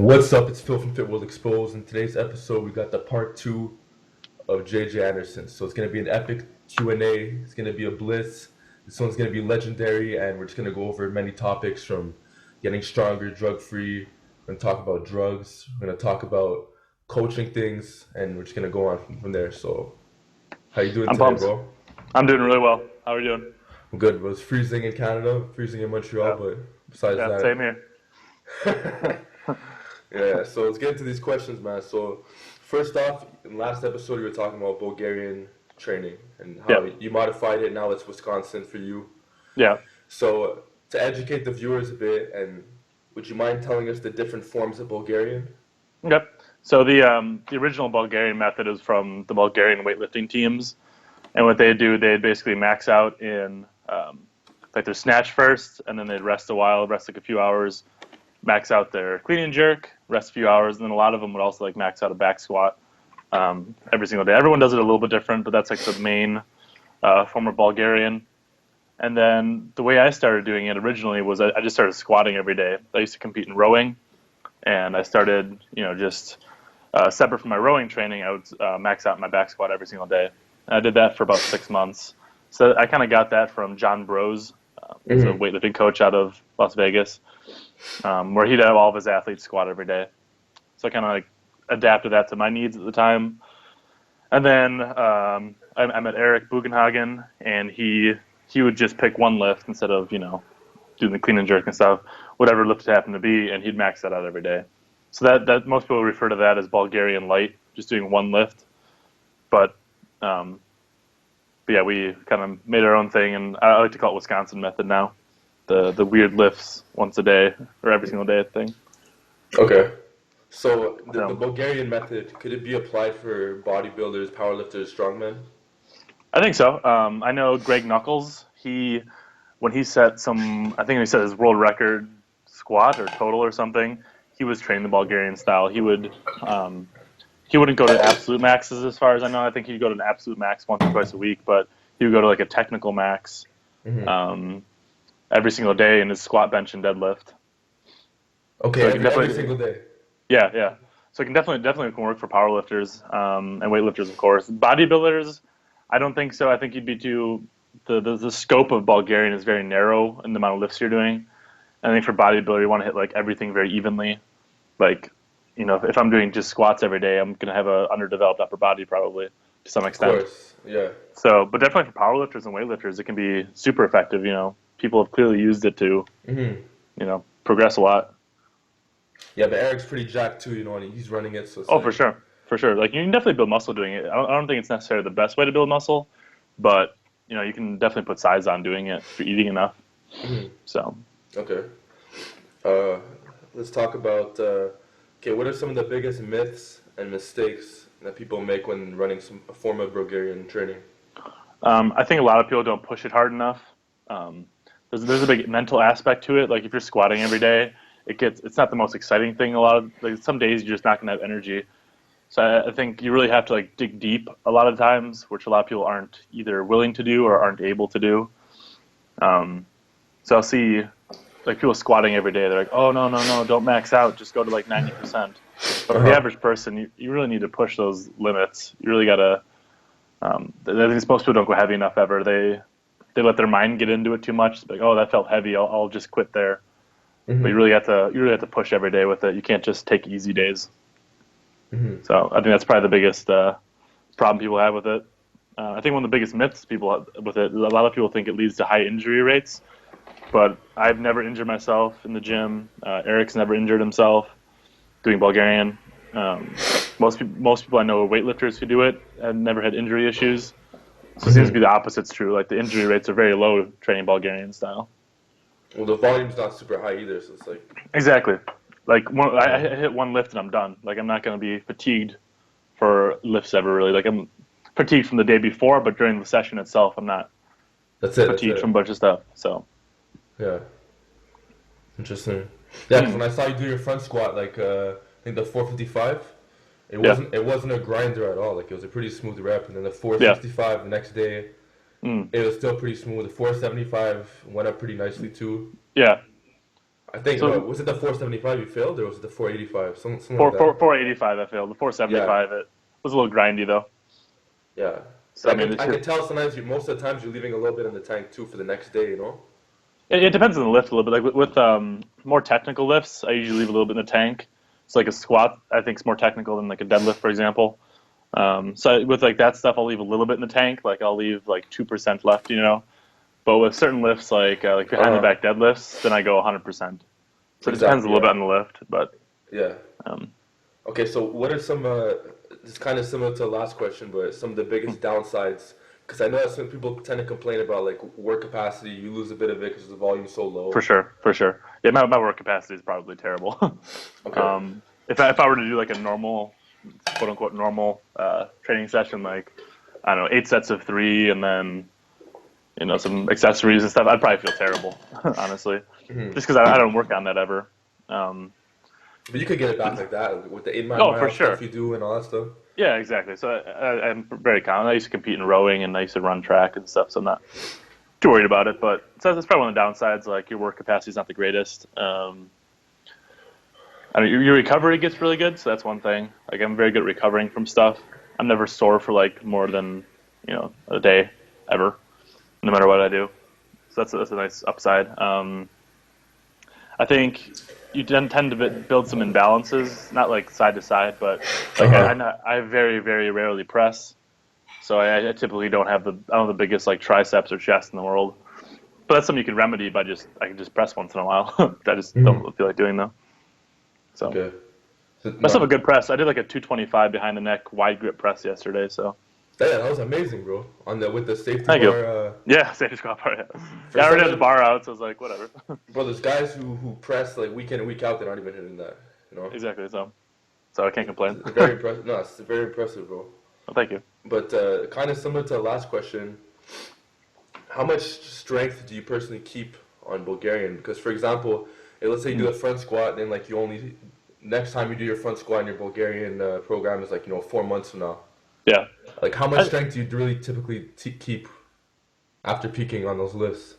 What's up? It's Phil from Fit World Exposed. In today's episode, we got the part two of JJ Andersen. So it's going to be an epic Q&A. It's going to be a bliss. This one's going to be legendary, and we're just going to go over many topics from getting stronger, drug-free. We're going to talk about drugs. We're going to talk about coaching things, and we're just going to go on from there. So how you doing I'm today, pumped. bro? I'm doing really well. How are you doing? I'm good. It was freezing in Canada, freezing in Montreal, Yeah, but besides yeah, same here. that. Yeah, so let's get into these questions, man. So, first off, in last episode, you were talking about Bulgarian training and Yeah, how you modified it. Now it's Wisconsin for you. yeah, So, to educate the viewers a bit, and would you mind telling us the different forms of Bulgarian? yep. So the original Bulgarian method is from the Bulgarian weightlifting teams, and what they do, they basically max out in like their snatch first, and then they'd rest a while, rest like a few hours, max out their clean and jerk, rest a few hours, and then a lot of them would also like max out a back squat every single day. Everyone does it a little bit different, but that's like the main form of Bulgarian. And then the way I started doing it originally was I just started squatting every day. I used to compete in rowing, and I started, just separate from my rowing training, I would max out my back squat every single day. And I did that for about 6 months. So I kind of got that from John Bros. He's a Mm-hmm. weightlifting coach out of Las Vegas, where he'd have all of his athletes squat every day. So I kind of like adapted that to my needs at the time. And then I met Eric Bugenhagen, and he would just pick one lift instead of doing the clean and jerk and stuff, whatever lift it happened to be, and he'd max that out every day. So that most people refer to that as Bulgarian light, just doing one lift. But um, but yeah, we kind of made our own thing, and I like to call it Wisconsin method now. The weird lifts once a day or every single day thing. Okay. So, the So Bulgarian method, could it be applied for bodybuilders, powerlifters, strongmen? I think so. I know Greg Knuckles. He when he set some, I think he set his world record squat or total or something. He was trained the Bulgarian style. Um, he wouldn't go to absolute maxes as far as I know. I think he'd go to an absolute max once or twice a week, but he would go to like a technical max Mm-hmm. um, every single day in his squat, bench, and deadlift. Okay, So it can every definitely, single day. yeah, yeah. So it can definitely can work for powerlifters and weightlifters, of course. Bodybuilders, I don't think so. I think you'd be too. The scope of Bulgarian is very narrow in the amount of lifts you're doing. I think for bodybuilder, you want to hit like everything very evenly. Like, if I'm doing just squats every day, I'm gonna have a underdeveloped upper body probably to some Of extent. course, yeah. So, but definitely for powerlifters and weightlifters, it can be super effective. People have clearly used it to Mm-hmm. progress a lot. Yeah, but Eric's pretty jacked too, and he's running it, so it's Oh, like, for sure. Like you can definitely build muscle doing it. I don't think it's necessarily the best way to build muscle, but you can definitely put size on doing it if you're eating enough. mhm. So, Okay. Uh, let's talk about, okay, what are some of the biggest myths and mistakes that people make when running a form of Bulgarian training? I think a lot of people don't push it hard enough. Um, there's a big mental aspect to it. Like if you're squatting every day, it's not the most exciting thing. A lot of like some days you're just not gonna have energy. So I think you really have to like dig deep a lot of times, which a lot of people aren't either willing to do or aren't able to do. Um, so I'll see like people squatting every day. They're like, oh no no no, don't max out, just go to like 90%. But for the Uh-huh. average person, you really need to push those limits. You really gotta. I think most people don't go heavy enough ever. They let their mind get into it too much. It's like, oh, that felt heavy. I'll just quit there. But Mm-hmm. you really have to push every day with it. You can't just take easy days. Mm-hmm. So I think that's probably the biggest problem people have with it. I think one of the biggest myths people have with it. A lot of people think it leads to high injury rates, but I've never injured myself in the gym. Eric's never injured himself doing Bulgarian. Um, most people I know are weightlifters who do it and never had injury issues. So it seems to be Mm-hmm. the opposite's true. Like the injury rates are very low training Bulgarian style. Well, the volume's not super high either, so it's like, Exactly. Like I uh, hit one lift and I'm done. Like I'm not going to be fatigued for lifts ever really. Like I'm fatigued from the day before, but during the session itself, I'm not that's fatigued from a it. bunch of stuff. So Yeah, interesting. Yeah, because when I saw you do your front squat, like, I think the 455, it yeah, wasn't a grinder at all. Like, it was a pretty smooth rep, and then the yeah, 465 the next day, mm, it was still pretty smooth. The 475 went up pretty nicely too. yeah, I think So was it the 475 you failed, or was it the 485? Something like that. 485 I failed. The Yeah, 475 it was a little grindy though. yeah. So But I mean, I could tell sometimes most of the times you're leaving a little bit in the tank too for the next day. it depends on the lift a little bit. Like with more technical lifts, I usually leave a little bit in the tank. So like a squat, I think is more technical than like a deadlift, for example. So with like that stuff, I'll leave a little bit in the tank. Like I'll leave like 2% left, you know. But with certain lifts, like behind the Uh, back deadlifts, then I go 100%. So it depends a exactly. little bit Yeah, on the lift, but yeah. um, Okay, so what are some? It's kind of similar to the last question, but some of the biggest downsides. Because I know that some people tend to complain about like work capacity. You lose a bit of it because the volume's so for low. sure, for sure. Yeah, my work capacity is probably terrible. Okay. If I were to do like a normal, quote unquote normal training session, like I don't know, 8 sets of three, and then some accessories and stuff, I'd probably feel terrible, honestly, Hmm. just because I don't work on that ever. Um, But you could get it back like that with the 8 mile oh, for mile stuff sure. you do and all that stuff. Yeah, exactly. So I'm very confident. I used to compete in rowing and I used to run track and stuff, so I'm not too worried about it. But so that's probably one of the downsides. Like your work capacity is not the greatest. I mean, your recovery gets really good, so that's one thing. Like I'm very good at recovering from stuff. I'm never sore for like more than a day ever, no matter what I do. So that's a nice upside. I think you tend to build some imbalances, not like side to side, but Uh like huh. I very very rarely press, so I typically don't have the biggest like triceps or chest in the world. But that's something you can remedy by I can just press once in a while. I just Hmm. don't feel like doing though. So Okay. So, I still no, have a good press. I did like a 225 behind the neck wide grip press yesterday. So yeah, that was amazing, bro. On the with the safety thank you. bar. Yeah, safety squat part. Yeah, For yeah. I already had the someone, bar out, so I was like, whatever. bro, there's guys who press like week in and week out. They're not even hitting that. You know. Exactly. So I can't complain. It's very impressive. No, it's very impressive, bro. Well, thank you. But kind of similar to the last question, how much strength do you personally keep on Bulgarian? Because for example, let's say you do Mm. a front squat, then like you only next time you do your front squat in your Bulgarian program is like 4 months from now. Yeah. Like how much I, strength do you really typically keep after peaking on those lifts?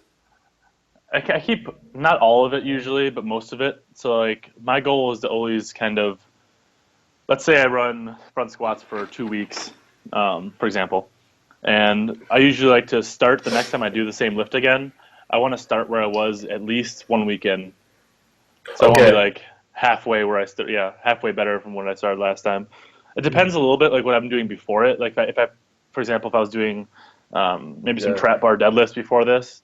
I keep not all of it usually, but most of it. So like my goal is to always kind of, let's say I run front squats for 2 weeks, for example, and I usually like to start the next time I do the same lift again. I want to start where I was at least one weekend. So I want to be Okay. like halfway where I start. Yeah, halfway better from when I started last time. It depends a little bit like what I'm doing before it. Like if I for example, if I was doing maybe some Yeah. trap bar deadlifts before this,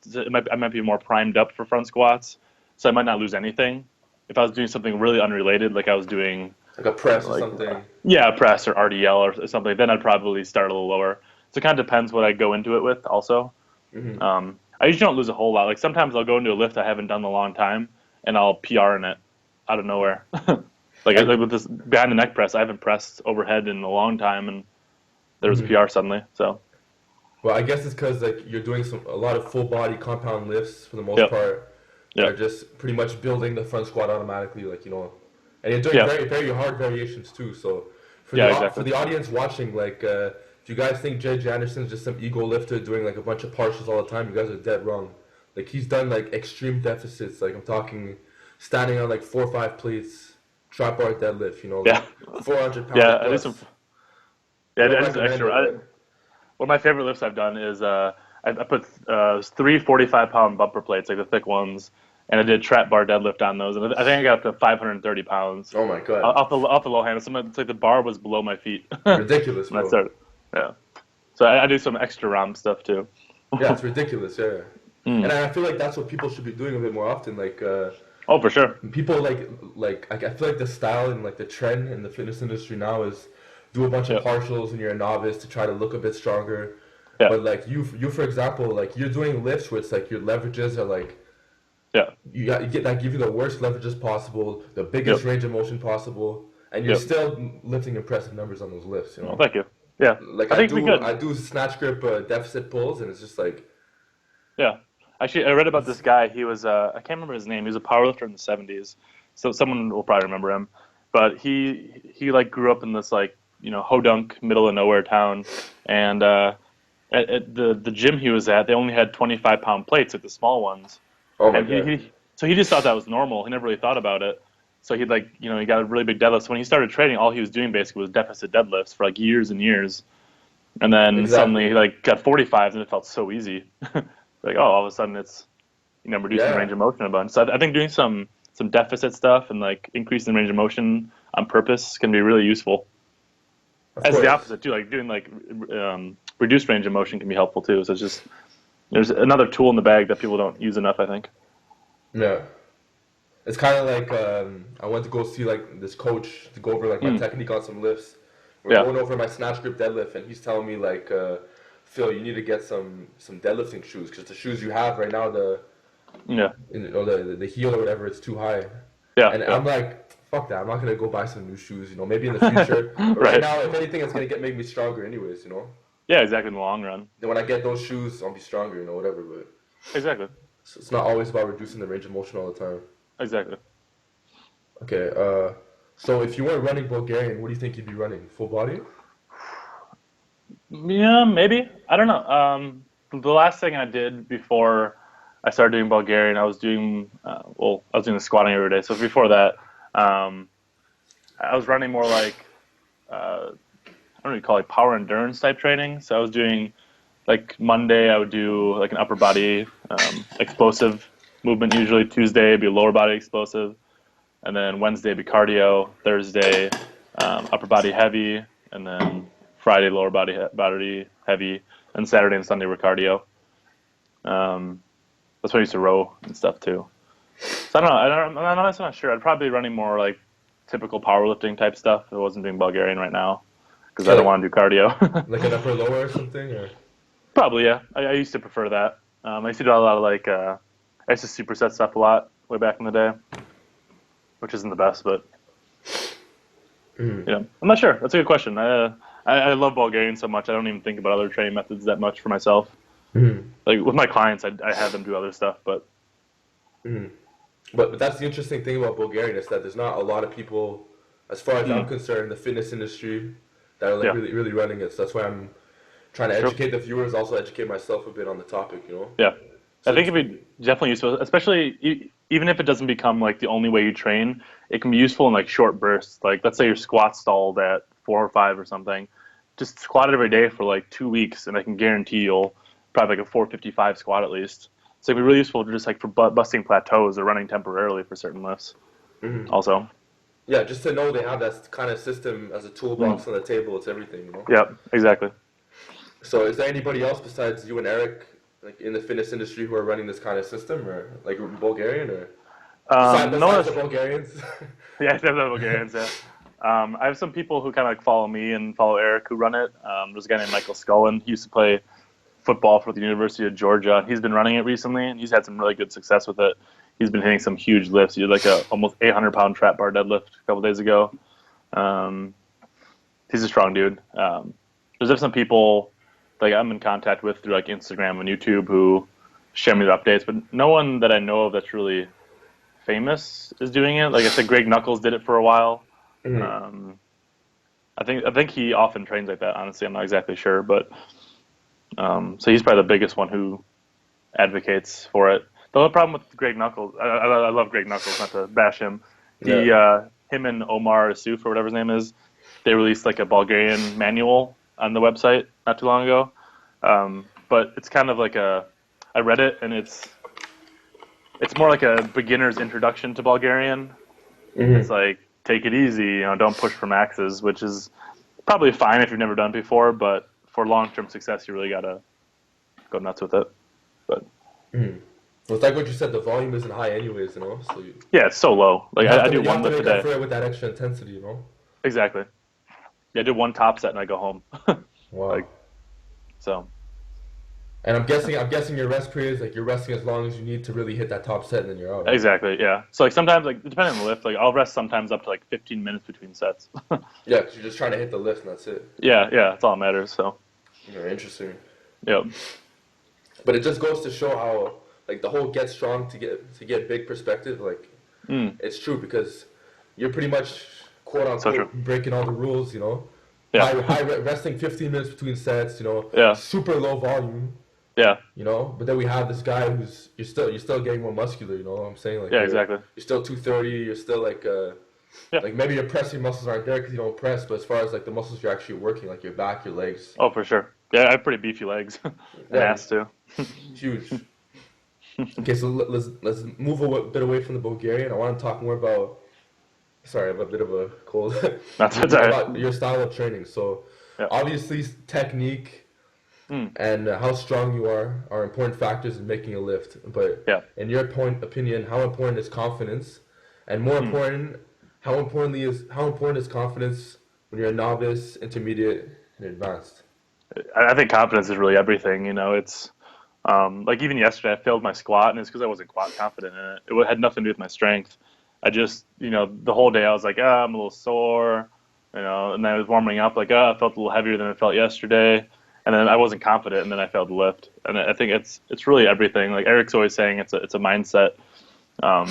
I might be more primed up for front squats, so I might not lose anything. If I was doing something really unrelated, like I was doing Like a press or like something. yeah, press or RDL or something, then I'd probably start a little lower. So it kind of depends what I go into it with. Also, Hmm. I usually don't lose a whole lot. Like sometimes I'll go into a lift I haven't done in a long time, and I'll PR in it out of nowhere. Like I. with this behind the neck press, I haven't pressed overhead in a long time, and there was a Mhm. PR suddenly. So Well, I guess it's because like you're doing a lot of full body compound lifts for the most yep, part that are yep, just pretty much building the front squat automatically, and you're doing yep, very very hard variations too. So yeah, for exactly. the audience watching, like if you guys think J.J. Anderson's just some ego lifter doing like a bunch of partials all the time, you guys are dead wrong. Like he's done like extreme deficits. Like I'm talking standing on like 4 or 5 plates, trap bar deadlift. Like Yeah, 400 pounds yeah. I do some. plus. Yeah, I don't I do some recommend extra. it, but One of my favorite lifts I've done is I put three 45-pound bumper plates, like the thick ones, and I did trap bar deadlift on those, and I think I got up to 530 pounds oh my god, off the low handle. It's like the bar was below my feet ridiculous, when I bro. started. Yeah, so I do some extra ROM stuff too. Yeah, it's ridiculous. Yeah, yeah. And Mm. I feel like that's what people should be doing a bit more often. Like Oh, for sure. people I feel like the style and like the trend in the fitness industry now is do a bunch of Yeah, partials and you're a novice to try to look a bit stronger. yeah, But like you for example, like you're doing lifts where it's like your leverages are like yeah, you get that give you the worst leverages possible, the biggest yep, range of motion possible, and you're yep. still lifting impressive numbers on those lifts. Well, thank you. Yeah, Like I think it'd be I good. do snatch grip deficit pulls, and it's just like Yeah, actually, I read about this it's guy. He was I can't remember his name. He was a powerlifter in the '70s, so someone will probably remember him. But he like grew up in this like hodunk middle of nowhere town, and at the gym he was at, they only had 25-pound plates, like the small ones, oh my and he god. he So he just thought that was normal. He never really thought about it. So he'd like, he got a really big deadlift. So when he started training, all he was doing basically was deficit deadlifts for like years and years. And then suddenly Exactly. he like got 45s and it felt so easy. Like, oh, all of a sudden it's, reducing the Yeah, range of motion a bunch. So I think doing some deficit stuff and like increasing the range of motion on purpose can be really useful. of As the course. opposite too, like doing like reduced range of motion can be helpful too. So it's just there's another tool in the bag that people don't use enough, I think. Yeah. It's kind of like I went to go see like this coach to go over like my Mm, technique on some lifts. We're yeah, going over my snatch grip deadlift, and he's telling me like, Phil, you need to get some deadlifting shoes because the shoes you have right now, yeah, the heel or whatever, it's too high. yeah, And yeah. I'm like, fuck that. I'm not gonna go buy some new shoes. Maybe in the future. But right Right. now, if anything, it's gonna make me stronger, anyways. Yeah, exactly. In the long run, Then when I get those shoes, I'll be stronger. Whatever. But exactly, it's not always about reducing the range of motion all the time. exactly. Okay. So if you weren't running Bulgarian, what do you think you'd be running? Full body? Yeah, maybe. I don't know. The last thing I did before I started doing Bulgarian, I was doing the squatting every day. So before that, um, I was running more like I don't know what you call it, power endurance type training. So I was doing like Monday, I would do like an upper body explosive movement. Usually Tuesday would be lower body explosive, and then Wednesday would be cardio. Thursday, upper body heavy, and then Friday lower body heavy, and Saturday and Sunday were cardio. Um, that's why I used to row and stuff too. So I don't know. I'm honestly not sure. I'd probably be running more like typical powerlifting type stuff if I wasn't doing Bulgarian right now because I Okay, don't want to do cardio. like an upper lower or something, or Probably, yeah. I used to prefer that. I used to do a lot of like I used to superset stuff a lot way back in the day, which isn't the best, but I'm not sure. That's a good question. I love Bulgarian so much. I don't even think about other training methods that much for myself. Like with my clients, I have them do other stuff, but but that's the interesting thing about Bulgarian is that there's not a lot of people, as far as I'm mm, concerned, in the fitness industry that are like yeah, really really running it. So that's why I'm trying to true. educate the viewers, also educate myself a bit on the topic. Yeah, I So think it's, it'd be definitely useful, especially even if it doesn't become like the only way you train. It can be useful in like short bursts. Like let's say your squat stalled at 4 or 5 or something, just squat it every day for like 2 weeks, and I can guarantee you'll probably like a 455 squat at least. So it'd be really useful just like for busting plateaus or running temporarily for certain lifts. Also, yeah, just to know they have that kind of system as a mm, toolbox on the table, it's everything. yeah, exactly. So is there anybody else besides you and Eric, like in the fitness industry, who are running this kind of system, or like Bulgarian, or No one besides the else. Bulgarians? Yeah, definitely Bulgarians. Yeah. I have some people who kind of like follow me and follow Eric who run it. There's a guy named Michael Scullin. He used to play football for the University of Georgia. He's been running it recently, and he's had some really good success with it. He's been hitting some huge lifts. He did like a almost 800-pound trap bar deadlift a couple days ago. Um, he's a strong dude. There's some people like I'm in contact with through like Instagram and YouTube who share me the updates, but no one that I know of that's really famous is doing it. Like I said, Greg Knuckles did it for a while. Mhm. Um, I think he often trains like that. Honestly, I'm not exactly sure, but so he's probably the biggest one who advocates for it. The only problem with Greg Knuckles, I love Greg Knuckles, not to bash him. Yeah. Him and Omar Asuf or whatever his name is, they released like a Bulgarian manual on the website not too long ago. But it's kind of like I read it and it's more like a beginner's introduction to Bulgarian. It's hmm like take it easy, don't push for maxes, which is probably fine if you've never done it before, but for long-term success, you really gotta go nuts with it. But hmm Well, it's like what you said. The volume isn't high, anyways. So yeah, it's so low. Like I do you have one to lift a make up day. for it with that extra intensity. Exactly. Yeah, I do one top set and I go home. Wow. Like so. And I'm guessing your rest periods, like you're resting as long as you need to really hit that top set, and then you're out, right? Exactly. Yeah. So like sometimes like depending on the lift, like I'll rest sometimes up to like 15 minutes between sets. Yeah, 'cause you're just trying to hit the lift, and that's it. Yeah. Yeah. That's all that matters. So Interesting. yeah. But it just goes to show how, like, the whole get strong to get big perspective, like, Mm, it's true because you're pretty much quote so true. unquote breaking all the rules. Yeah. Resting 15 minutes between sets, Yeah. super low volume. Yeah. But then we have this guy who's you're still getting more muscular. You know what I'm saying? Like Yeah. you're Exactly. you're still 230. You're still Yeah. like maybe your pressing muscles aren't there because you don't press, but as far as like the muscles you're actually working, like your back, your legs, Oh, for sure. Yeah, I have pretty beefy legs and yeah, ass too. huge. Okay, so let's move a bit away from the Bulgarian. I want to talk more about. Sorry, I have a bit of a cold. That's More that's all right. about your style of training. So, Yeah. obviously, technique Mm. and how strong you are important factors in making a lift. But Yeah. in your opinion, how important is confidence? And more Mm. important, how important is confidence when you're a novice, intermediate, and advanced? I think confidence is really everything. It's like even yesterday, I failed my squat, and it's because I wasn't quite confident in it. It had nothing to do with my strength. I just, the whole day I was like, I'm a little sore, and then I was warming up, like, I felt a little heavier than I felt yesterday, and then I wasn't confident, and then I failed the lift. And I think it's really everything. Like Eric's always saying, it's a mindset. Um,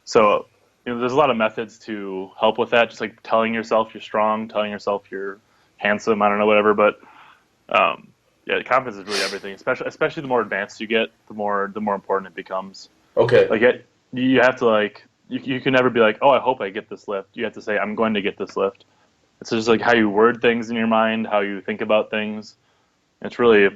so, there's a lot of methods to help with that. Just like telling yourself you're strong, telling yourself you're handsome. I don't know, whatever, but um, yeah, confidence is really everything. Especially the more advanced you get, the more important it becomes. Okay. Like you have to like you can never be like, oh, I hope I get this lift. You have to say, I'm going to get this lift. It's just like how you word things in your mind, how you think about things. It's really,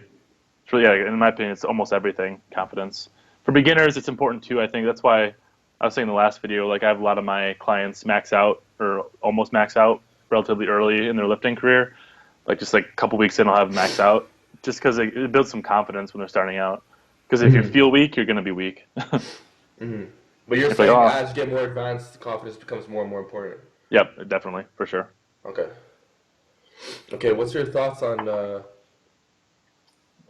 yeah, in my opinion, it's almost everything. Confidence for beginners, it's important too. I think that's why I was saying in the last video, like I have a lot of my clients max out or almost max out relatively early in their lifting career. Like just like a couple weeks in, I'll have them max out just because it builds some confidence when they're starting out. Because if you Hmm. feel weak, you're going to be weak. Hmm. But you're It's like, saying oh, as you get more advanced, confidence becomes more and more important. yep, definitely, for sure. Okay. Okay. What's your thoughts on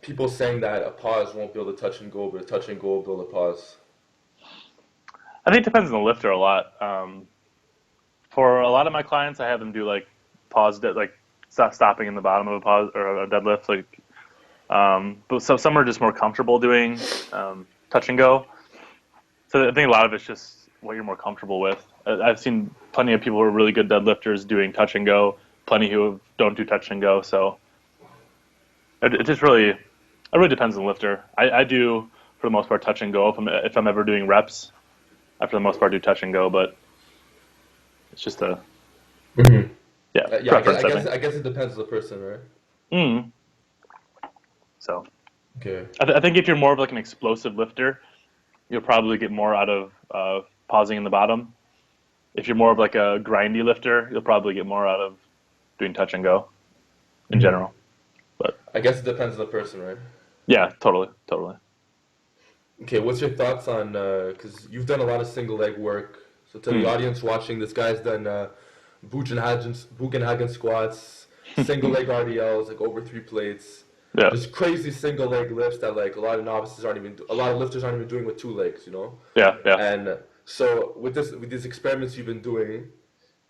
people saying that a pause won't build a touch and go, but a touch and go will build a pause? I think it depends on the lifter a lot. For a lot of my clients, I have them do like pause, like stopping in the bottom of a pause or a deadlift. Like, but some are just more comfortable doing touch and go. So I think a lot of it's just what you're more comfortable with. I've seen plenty of people who are really good deadlifters doing touch and go. Plenty who don't do touch and go. So it just really depends on the lifter. I do for the most part touch and go if I'm ever doing reps. I for the most part do touch and go, but it's just a Hmm. yeah Yeah, I guess, preference, I I guess think. I guess it depends on the person, right? Mm. So Okay. I think if you're more of like an explosive lifter, you'll probably get more out of pausing in the bottom. If you're more of like a grindy lifter, you'll probably get more out of doing touch and go in Hmm. general. But I guess it depends on the person, right? yeah, totally, totally. Okay, what's your thoughts on because you've done a lot of single leg work. So to the Mm. audience watching, this guy's done Bugenhagen squats, single leg RDLs, like over 3 plates, Yeah, just crazy single leg lifts that like a lot of lifters aren't even doing with 2 legs. yeah, yeah. And so with these experiments you've been doing,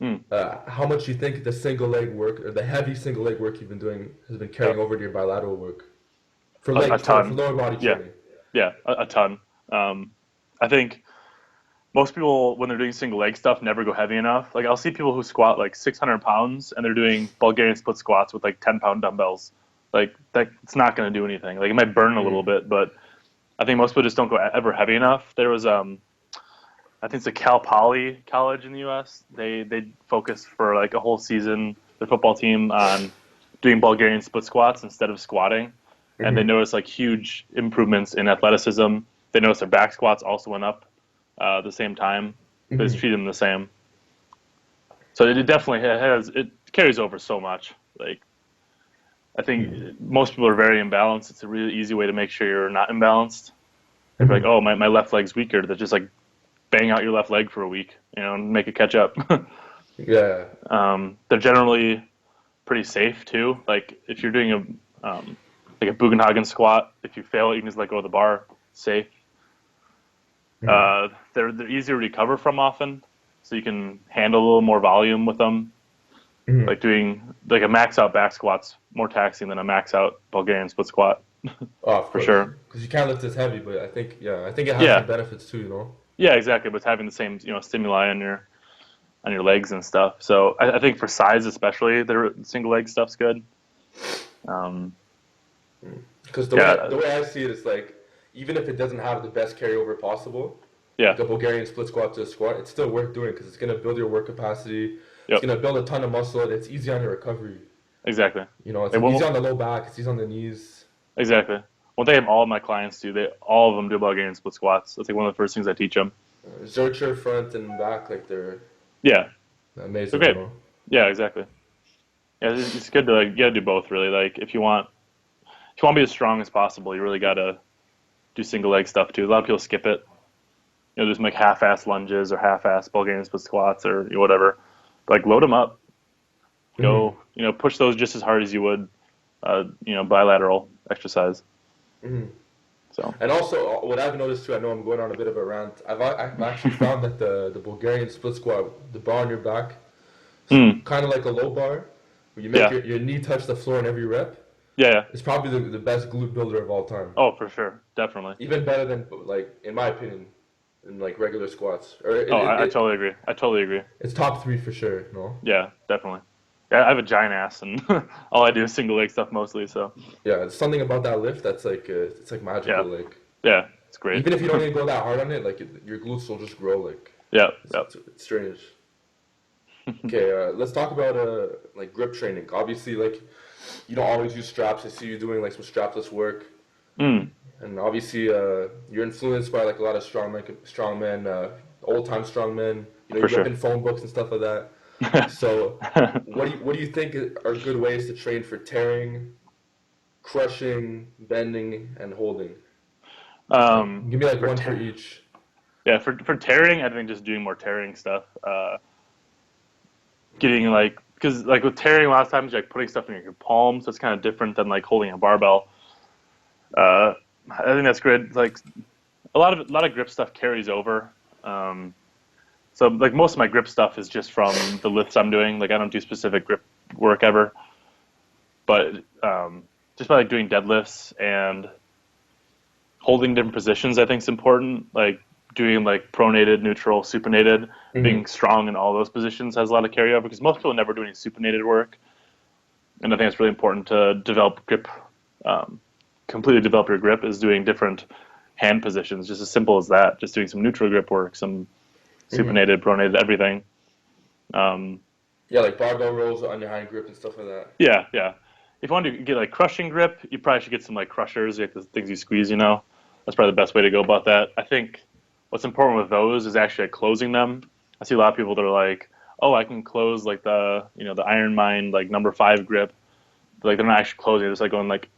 Mm. how much you think the single leg work or the heavy single leg work you've been doing has been Yeah. carrying over to your bilateral work A for ton. lower body Yeah, training? yeah, a ton. I think most people when they're doing single leg stuff never go heavy enough. Like I'll see people who squat like 600 pounds and they're doing Bulgarian split squats with like 10-pound dumbbells. Like that, it's not going to do anything. Like it might burn a little Mm. bit, but I think most people just don't go ever heavy enough. There was I think it's a Cal Poly college in the U.S. They focused for like a whole season their football team on doing Bulgarian split squats instead of squatting, and they Hmm. noticed like huge improvements in athleticism. They noticed their back squats also went up the same time. They just Hmm. treated them the same. So it definitely has it carries over so much. Like I think most people are very imbalanced. It's a really easy way to make sure you're not imbalanced. If you're like, Hmm. oh, my left leg's weaker, that just like bang out your left leg for a week, and make it catch up. Yeah. They're generally pretty safe too. Like if you're doing like a Bugenhagen squat, if you fail it, you can just let go of the bar. Safe. Hmm. They're easier to recover from often, so you can handle a little more volume with them. Hmm. Like doing like a max out back squat's more taxing than a max out Bulgarian split squat Oh, of for course. sure. Because you can't lift as heavy, but I think it has some Yeah, benefits too. yeah, exactly. But it's having the same stimuli on your legs and stuff. So I think for size especially, the single leg stuff's good. Um, Because Yeah, the way I see it is like, even if it doesn't have the best carryover possible, yeah, like a Bulgarian split squat to a squat, it's still worth doing because it's gonna build your work capacity. It's yep, gonna build a ton of muscle. And it's easy on your recovery. exactly. You know, it's Like, like easy well, on the low back. It's easy on the knees. exactly. One thing all of my clients do, they all of them do Bulgarian split squats. That's like one of the first things I teach them. Zercher front and back, like they're Yeah, they're amazing. You great. know. Yeah, exactly. Yeah, it's good to like you gotta do both really. Like if you want to be as strong as possible, you really gotta do single leg stuff too. A lot of people skip it. Just make half-ass lunges or half-ass Bulgarian split squats or whatever. But, like load them up. Hmm. Go, push those just as hard as you would, bilateral exercise. Hmm. So, And also, what I've noticed too, I know I'm going on a bit of a rant. I've actually found that the Bulgarian split squat, the bar on your back, mm, kind of like a low bar, where you make yeah, your knee touch the floor in every rep. yeah, yeah. It's probably the best glute builder of all time. Oh, for sure, definitely. Even better than, like, in my opinion, in like regular squats. Or Oh, I totally agree. I totally agree. it's top three for sure. No. Yeah, definitely. Yeah, I have a giant ass, and all I do is single leg stuff mostly. So, Yeah, it's something about that lift that's like it's like magical. yeah, Like yeah, it's great. even if you don't even go that hard on it, like your glutes will just grow. Like Yeah, yeah. it's strange. Okay, let's talk about like grip training. Obviously, like you don't always use straps. I see you doing like some strapless work, Mm, and obviously you're influenced by like a lot of strongmen, old time strongmen. You know, for you're sure. ripping phone books and stuff like that. So, what do you think are good ways to train for tearing, crushing, bending, and holding? Like, give me like For one for each. yeah, for tearing, I think just doing more tearing stuff. Getting like because like with tearing, a lot of times you're like putting stuff in your palm, so it's kind of different than like holding a barbell. Uh, I think that's good. Like a lot of grip stuff carries over. Um, so like most of my grip stuff is just from the lifts I'm doing. Like I don't do specific grip work ever, but just by like doing deadlifts and holding different positions, I think is important. Like doing like pronated, neutral, supinated, being Hmm. strong in all those positions has a lot of carryover because most people never do any supinated work, and I think it's really important to develop grip, um, completely develop your grip is doing different hand positions, just as simple as that. Just doing some neutral grip work, some Hmm. supinated, pronated, everything. Um, Yeah, like barbell rolls on your hind grip and stuff like that. yeah, yeah. If you want to get like crushing grip, you probably should get some like crushers, like the things you squeeze. That's probably the best way to go about that. I think what's important with those is actually like, closing them. I see a lot of people that are like, "Oh, I can close like the Iron Mind like number 5 grip." But, like they're not actually closing; they're just like going like,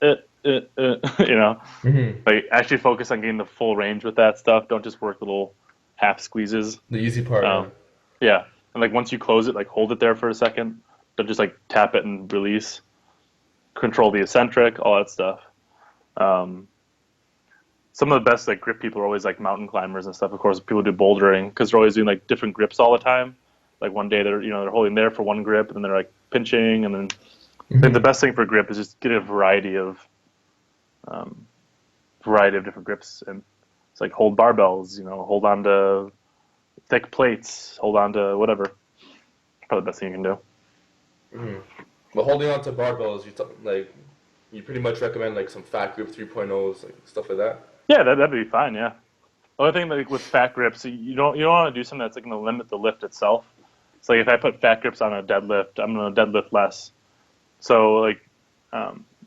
you know. Hmm. Like actually focus on getting the full range with that stuff. Don't just work little half squeezes. The easy part, yeah. Um, yeah, and like once you close it, like hold it there for a second. Don't just like tap it and release. Control the eccentric, all that stuff. Um, some of the best like grip people are always like mountain climbers and stuff. Of course, people do bouldering because they're always doing like different grips all the time. Like one day they're holding there for one grip, and then they're like pinching, and then I think the Hmm. best thing for grip is just get a um, variety of different grips, and it's like hold barbells, hold on to thick plates, hold on to whatever. Probably the best thing you can do. Hmm. But holding on to barbells, like you pretty much recommend like some fat grip 3.0s, like stuff like that. Yeah, that'd be fine. Yeah. The only thing like with fat grips, you don't want to do something that's like going to limit the lift itself. So like if I put fat grips on a deadlift, I'm going to deadlift less. So like,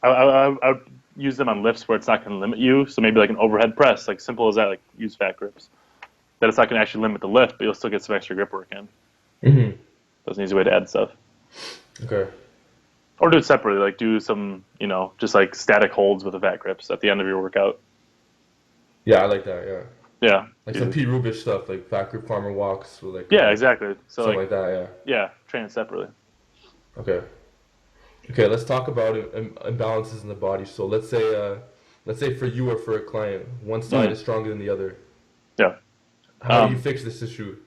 I would use them on lifts where it's not going to limit you. So maybe like an overhead press, like simple as that. Like use fat grips. That it's not going to actually limit the lift, but you'll still get some extra grip work in. Hmm. That's an easy way to add stuff. Okay. Or do it separately. Like do some, just like static holds with the fat grips at the end of your workout. Yeah, I like that. Yeah, Yeah, like some easy. Pete Rubish stuff, like fat grip farmer walks, or like Yeah, exactly. So something like, like that. yeah, train it separately. Yeah. Okay. Okay. Let's talk about imbalances in the body. So let's say for you or for a client, one side Mm, is stronger than the other. yeah. How do you Um, fix this issue,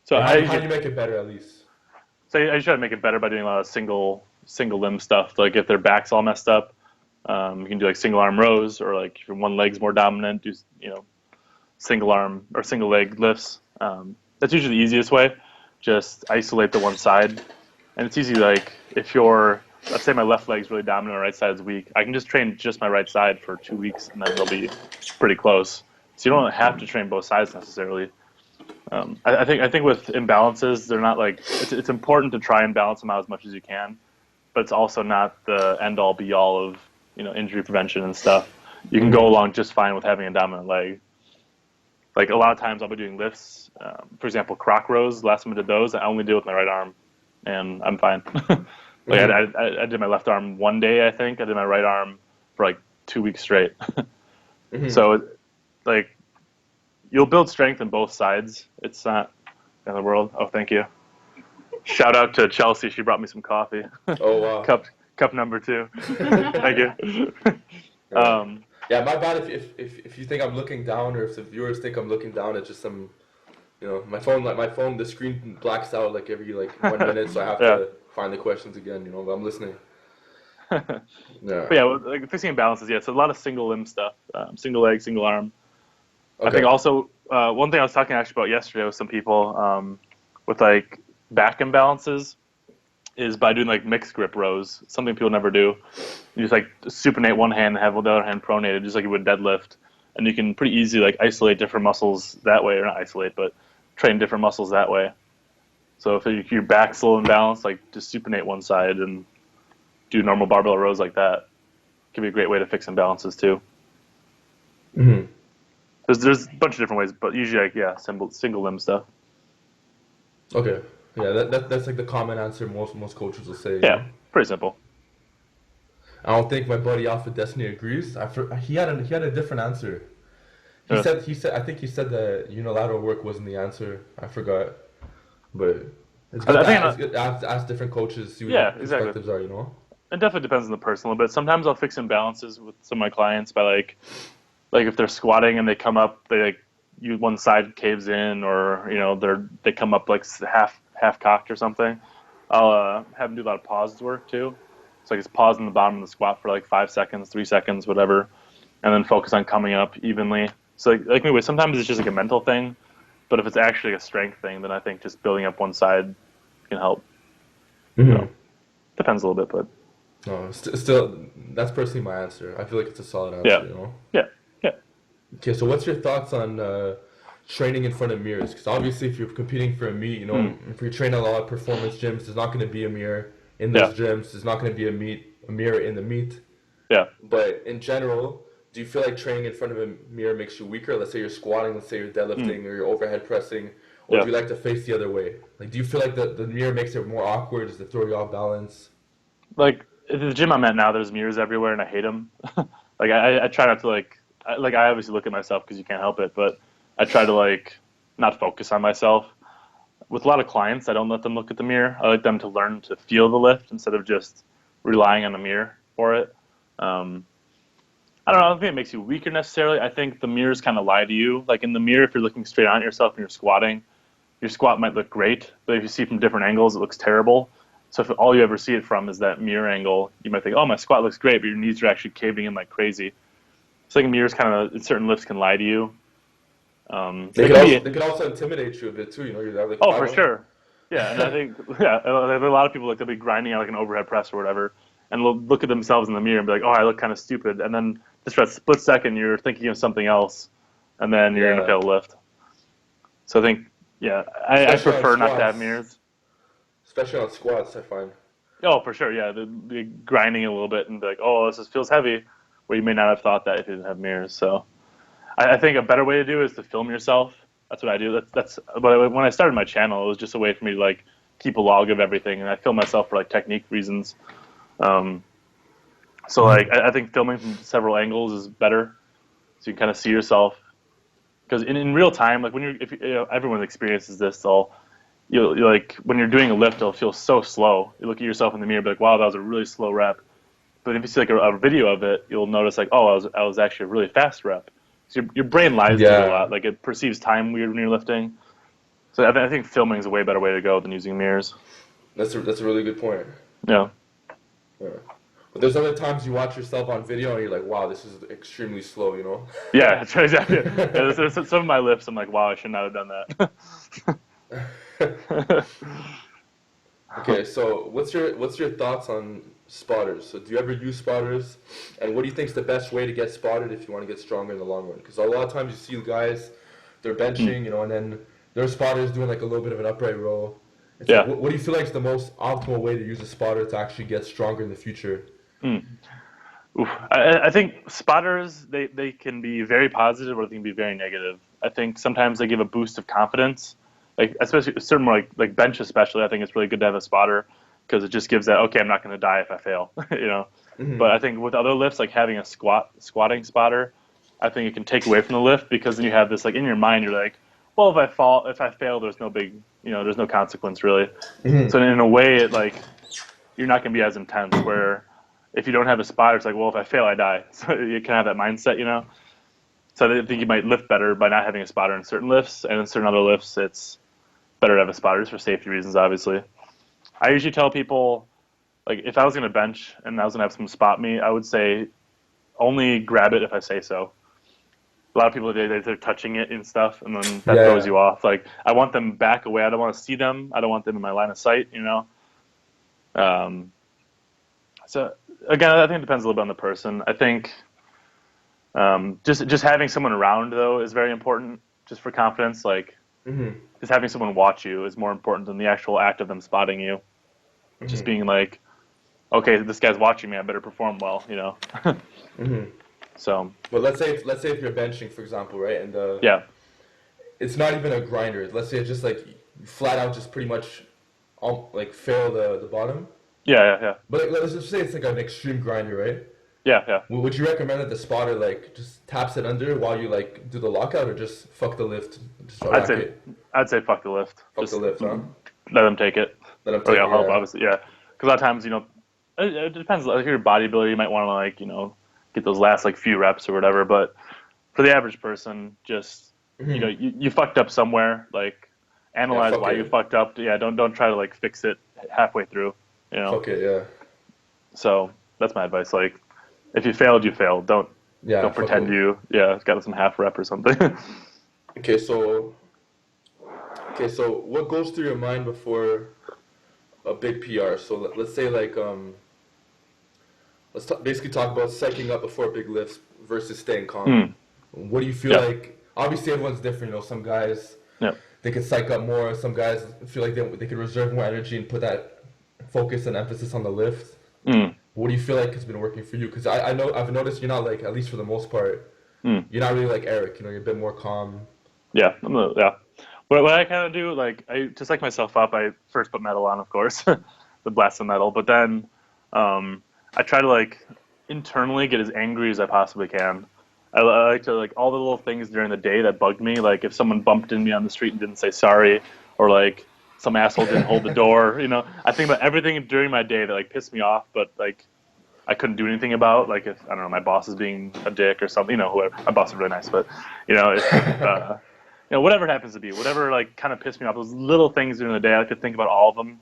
so or I how usually do you make it better at least? So I try to make it better by doing a lot of single limb stuff. Like if their back's all messed up, you can do like single arm rows, or like if your one leg's more dominant, do single arm or single leg lifts. That's usually the easiest way. Just isolate the one side, and it's easy. Like if you're let's say my left leg's really dominant, my right side is weak, I can just train just my right side for 2 weeks, and then they'll be pretty close. So you don't have to train both sides necessarily. I think with imbalances, they're not like it's important to try and balance them out as much as you can, but it's also not the end all be all of injury prevention and stuff. You can go along just fine with having a dominant leg. Like a lot of times I'll be doing lifts, for example, croc rows. Last time I did those, I only did it with my right arm, and I'm fine. Like I did my left arm one day, I think. I did my right arm for like 2 weeks straight. So like you'll build strength in both sides. It's not the end of the world. Oh, thank you. Shout out to Chelsea. She brought me some coffee. Oh wow. Cup number 2. Thank you. Yeah, my bad if you think I'm looking down, or if the viewers think I'm looking down, it's just some, my phone, the screen blacks out like every 1 minute, so I have to find the questions again, but I'm listening. Yeah. But yeah, like fixing imbalances, yeah, it's a lot of single limb stuff, single leg, single arm. Okay. I think also one thing I was talking actually about yesterday with some people with like back imbalances is by doing like mixed grip rows, something people never do. You just like supinate one hand and have the other hand pronated, just like you would deadlift, and you can pretty easily like isolate different muscles that way, or not isolate, but train different muscles that way. So if your back's a little imbalanced, like just supinate one side and do normal barbell rows like that. Can be a great way to fix imbalances too. There's a bunch of different ways, but usually single limb stuff. Okay. Yeah, that's like the common answer most coaches will say. Yeah, pretty simple. I don't think my buddy Alpha Destiny agrees. He had a different answer. He said I think he said that unilateral work wasn't the answer. I forgot, but it's good to ask different coaches, see what their perspectives are. It definitely depends on the person a little bit. Sometimes I'll fix imbalances with some of my clients by like if they're squatting and they come up, one side caves in, or they come up like half cocked or something. I'll have them do a lot of paused work too. So just pause in the bottom of the squat for like 5 seconds, 3 seconds, whatever, and then focus on coming up evenly. So anyway, sometimes it's just like a mental thing, but if it's actually a strength thing, then I think just building up one side can help. So, depends a little bit, but no, still, that's personally my answer. I feel like it's a solid answer. Yeah. Okay, so what's your thoughts on training in front of mirrors? Because obviously, if you're competing for a meet, if you're training a lot of performance gyms, there's not going to be a mirror in those gyms. There's not going to be a mirror in the meet. Yeah. But in general, do you feel like training in front of a mirror makes you weaker? Let's say you're squatting, let's say you're deadlifting, or you're overhead pressing, or do you like to face the other way? Like, do you feel like the mirror makes it more awkward? Does it throw you off balance? Like at the gym I'm at now, there's mirrors everywhere, and I hate them. Like I try not to I obviously look at myself because you can't help it, but I try to not focus on myself. With a lot of clients, I don't let them look at the mirror. I like them to learn to feel the lift instead of just relying on the mirror for it. I don't know. I don't think it makes you weaker necessarily. I think the mirrors kind of lie to you. Like in the mirror, if you're looking straight on at yourself and you're squatting, your squat might look great, but if you see from different angles, it looks terrible. So if all you ever see it from is that mirror angle, you might think, oh, my squat looks great, but your knees are actually caving in like crazy. So I think mirrors kind of, certain lifts can lie to you. They could also intimidate you a bit too. You're like, for sure. Yeah, and I think a lot of people they'll be grinding out like an overhead press or whatever, and they'll look at themselves in the mirror and be like, oh, I look kind of stupid, and then just for a split second you're thinking of something else, and then you're gonna fail to lift. So I think I prefer not to have mirrors. Especially on squats, I find. Oh, for sure, yeah. The grinding a little bit and be like, oh, this feels heavy, where you may not have thought that if you didn't have mirrors. So I think a better way to do it is to film yourself. That's what I do. But when I started my channel, it was just a way for me to keep a log of everything, and I film myself for technique reasons. So I think filming from several angles is better, so you can kind of see yourself. Because in real time, everyone experiences this, when you're doing a lift, it'll feel so slow. You look at yourself in the mirror, and be like, wow, that was a really slow rep. But if you see a video of it, you'll notice I was actually a really fast rep. So your brain lies to you a lot. It perceives time weird when you're lifting. So I think filming is a way better way to go than using mirrors. That's a really good point. Yeah. But there's other times you watch yourself on video and you're like, wow, this is extremely slow, Yeah, that's right, exactly. There's some of my lifts, I'm like, wow, I should not have done that. Okay, so what's your thoughts on spotters. So do you ever use spotters? And what do you think is the best way to get spotted if you want to get stronger in the long run? Because a lot of times you see guys, they're Mm. benching, and then their spotters doing like a little bit of an upright row. It's like, Yeah. what do you feel like is the most optimal way to use a spotter to actually get stronger in the future? Mm. Oof. I think spotters they can be very positive or they can be very negative. I think sometimes they give a boost of confidence, like especially certain like bench especially. I think it's really good to have a spotter because it just gives that okay, I'm not going to die if I fail, you know. But I think with other lifts, like having a squatting spotter, I think it can take away from the lift because then you have this like in your mind, you're like, well, if I fail, there's no big, there's no consequence really. So in a way, it like you're not going to be as intense. Where if you don't have a spotter, it's like, well, if I fail, I die. So you kind of have that mindset. So I think you might lift better by not having a spotter in certain lifts, and in certain other lifts, it's better to have a spotter just for safety reasons, obviously. I usually tell people, like, if I was going to bench and I was going to have someone spot me, I would say only grab it if I say so. A lot of people they're touching it and stuff, and then that throws Yeah. you off. Like I want them back away. I don't want to see them. I don't want them in my line of sight. Um, so again, I think it depends a little bit on the person. I think just having someone around though is very important, just for confidence. Like Hmm. just having someone watch you is more important than the actual act of them spotting you. Just Hmm. being like, okay, this guy's watching me. I better perform well. Hmm. So But let's say if you're benching, for example, right, and yeah, it's not even a grinder. Let's say it's just like you flat out just pretty much like fail the bottom. yeah. But like, let's just say it's like an extreme grinder, right? Yeah. Would you recommend that the spotter like just taps it under while you like do the lockout, or just fuck the lift, just I'd rack say it, I'd say fuck the lift. fuck the Just lift, huh? let them take it. Let him Or take yeah, it. help Yeah. obviously. Yeah, because a lot of times it depends. Like if you're a bodybuilder, you might want to like get those last like few reps or whatever. But for the average person, just Hmm. you fucked up somewhere. Like Yeah. analyze Fuck why you it. fucked up. Yeah, don't try to like fix it halfway through. You know. Fuck it. Yeah. So that's my advice. Like if you failed, you failed. Yeah. Don't Fuck pretend it. you got some half rep or something. Okay. So what goes through your mind before a big PR? So let's say like basically talk about psyching up before big lifts versus staying calm. Hmm. What do you feel Yeah. like? Obviously, everyone's different. Some guys Yeah. they can psych up more. Some guys feel like they can reserve more energy and put that focus and emphasis on the lift. Hmm. What do you feel like has been working for you? Because I know I've noticed you're not like, at least for the most part, Hmm. you're not really like Eric. You're a bit more calm. Yeah, yeah. What I kind of do, like, I to psych myself up. I first put metal on, of course, the blast of metal. But then, I try to like internally get as angry as I possibly can. I like to like all the little things during the day that bugged me. Like if someone bumped into me on the street and didn't say sorry, or like some asshole didn't hold the door. I think about everything during my day that like pissed me off, but like I couldn't do anything about. Like if I don't know, my boss is being a dick or something. Whoever. My boss is really nice, but if whatever it happens to be, whatever like kind of pissed me off, those little things during the day, I like to think about all of them,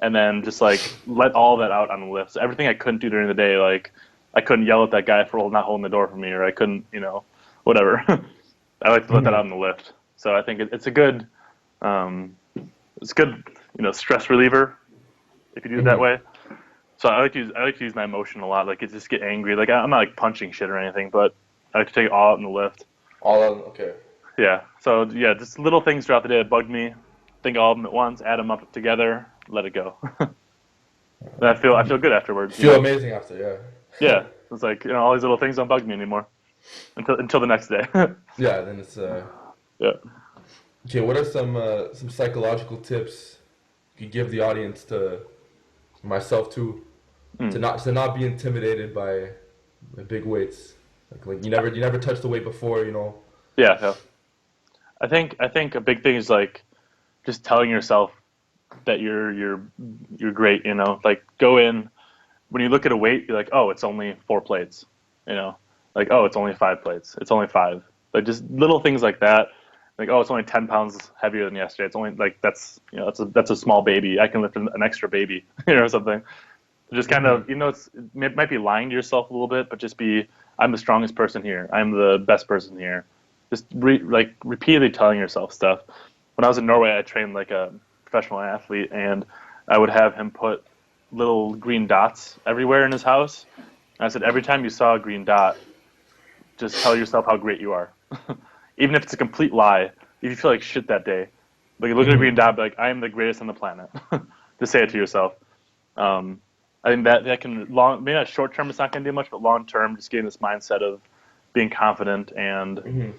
and then just like let all of that out on the lift. So everything I couldn't do during the day, like I couldn't yell at that guy for not holding the door for me, or I couldn't, whatever. I like to let that out Hmm. on the lift. So I think it's a good, um, good, stress reliever if you do it that Hmm. way. So I like to use my emotion a lot. Like it just get angry. Like I'm not like punching shit or anything, but I like to take it all out in the lift. All on. Okay. Yeah. So yeah, just little things throughout the day that bug me. Think all of them at once, add them up together, let it go. And I feel good afterwards. Feel amazing after. Yeah. Yeah. It's like all these little things don't bug me anymore until the next day. Yeah. Then it's Yeah. okay. What are some psychological tips you could give the audience, to myself too, to Mm. not be intimidated by the big weights? Like you never touched the weight before. Yeah. Yeah. I think a big thing is like just telling yourself that you're great. Like go in when you look at a weight, you're like, oh, it's only 4 plates. You know, like oh, it's only 5 plates. It's only five. Like just little things like that. Like oh, it's only 10 pounds heavier than yesterday. It's only like that's a small baby. I can lift an extra baby, something. Just kind Hmm. of it might be lying to yourself a little bit, but just be I'm the strongest person here. I'm the best person here. Just like repeatedly telling yourself stuff. When I was in Norway, I trained like a professional athlete, and I would have him put little green dots everywhere in his house. And I said, every time you saw a green dot, just tell yourself how great you are. Even if it's a complete lie, if you feel like shit that day, like look at a green dot, be like, I am the greatest on the planet. Just say it to yourself. Um, I think that can maybe not short term, it's not going to do much, but long term, just getting this mindset of being confident and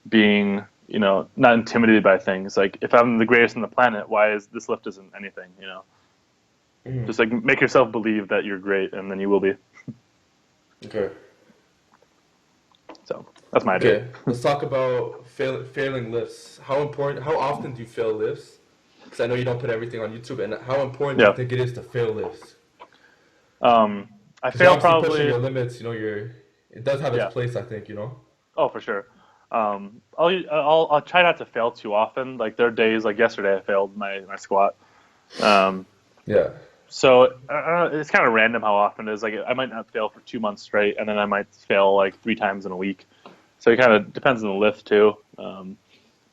being, not intimidated by things. Like if I'm the greatest on the planet, why is this lift isn't anything? Just like make yourself believe that you're great, and then you will be. Okay. So that's my idea. Okay. Let's talk about failing lifts. How often do you fail lifts? Because I know you don't put everything on YouTube. And how important do you Yeah. think it is to fail lifts? I Because you're fail obviously pushing probably. your limits. It does have its Yeah. place, I think. Oh, for sure. I'll try not to fail too often. Like there are days, like yesterday, I failed my squat. Um, Yeah. so it's kind of random how often it is. Like I might not fail for 2 months straight, and then I might fail like 3 times in a week. So it kind of depends on the lift too.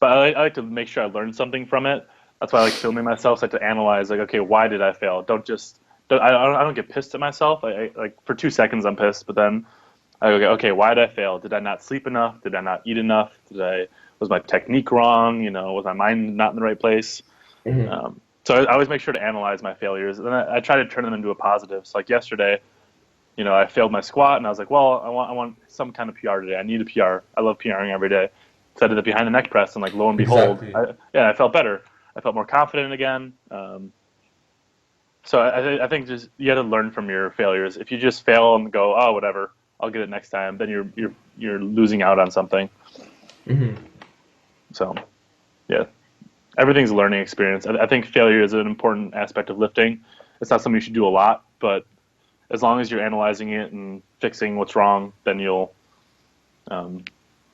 But I like to make sure I learn something from it. That's why I like filming myself. So I like to analyze, like, okay, why did I fail? I don't get pissed at myself. Like for 2 seconds I'm pissed, but then I go, okay, why did I fail? Did I not sleep enough? Did I not eat enough? Was my technique wrong? Was my mind not in the right place? So I always make sure to analyze my failures, and then I try to turn them into a positive. So like yesterday, I failed my squat, and I was like, well, I want some kind of PR today. I need a PR. I love PRing every day. So I did it behind the neck press, and like lo and behold, Exactly. I felt better. I felt more confident again. So I think just you got to learn from your failures. If you just fail and go, oh, whatever, I'll get it next time, then you're losing out on something. So yeah, everything's a learning experience. I think failure is an important aspect of lifting. It's not something you should do a lot, but as long as you're analyzing it and fixing what's wrong, then you'll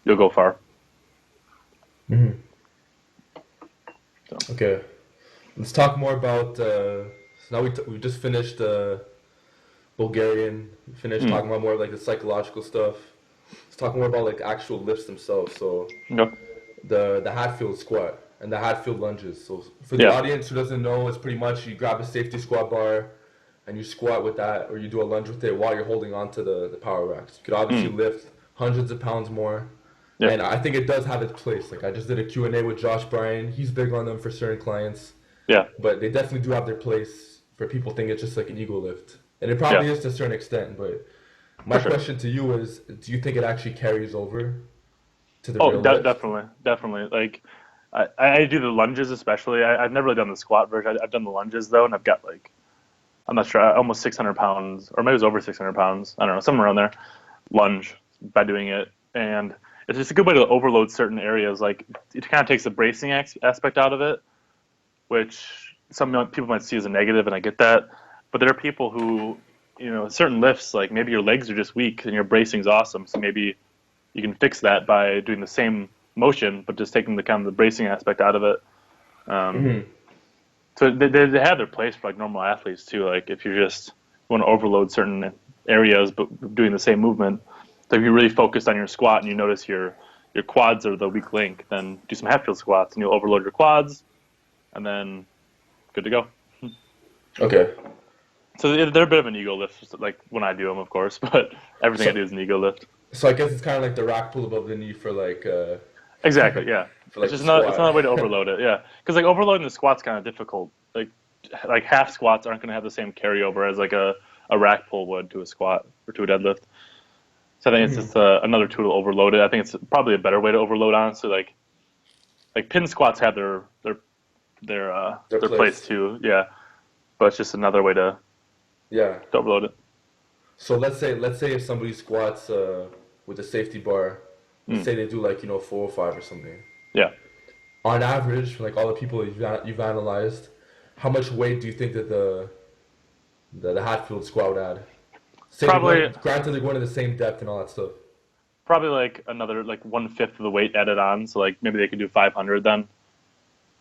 go far. So Okay. Let's talk more about. So now we just finished Bulgarian. We finished mm, talking about more of like the psychological stuff. Let's talk more about like actual lifts themselves. So okay. the Hatfield squat and the Hatfield lunges. So for the Yeah. audience who doesn't know, it's pretty much you grab a safety squat bar and you squat with that, or you do a lunge with it while you're holding on to the power racks. You could obviously Mm, lift hundreds of pounds more. yeah. And I think it does have its place. Like I just did a Q&A with Josh Bryan. He's big on them for certain clients. Yeah. But they definitely do have their place for people think it's just like an ego lift. And it Yeah. probably is to a certain extent, but my For sure. question to you is, do you think it actually carries over to the Oh, real lift? definitely, definitely. Like, I do the lunges especially. I've never really done the squat version. I've done the lunges though, and I've got like I'm not sure, almost 600 pounds, or maybe it was over 600 pounds. I don't know, somewhere around there. Lunge by doing it, and it's just a good way to overload certain areas. Like it kind of takes the bracing aspect out of it, which some people might see as a negative, and I get that. But there are people who, certain lifts, like maybe your legs are just weak and your bracing's awesome, so maybe you can fix that by doing the same motion, but just taking the kind of the bracing aspect out of it. Um, so they have their place for like normal athletes too. Like if you want to overload certain areas, but doing the same movement. So if you really focus on your squat and you notice your quads are the weak link, then do some Hatfield squats and you'll overload your quads, and then good to go. Okay. So they're a bit of an ego lift, like when I do them, of course, but everything I do So is an ego lift. so I guess it's kind of like the rack pull above the knee for like Exactly, yeah. for It's like the just another squat. way to overload it, yeah. Because like overloading the squat's kind of difficult. Like half squats aren't going to have the same carryover as like a rack pull would to a squat or to a deadlift. So I think it's just another tool to overload it. I think it's probably a better way to overload, honestly. Like pin squats have Their their place place. too, yeah. But it's just another way Yeah. to overload it. So let's say if somebody squats with a safety bar, let's Mm, say they do like 405 or something. yeah. On average, for like all the people you've analyzed, how much weight do you think that the Hatfield squat would add? Say they're Probably going, granted they're going to the same depth and all that stuff. probably like another like 1/5 of the weight added on. So like maybe they could do 500 then.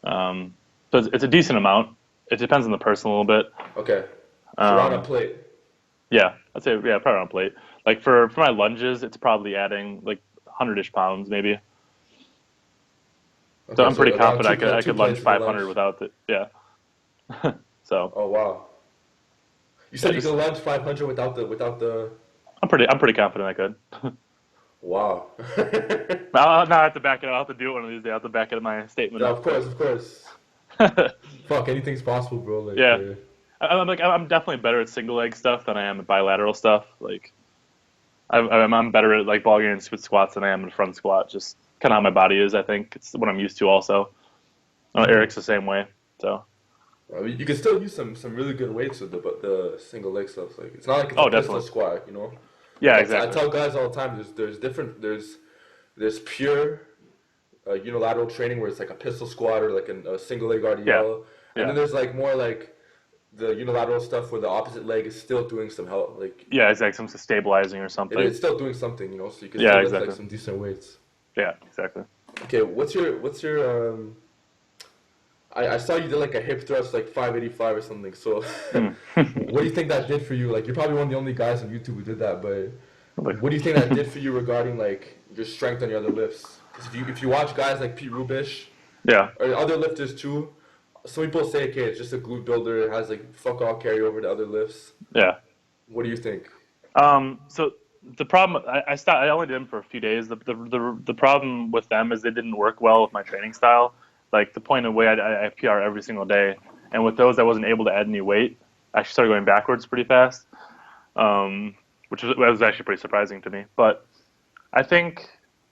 Um, so it's a decent amount. It depends on the person a little bit. Okay. So we're on a Um, plate. yeah, I'd say yeah, probably on plate. Like for my lunges, it's probably adding like 100-ish pounds maybe. So Okay, I'm pretty so around confident two I two could lunge plates of the 500 lunge. without it. Yeah. So Oh wow. You Yeah, said you just could lunge 500 without the. I'm pretty confident I could. Wow. Now I have to back it. I'll have to do it one of these days. I have to back it my statement Yeah, up. of course, of course. But Fuck, anything's possible, bro. Like, yeah, I'm definitely better at single leg stuff than I am at bilateral stuff. Like I'm better at like ball and split squats than I am in front squat. Just kind of how my body is. I think it's what I'm used to. Also, mhm. Eric's the same way. So I mean, you can still use some really good weights with the single leg stuff. Like, it's not like it's a oh, pistol definitely. squat, you know. Like Yeah, I exactly. tell guys all the time, there's pure unilateral training where it's like a pistol squat or like a single leg Yeah, RDL, and yeah, then there's like more like the unilateral stuff where the opposite leg is still doing some help, like yeah. It's like some stabilizing or something. it's still doing something, you know, so you can Yeah, still lift like exactly. some decent weights. Yeah, exactly. Okay, what's your I saw you did like a hip thrust like 585 or something. So Mm. what do you think that did for you? Like you're probably one of the only guys on YouTube who did that, but Like, what do you think that did for you regarding like your strength on your other lifts? Because if you watch guys like Pete Rubish yeah, or other lifters too, some people say okay, it's just a glute builder, it has like fuck all carry over to other lifts. yeah. What do you think? So the problem, I stopped. I only did them for a few days. The problem with them is they didn't work well with my training style. Like the point of weight, I PR every single day, and with those, I wasn't able to add any weight. I actually started going backwards pretty fast, um, which was actually pretty surprising to me. But I think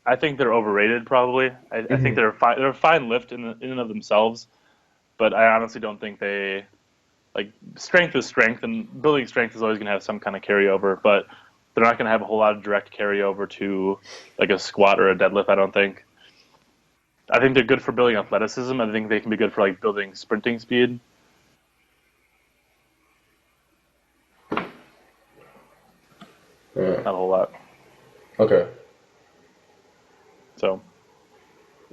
I think they're overrated. Probably, I think Hmm. they're a fine lift in and of themselves, but I honestly don't think they like strength is strength, and building strength is always going to have some kind of carryover, but they're not going to have a whole lot of direct carryover to like a squat or a deadlift. I don't think. I think they're good for building athleticism. I think they can be good for like building sprinting speed. Yeah. Not a whole lot. Okay. So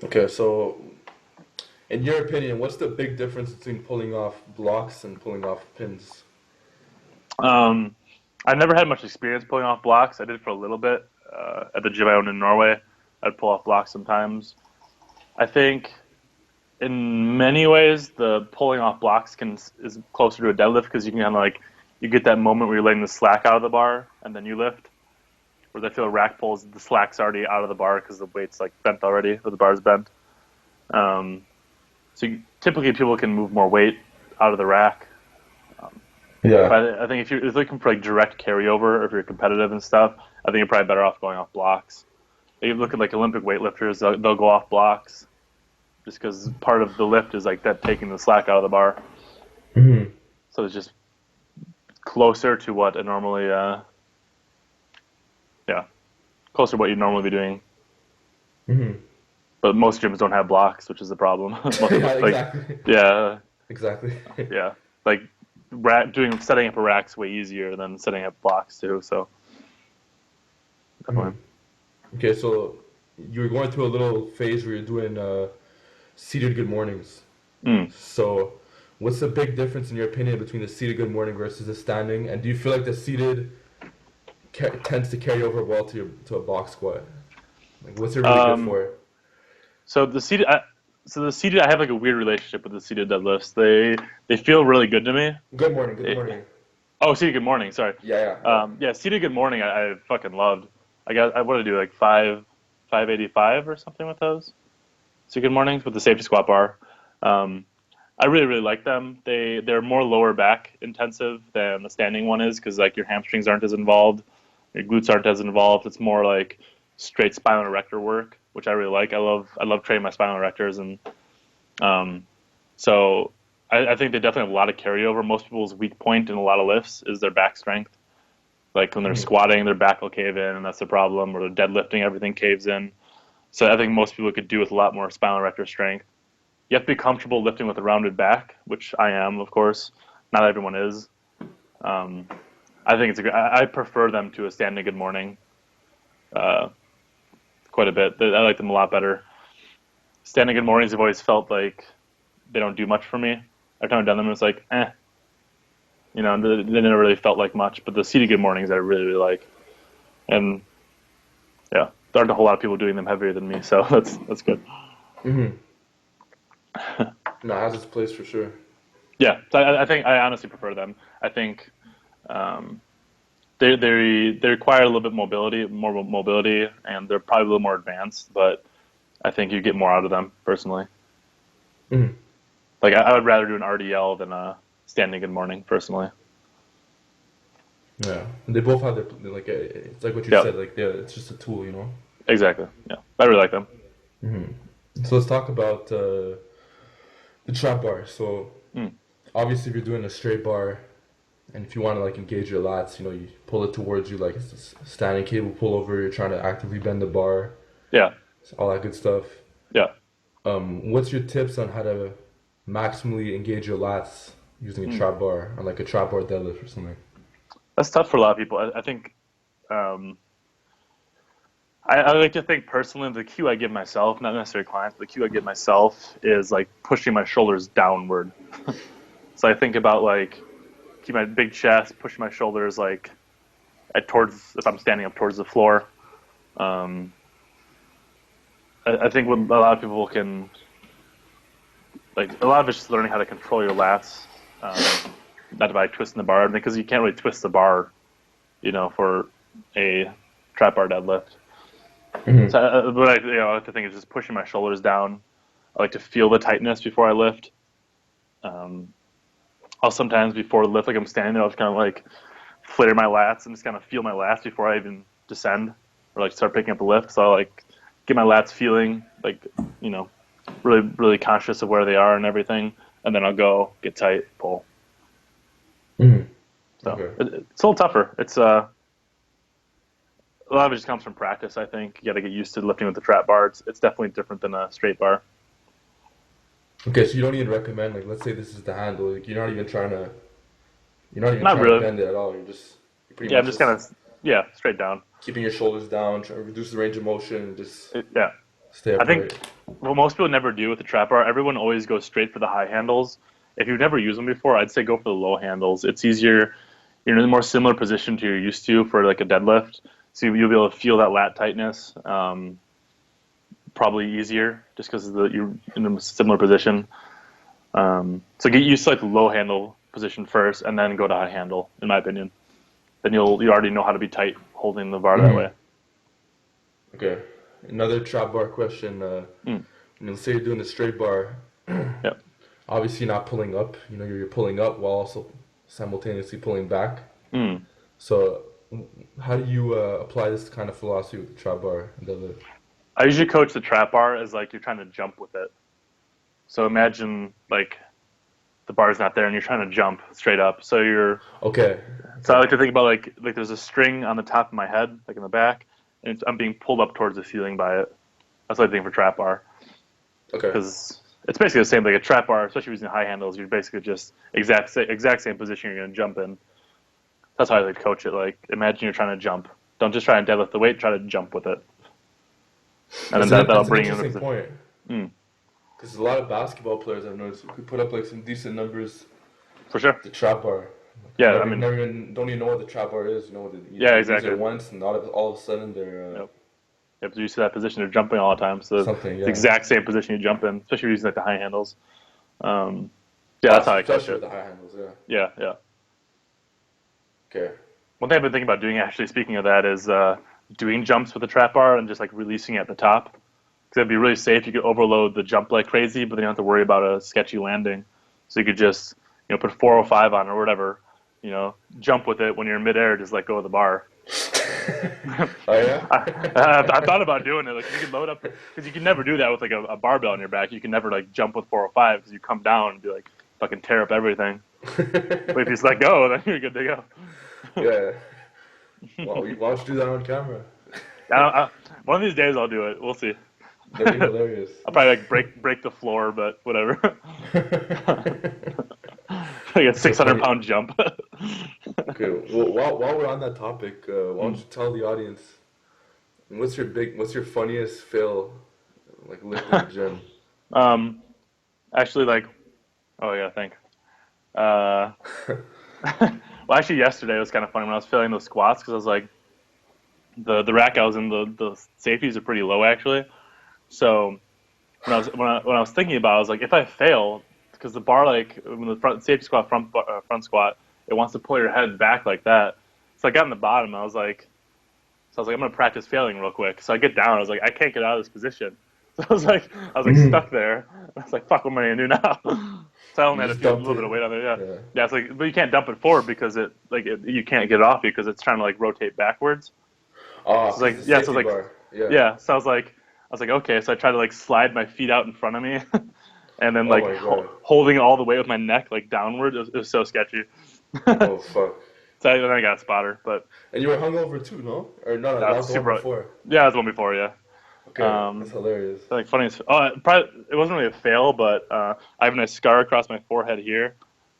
Okay. So, in your opinion, what's the big difference between pulling off blocks and pulling off pins? um, I never had much experience pulling off blocks. I did for a little bit at the gym I owned in Norway. I'd pull off blocks sometimes. I think in many ways, the pulling off blocks is closer to a deadlift because you can kind of like you get that moment where you're letting the slack out of the bar and then you lift. Whereas I feel rack pulls, the slack's already out of the bar because the weight's like bent already, or the bar's bent. Um, typically people can move more weight out of the rack. Um, Yeah. but I think if you're looking for like direct carryover, or if you're competitive and stuff, I think you're probably better off going off blocks. You look at like Olympic weightlifters; they'll go off blocks just because part of the lift is like that taking the slack out of the bar. Hmm. So it's just closer to what a normally, yeah, closer to what you'd normally be doing. Hmm. But most gyms don't have blocks, which is the problem. Most Yeah, like, exactly. yeah, Exactly. yeah, like setting up a rack's way easier than setting up blocks too. So Hmm. definitely. Okay, so you're going through a little phase where you're doing seated good mornings. Mm. So, what's the big difference in your opinion between the seated good morning versus the standing? And do you feel like the seated tends to carry over well to a box squat? Like, what's it really good Um, for? so the seated, I have like a weird relationship with the seated deadlifts. They feel really good to me. Good morning. Good It, morning. oh, seated good morning. Sorry. Yeah, yeah, yeah. Yeah, seated good morning. I fucking loved. I want to do like 585 or something with those. Seated good mornings with the safety squat bar. Um, I really like them. They're more lower back intensive than the standing one is because like your hamstrings aren't as involved, your glutes aren't as involved. It's more like straight spinal erector work, which I really like. I love training my spinal erectors, and um, so I think they definitely have a lot of carryover. Most people's weak point in a lot of lifts is their back strength. Like when they're Mhm. squatting, their back will cave in, and that's the problem. Or they're deadlifting, everything caves in. So I think most people could do with a lot more spinal erector strength. You have to be comfortable lifting with a rounded back, which I am, of course. Not everyone is. Um, I think I prefer them to a standing good morning uh, quite a bit. I like them a lot better. Standing good mornings have always felt like they don't do much for me. Every time I've done them, it's like, they never really felt like much. But the seated good mornings I really like, and yeah, there aren't a whole lot of people doing them heavier than me, so that's good. Mhm. No, it has its place for sure. Yeah, so I think I honestly prefer them. I think They require a little bit more mobility, and they're probably a little more advanced. But I think you get more out of them personally. Mm. Like I would rather do an RDL than a standing good morning personally. Yeah, and they both have like it's like what you Yeah, said, like it's just a tool, you know. exactly. Yeah, I really like them. So let's talk about the trap bar. So Mm. obviously, if you're doing a straight bar, and if you want to like engage your lats, you know, you pull it towards you like it's a standing cable pullover. You're trying to actively bend the bar, Yeah, all that good stuff. yeah. What's your tips on how to maximally engage your lats using a Mm. trap bar on like a trap bar deadlift or something? That's tough for a lot of people. I think um, I like to think personally the cue I give myself, not necessarily clients, but the cue I give myself is like pushing my shoulders downward. So I think about like keep my big chest, push my shoulders like at towards if I'm standing up towards the floor. Um, I think what a lot of people can like a lot of it's just learning how to control your lats, not by twisting the bar because you can't really twist the bar, for a trap bar deadlift. Mm-hmm. So what I like to think is just pushing my shoulders down. I like to feel the tightness before I lift. Um, I'll sometimes before the lift, like I'm standing there, I'll just kind of like flatter my lats and just kind of feel my lats before I even descend or like start picking up the lift. So I'll like get my lats feeling like, you know, really, really conscious of where they are and everything. And then I'll go get tight, pull. Mm-hmm. So Okay. it's a little tougher. It's a lot of it just comes from practice. I think you got to get used to lifting with the trap bar. It's definitely different than a straight bar. Okay, so you don't even recommend like let's say this is the handle, like you're not even Not trying to really. bend it at all. You're pretty Yeah, I'm much just kind just of straight down. keeping your shoulders down, trying to reduce the range of motion, and just Yeah, stay I think upright. what most people never do with the trap bar. Everyone always goes straight for the high handles. If you've never used them before, I'd say go for the low handles. It's easier. You're in a more similar position to you're used to for like a deadlift, so you'll be able to feel that lat tightness. Probably easier just because you're in a similar position. So get used to like low handle position first, and then go to high handle. In my opinion, then you already know how to be tight holding the bar that Mm-hmm. way. Okay. Another trap bar question. Mm, Say you're doing a straight bar. yeah. Obviously, you're not pulling up. You're pulling up while also simultaneously pulling back. Mm. So, how do you apply this kind of philosophy with the trap bar and deadlift? I usually coach the trap bar as like you're trying to jump with it. So imagine like the bar's not there and you're trying to jump straight up. Okay. So I Okay. like to think about like there's a string on the top of my head, like in the back, and I'm being pulled up towards the ceiling by it. That's what I think for trap bar Okay. because it's basically the same like a trap bar, especially using high handles. You're basically just exact same position you're going to jump in. That's how I like to coach it. Like imagine you're trying to jump. Don't just try and deadlift the weight. Try to jump with it, and then that'll That's an bring you in the interesting position. point Mm, because a lot of basketball players I've noticed who could put up like some decent numbers for sure. the trap bar. Yeah, I mean, Don't even know what the trap bar is. yeah, They use exactly. it once, and all of a sudden they're Yep. Yep, they're used to that position. They're jumping all the time. So something. the Yeah. exact same position you jump in, especially if you're using like the high handles. Um, yeah, that's how I coach Especially with it. the high handles. Yeah. Yeah, yeah. Okay. One thing I've been thinking about doing, actually, speaking of that, is doing jumps with the trap bar and just like releasing at the top. Because it'd be really safe. You could overload the jump like crazy, but then you don't have to worry about a sketchy landing. So you could just put 405 on or whatever, jump with it when you're in midair. Just let go of the bar. Oh yeah. I thought about doing it. Like you can load up because you can never do that with like a barbell on your back. You can never like jump with 405 because you come down and be like fucking tear up everything. But if you just let go, then you're good to go. Yeah. Well, why don't you do that on camera? One of these days I'll do it. We'll see. That'd be hilarious. I'll probably like break the floor, but whatever. Like a That's so 600 funny. pound jump. Okay, well, while we're on that topic, why don't Mm. you tell the audience what's your funniest fail, like lifting in the gym? um, actually, like, oh, I gotta think. Uh, well, actually, yesterday it was kind of funny when I was filling those squats because I was like, the rack I was in, the safeties are pretty low actually. So when I was thinking about it, I was like, if I fail, because the bar like when the front safety squat front squat, it wants to pull your head back like that. So I got in the bottom. I was like, I'm gonna practice failing real quick. So I get down. I was like, I can't get out of this position. So I was like stuck there. I was like, fuck, what am I gonna do now? So I You only had just a dumped little bit it. of weight on there. Yeah, Yeah. yeah. It's like, but you can't dump it forward because you can't get it off you because it's trying to like rotate backwards. Ah, So it's because like, the yeah. So safety it's like, bar. Yeah. yeah. So I was like, okay. So I tried to like slide my feet out in front of me, and then Oh like my god. holding all the weight with my neck like downward. It was so sketchy. Oh fuck. So then I got a spotter, but And you were hungover too, no? Or no, no, that that was was the one super. before. Yeah, that was the one before. Yeah. Okay, that's hilarious. Like funny. It wasn't really a fail, but I have a nice scar across my forehead here.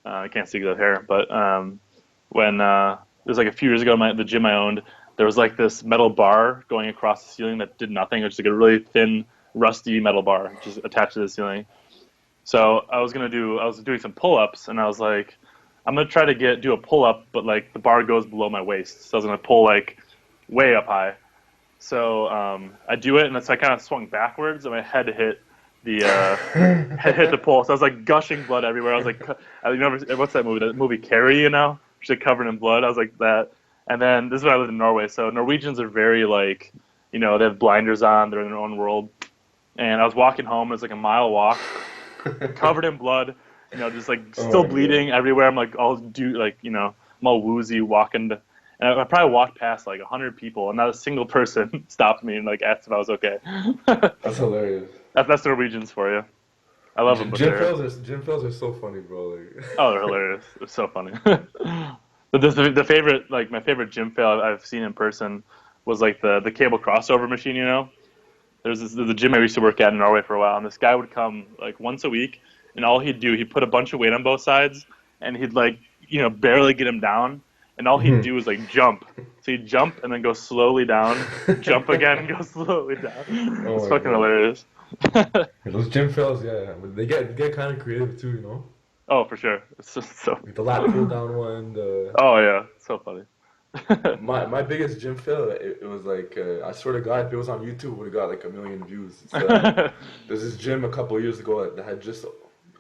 I can't see that hair, but when it was like a few years ago, the gym I owned, there was like this metal bar going across the ceiling that did nothing. It was just like a really thin, rusty metal bar just attached to the ceiling. So I was doing some pull-ups, and I was like, I'm gonna try to do a pull-up, but like the bar goes below my waist, so I was gonna pull like way up high. So I do it, and so I kind of swung backwards, and my head hit the pole. So I was like gushing blood everywhere. I was like, you know, what's that movie? That movie Carrie, you know, she's like covered in blood. I was like that. And then this is when I lived in Norway. So Norwegians are very like, you know, they have blinders on. They're in their own world. And I was walking home. It was like a mile walk, covered in blood. You know, just like Oh still my god. bleeding everywhere. I'm like I'm all woozy walking. And I probably walked past like 100 people, and not a single person stopped me and like asked if I was okay. That's hilarious. That's Norwegians for you. I love them, but Gym fails are so funny, bro. Like, they're hilarious. They're so funny. But the favorite, like my favorite gym fail I've seen in person was like the cable crossover machine. You know, there's a gym I used to work at in Norway for a while, and this guy would come like once a week, and all he'd put a bunch of weight on both sides, and he'd like barely get him down, and all he'd do was like jump. So he'd jump and then go slowly down, jump again and go slowly down. oh It's my fucking god. hilarious. Those gym fails, yeah, but they get kind of creative too, you know. Oh, for sure. It's just so. Like the lat pull down one. The Oh yeah, so funny. my biggest gym fail, it was like I swear to God, if it was on YouTube, it would have got like 1 million views. It's there's this gym a couple of years ago that had just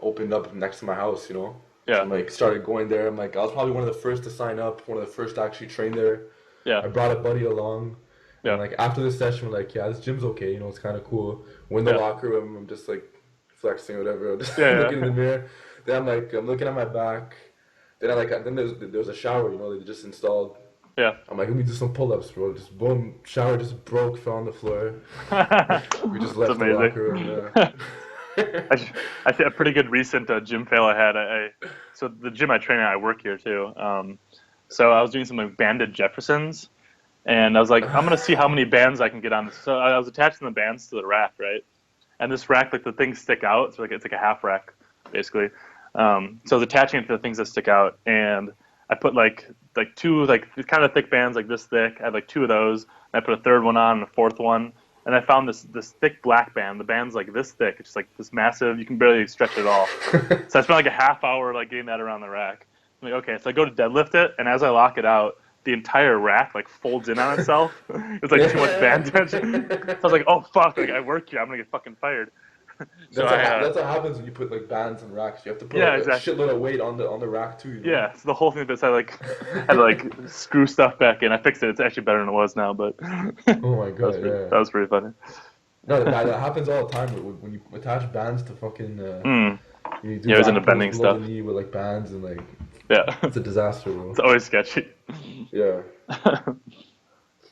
opened up next to my house, you know. So Yeah, I'm like started going there. I'm like I was probably one of the first to sign up, one of the first to actually train there. yeah, I brought a buddy along, and yeah, like after the session, we're like, yeah, this gym's okay, you know, it's kind of cool. We're in the yeah, locker room. I'm just like flexing, whatever. I'm just yeah, looking in the mirror. Then I'm looking at my back. Then there's a shower, you know, they just installed. yeah, I'm like, let me do some pull-ups, bro. Just boom, shower just broke, fell on the floor. yeah. We just It's left the amazing. locker room. Yeah. I think a pretty good recent gym fail I had. So the gym I train at, I work here too. So I was doing some like banded Jeffersons, and I was like, I'm gonna see how many bands I can get on this. So I was attaching the bands to the rack, right? And this rack, like the things stick out. It's like a half rack, basically. So I was attaching it to the things that stick out, and I put like two like kind of thick bands like this thick. I had like two of those, and I put a third one on and a fourth one. And I found this thick black band. The band's like this thick. It's just like this massive. You can barely stretch it at all. So I spent like a half hour like getting that around the rack. I'm like, okay, so I go to deadlift it, and as I lock it out, the entire rack like folds in on itself. It's like too much band tension. So I was like, oh fuck, like I work here, I'm gonna get fucking fired. So That's what happens when you put like bands and racks. You have to put yeah, like a exactly. shitload of weight on the rack too, you know. Yeah, so the whole thing that I like had to like screw stuff back in. I fixed it. It's actually better than it was now, but Oh my god, yeah. that was pretty funny. No, that happens all the time when you attach bands to fucking. Mm. You do Yeah, I was into back pulls bending below stuff. the knee with like bands and like Yeah, it's a disaster, bro. it's always sketchy. Yeah.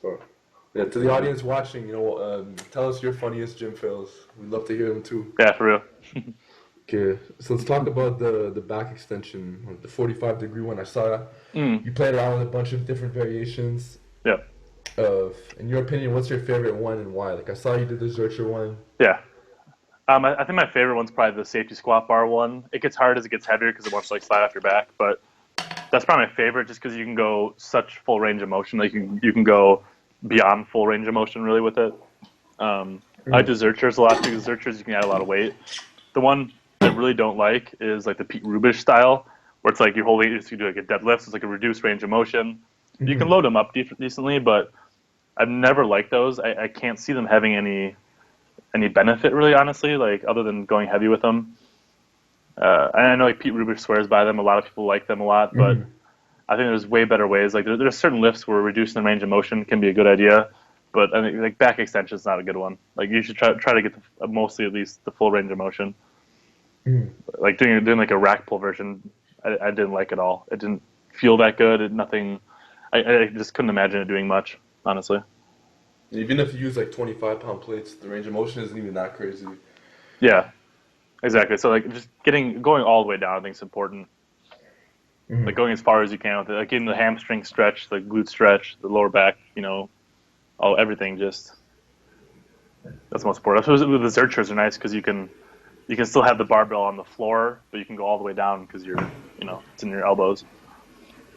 So, yeah, to the audience watching, you know, tell us your funniest gym fails. We'd love to hear them too. Yeah, for real. Okay, so let's talk about the back extension, like the 45-degree one. I saw Mm. you played around with a bunch of different variations. Yeah, In your opinion, what's your favorite one and why? Like I saw you did the Zercher one. yeah. I think my favorite one's probably the safety squat bar one. It gets hard as it gets heavier because it wants to like slide off your back, but that's probably my favorite just because you can go such full range of motion. Like you can go beyond full range of motion really with it. I like the Zerchers a lot because Zerchers you can add a lot of weight. The one I really don't like is like the Pete Rubish style, where it's like you're holding, you do like a deadlift, so it's like a reduced range of motion. You can load them up decently, but I've never liked those. I can't see them having any benefit really, honestly, like other than going heavy with them. And I know like Pete Rubish swears by them. A lot of people like them a lot, but I think there's way better ways. Like there's certain lifts where reducing the range of motion can be a good idea, but I think like back extension is not a good one. Like you should try to get mostly at least the full range of motion. Mhm. Like doing like a rack pull version, I didn't like at all. It didn't feel that good. Nothing. I just couldn't imagine it doing much, honestly. Even if you use like 25-pound plates, the range of motion isn't even that crazy. Yeah, exactly. So like just going all the way down, I think is important. Like Hmm. going as far as you can with it, like getting the hamstring stretch, the glute stretch, the lower back, all everything. Just that's the most important. I suppose the Zerchers are nice because you can still have the barbell on the floor, but you can go all the way down because it's in your elbows.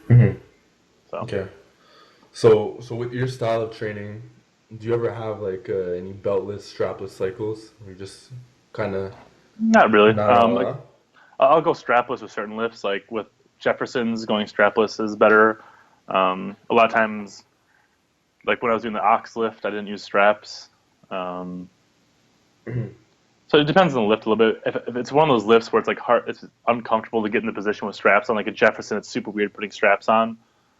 Hmm. So Okay. So with your style of training, do you ever have like any beltless, strapless cycles? Or you just kind of not really. not at all, Like huh? I'll go strapless with certain lifts. Like with Jefferson's, going strapless is better. A lot of times, like when I was doing the ox lift, I didn't use straps. Um, Hmm. so it depends on the lift a little bit. If it's one of those lifts where it's like hard, it's uncomfortable to get in the position with straps on. Like a Jefferson, it's super weird putting straps on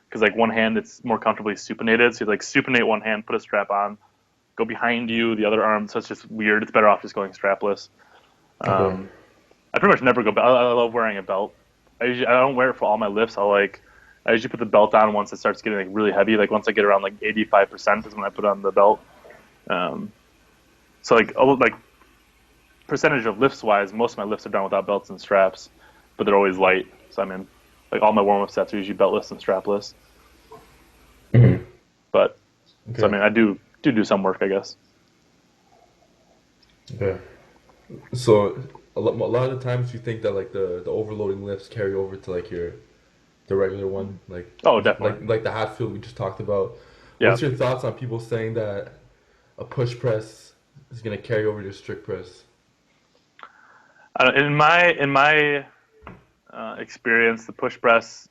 because like one hand it's more comfortably supinated. So you like supinate one hand, put a strap on, go behind you, the other arm. So it's just weird. It's better off just going strapless. Okay. Um, I pretty much never go. I love wearing a belt. I don't wear it for all my lifts. I usually put the belt on once it starts getting like really heavy. Like once I get around like 85% is when I put on the belt. Um, so like percentage of lifts wise, most of my lifts are done without belts and straps, but they're always light. So I mean, like all my warm up sets are usually beltless and strapless. Hmm. But so I Okay. mean, I do some work, I guess. Okay. So a lot of the times you think that like the overloading lifts carry over to like your the regular one, like Oh, definitely. like the half field we just talked about. Yeah. What's your thoughts on people saying that a push press is gonna carry over to strict press? In my experience, the push press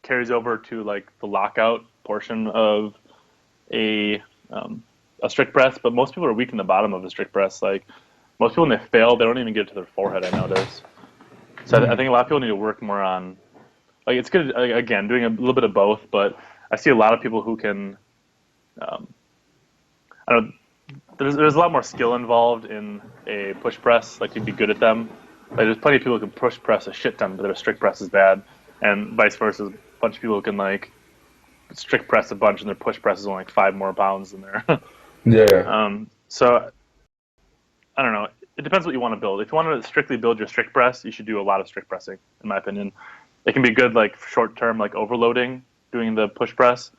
carries over to like the lockout portion of a um, a strict press, but most people are weak in the bottom of a strict press. Like most people, when they fail, they don't even get it to their forehead. I notice. So I think a lot of people need to work more on. Like it's good again doing a little bit of both, but I see a lot of people who can. Um, I don't. There's a lot more skill involved in a push press. Like you'd be good at them. Like there's plenty of people who can push press a shit ton, but their strict press is bad, and vice versa. A bunch of people who can like strict press a bunch, and their push press is only like 5 more pounds than their. Yeah. So I don't know. It depends what you want to build. If you want to strictly build your strict press, you should do a lot of strict pressing, in my opinion. It can be good like short term, like overloading, doing the push press,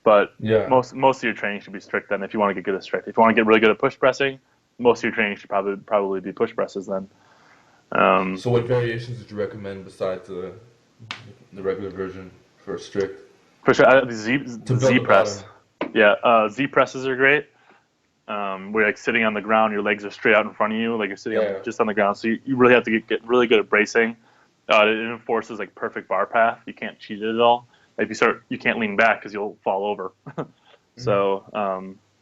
but Yeah. most of your training should be strict. Then, if you want to get good at strict, if you want to get really good at push pressing, most of your training should probably be push presses. Then, um, So what variations would you recommend besides the regular version for strict for sure, to the build Z the bottom? press, yeah, Z presses are great. Where you're like sitting on the ground, your legs are straight out in front of you, like you're sitting Yeah. just on the ground. So you really have to get really good at bracing. It enforces like perfect bar path. You can't cheat it at all. If you start, you can't lean back because you'll fall over. Mhm. So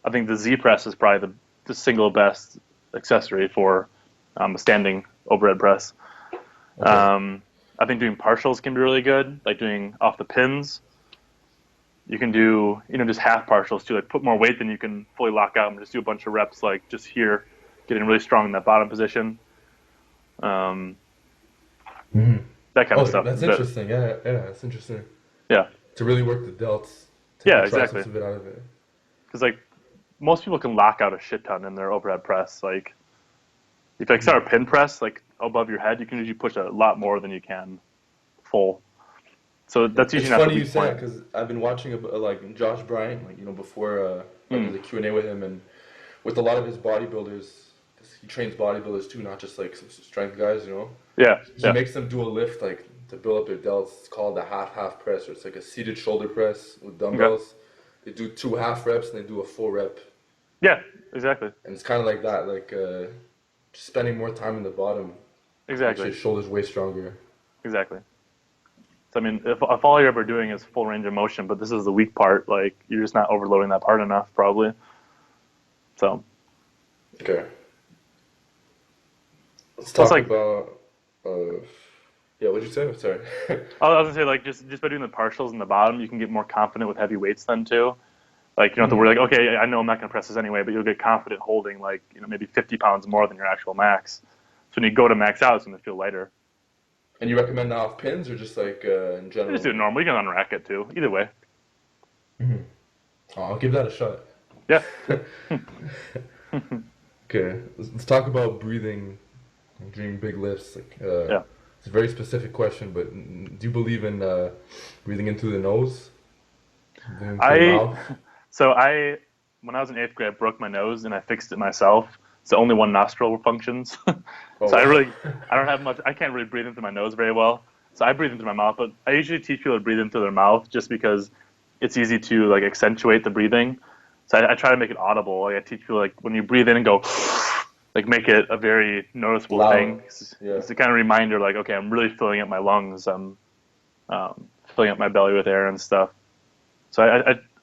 I think the Z press is probably the single best accessory for a standing overhead press. Okay. I think doing partials can be really good, like doing off the pins. You can do just half partials too, like put more weight than you can fully lock out and just do a bunch of reps like just here, getting really strong in that bottom position. Um, Hmm. that kind of Oh, stuff. that's interesting. Yeah, yeah, that's interesting. Yeah, To really work the delts, take the yeah, exactly. triceps a bit out of it. Because like most people can lock out a shit ton in their overhead press. Like if you like start a pin press like above your head, you can usually push a lot more than you can full. So that's It's usually not the funny you weak say that point. because I've been watching like Josh Bryant, like before I Mm, did the Q&A with him, and with a lot of his bodybuilders, because he trains bodybuilders too, not just like some strength guys. yeah, He yeah, makes them do a lift like to build up their delts. It's called the half press, or it's like a seated shoulder press with okay, dumbbells. They do 2 half reps and they do a full rep, yeah, exactly, and it's kind of like that, like just spending more time in the bottom makes exactly, your shoulders way stronger. exactly. So I mean, if all you're ever doing is full range of motion, but this is the weak part, like you're just not overloading that part enough, probably. So Okay, let's plus, talk like, about. Uh, Yeah, what'd you say? Sorry. I was gonna say like just by doing the partials in the bottom, you can get more confident with heavy weights then too. Like you don't have to Mhm. worry like, okay, I know I'm not gonna press this anyway, but you'll get confident holding like, maybe 50 pounds more than your actual max. So when you go to max out, it's gonna feel lighter. And you recommend that off pins or just like in You just general? do it normal. You can unrack it too. Either way. Hmm. Oh, I'll give that a shot. Yeah. Okay, let's talk about breathing during big lifts. Like, Yeah. it's a very specific question, but do you believe in breathing in through the nose, breathing in through the I mouth? so I when I was in eighth grade, I broke my nose and I fixed it myself. So only one nostril functions. Oh So wow. I don't have much. I can't really breathe in through my nose very well. So I breathe in through my mouth, but I usually teach people to breathe in through their mouth just because it's easy to like accentuate the breathing. So I try to make it audible. Like I teach people like when you breathe in and go, like make it a very noticeable Loud. thing. Yeah. It's a kind of reminder, like okay, I'm really filling up my lungs. I'm filling up my belly with air and stuff. So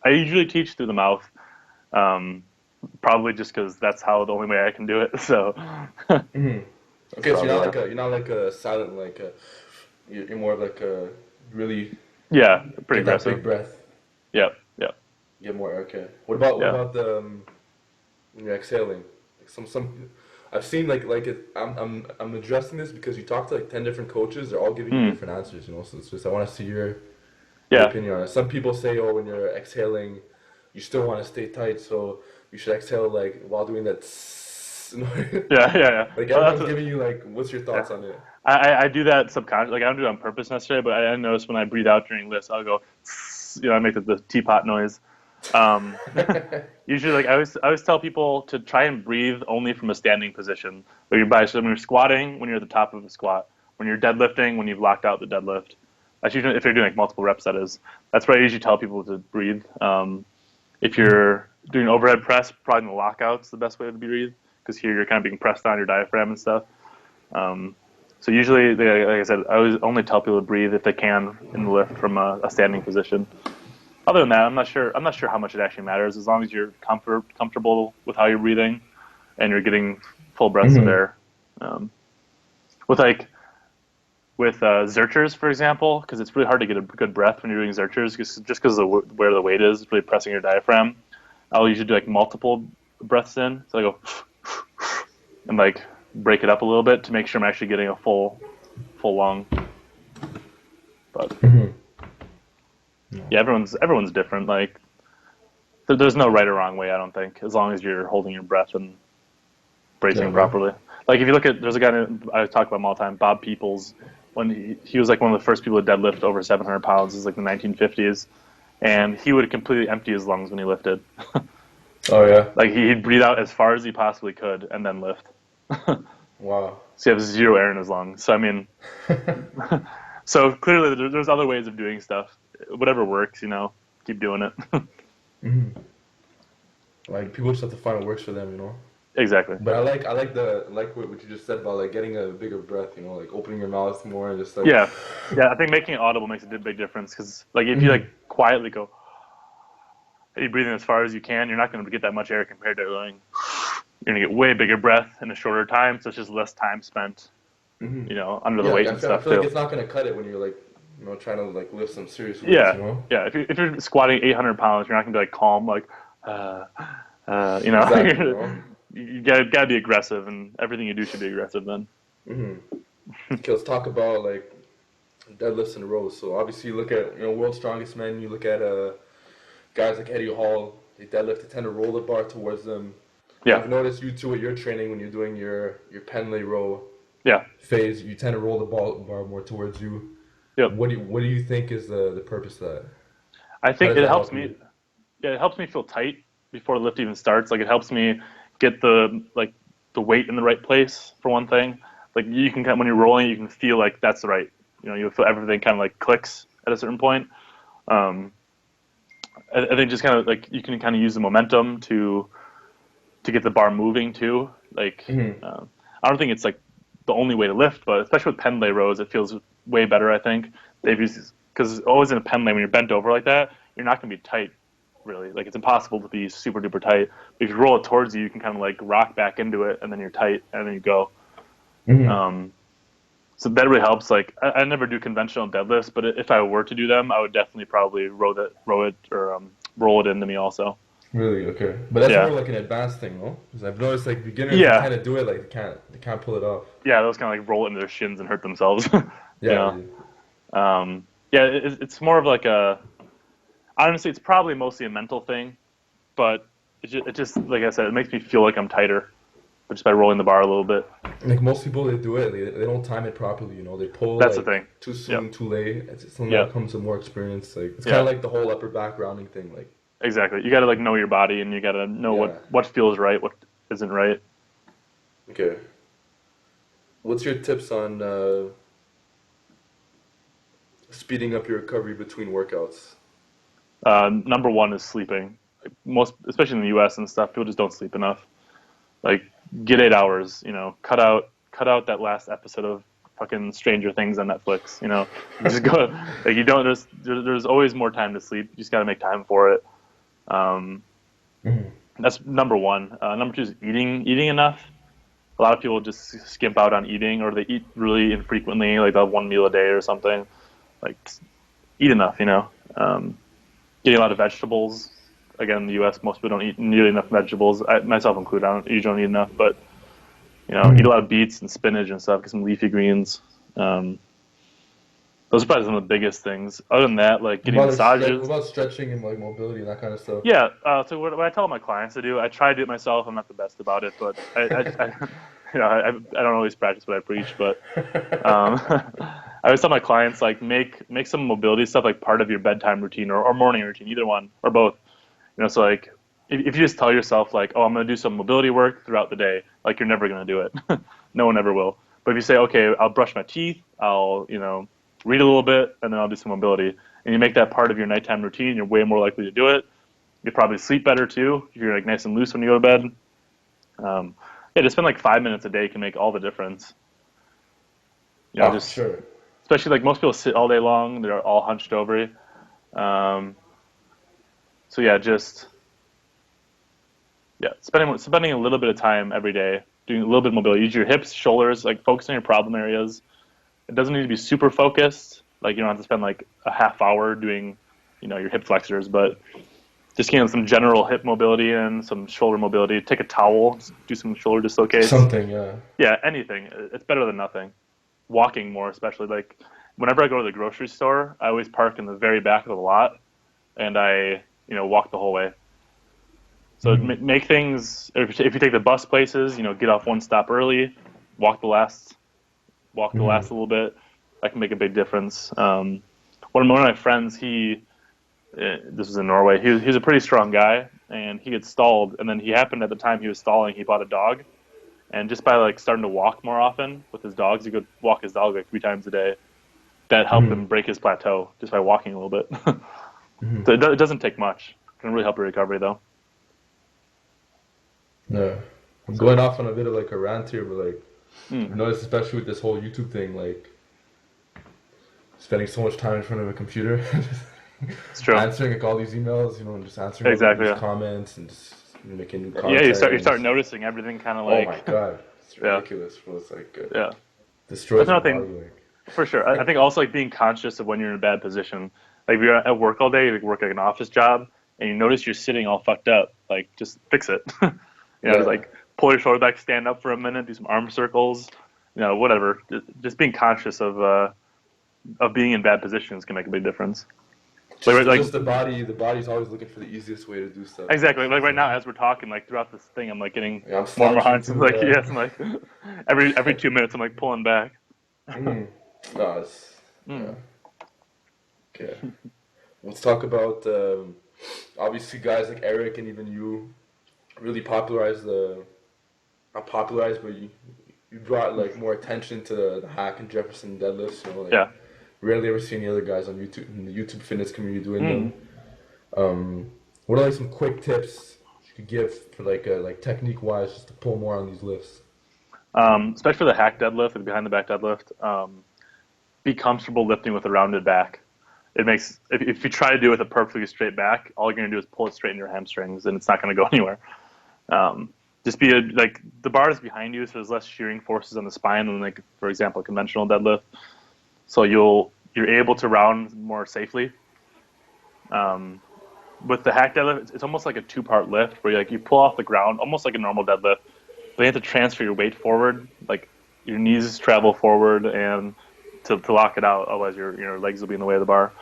I usually teach through the mouth, um, probably just because that's how the only way I can do it. So Hmm. that's Okay, so probably why. you're not like a silent like a, you're more of like a really Yeah, pretty get that aggressive. big breath, Yeah, yeah, get more. Okay. What yeah. about the when you're exhaling? Like some I've seen like I'm addressing this because you talk to like 10 different coaches. They're all giving you Mm, different answers. You know, so it's just I want to see your yeah, opinion on it. Some people say, oh, when you're exhaling, you still want to stay tight, so you should exhale like while doing that. yeah, yeah, yeah. Like Well, everyone's giving you like, what's your yeah. thoughts on it? I do that subconsciously. Like I don't do it on purpose necessarily, but I notice when I breathe out during lifts, I'll go, I make the teapot noise. Um, Usually, like I always tell people to try and breathe only from a standing position. Like so when you're squatting, when you're at the top of a squat, when you're deadlifting, when you've locked out the deadlift. That's usually if you're doing like multiple reps. That is. That's where I usually tell people to breathe. If Mhm. you're doing overhead press, probably in the lockout's the best way to breathe because here you're kind of being pressed on your diaphragm and stuff. Um, so usually, like I said, I always only tell people to breathe if they can in the lift from a standing position. Other than that, I'm not sure. I'm not sure how much it actually matters as long as you're comfortable with how you're breathing and you're getting full breaths of Mhm. air. Um, with like with zerchers, for example, because it's really hard to get a good breath when you're doing zerchers, just because of where the weight is, it's really pressing your diaphragm. I'll usually do like multiple breaths in, so I go and like break it up a little bit to make sure I'm actually getting a full lung. But Mhm. yeah, everyone's different. Like there's no right or wrong way. I don't think as long as you're holding your breath and Yeah, bracing man. properly. Like if you look at, there's a guy I talk about him all the time, Bob Peoples. When he was like one of the first people to deadlift over 700 pounds, is like the 1950s, and he would completely empty his lungs when he lifted. Oh yeah. Like he'd breathe out as far as he possibly could and then lift. Wow. So you have zero air in his lungs. So I mean, so clearly there's other ways of doing stuff. Whatever works, keep doing it. Mhm. Like people just have to find what works for them, you know. Exactly. But I like what you just said about like getting a bigger breath, you know, like opening your mouth more and just like. Yeah, yeah. I think making it audible makes a big difference because like if you Mhm. like quietly go, you breathe in as far as you can, you're not going to get that much air compared to going. You're going to get way bigger breath in a shorter time, so it's just less time spent, Mhm. under the Yeah, like weight and I stuff feel like too. it's not gonna cut it when you're like, trying to like lift some serious weights, Yeah, you know. yeah. If you're squatting 800 pounds, you're not going to be like calm, like, uh, Exactly, you know. you gotta be aggressive, and everything you do should be aggressive. Then, Mhm. Okay, let's talk about like deadlifts and rows. So obviously, you look at world's strongest men. You look at guys like Eddie Hall. They deadlift. They tend to roll the bar towards them. yeah, I've noticed you too with your training when you're doing your Penley row yeah, phase. You tend to roll the bar more towards you. yep. What do you think is the purpose of that? I How think does it that helps help me. you? Yeah, it helps me feel tight before the lift even starts. Like it helps me get the weight in the right place for one thing. Like you can when you're rolling, you can feel like that's the right. You'll feel everything kind of like clicks at a certain point. Um, I think just kind of like you can kind of use the momentum to get the bar moving too. Like Hmm. I don't think it's like the only way to lift, but especially with pen lay rows, it feels way better. I think they've used because always in a pen lay when you're bent over like that, you're not going to be tight really. Like it's impossible to be super duper tight. But if you roll it towards you, you can kind of like rock back into it, and then you're tight, and then you go. Hmm. Um, So that really helps. Like I never do conventional deadlifts, but if I were to do them, I would definitely probably row it, or roll it into me also. Really? Okay. But that's more Yeah, like an advanced thing, no? Because I've noticed like beginners they yeah, kind of do it like they can't pull it off. yeah. Those kind of like roll it into their shins and hurt themselves. You Yeah, know. really. Yeah, it's more of like a. Honestly, it's probably mostly a mental thing, but it just like I said, it makes me feel like I'm tighter, but just by rolling the bar a little bit. Like most people, they do it. They don't time it properly. You know, they pull That's the like thing. too Yep. soon, too late. It's something that Yep. comes with more experience. Like it's kind of Yeah. like the whole upper back rounding thing. Like, Exactly. You got to like know your body, and you got to know yeah. what feels right, what isn't right. Okay. What's your tips on speeding up your recovery between workouts? Number one is sleeping. Like most, especially in the U.S. and stuff, people just don't sleep enough. Like get 8 hours. Cut out that last episode of fucking Stranger Things on Netflix. Just go. Like you don't. There's always more time to sleep. You just got to make time for it. Um, Mhm. that's number one. Number two is eating enough. A lot of people just skimp out on eating, or they eat really infrequently, like that one meal a day or something. Like eat enough. Getting a lot of vegetables. Again, in the U.S., most people don't eat nearly enough vegetables. Myself included, I don't usually don't eat enough, but eat a Mhm. lot of beets and spinach and stuff. Get some leafy greens. Um, those are probably some of the biggest things. Other than that, like getting What massages. about stretching and like mobility and that kind of stuff? Yeah. So what I tell my clients to do, I try to do it myself. I'm not the best about it, but I don't always practice what I preach. But I always tell my clients like make some mobility stuff like part of your bedtime routine or morning routine, either one or both. So like if you just tell yourself like, oh, I'm going to do some mobility work throughout the day, like you're never going to do it. No one ever will. But if you say, okay, I'll brush my teeth, I'll read a little bit, and then I'll do some mobility, and you make that part of your nighttime routine, you're way more likely to do it. You probably sleep better too if you're like nice and loose when you go to bed. Um, yeah, just spend like 5 minutes a day can make all the difference. Oh, for Just sure. especially like most people sit all day long, they're all hunched over. Um, so spending a little bit of time every day doing a little bit of mobility. Use your hips, shoulders, like focus on your problem areas. It doesn't need to be super focused. Like you don't have to spend like a half hour doing, your hip flexors, but just getting some general hip mobility and some shoulder mobility. Take a towel, just do some shoulder dislocates. Something, yeah. Yeah, anything. It's better than nothing. Walking more, especially like whenever I go to the grocery store, I always park in the very back of the lot, and I walk the whole way. So Mhm. make things. If you take the bus places, get off one stop early, walk the last, walk the Mhm. last a little bit. That can make a big difference. One of my friends, this was in Norway. He was a pretty strong guy, and he had stalled. And then he happened at the time he was stalling, he bought a dog, and just by like starting to walk more often with his dogs, he could walk his dog like 3 times a day. That helped Mhm. him break his plateau just by walking a little bit. Mhm. So it doesn't take much. It can really help your recovery though. Yeah. I'm So going off on a bit of like a rant here, but like mm, I've noticed, especially with this whole YouTube thing, like spending so much time in front of a computer, it's true. answering like all these emails, and just answering all Exactly. these Yeah. comments and just making new Yeah. content You and start just, noticing everything kind of oh my like God, it's yeah, ridiculous, bro. It's like yeah. That's destroys your another body, thing for sure. I think also like being conscious of when you're in a bad position. Like if you're at work all day, you like work like an office job, and you notice you're sitting all fucked up, like just fix it. Just Yeah. like pull your shoulder back, stand up for a minute, do some arm circles, whatever. Just being conscious of being in bad positions can make a big difference. Like Just, like just the body's always looking for the easiest way to do stuff. exactly like right So, now as we're talking, like throughout this thing, I'm like getting yeah, I'm more and more slouching hunches. too. Like Yeah. yes, I'm like every 2 minutes, I'm like pulling back. Mm. No, it's yeah. Mm. Okay. Let's talk about obviously guys like Eric and even you really popularized the not popularized, but you brought like more attention to the hack and Jefferson deadlifts. Like Yeah. rarely ever see any other guys on YouTube in the YouTube fitness community doing them. Mm. What are like some quick tips you could give for like technique wise just to pull more on these lifts? Especially for the hack deadlift, the behind the back deadlift. Be comfortable lifting with a rounded back. It makes if you try to do it with a perfectly straight back, all you're gonna do is pull it straight in your hamstrings, and it's not gonna go anywhere. Um, just be like the bar is behind you, so there's less shearing forces on the spine than like, for example, a conventional deadlift. So you're able to round more safely. Um, with the hack deadlift, it's almost like a two-part lift where you pull off the ground almost like a normal deadlift, but you have to transfer your weight forward. Like your knees travel forward and to lock it out, otherwise your legs will be in the way of the bar.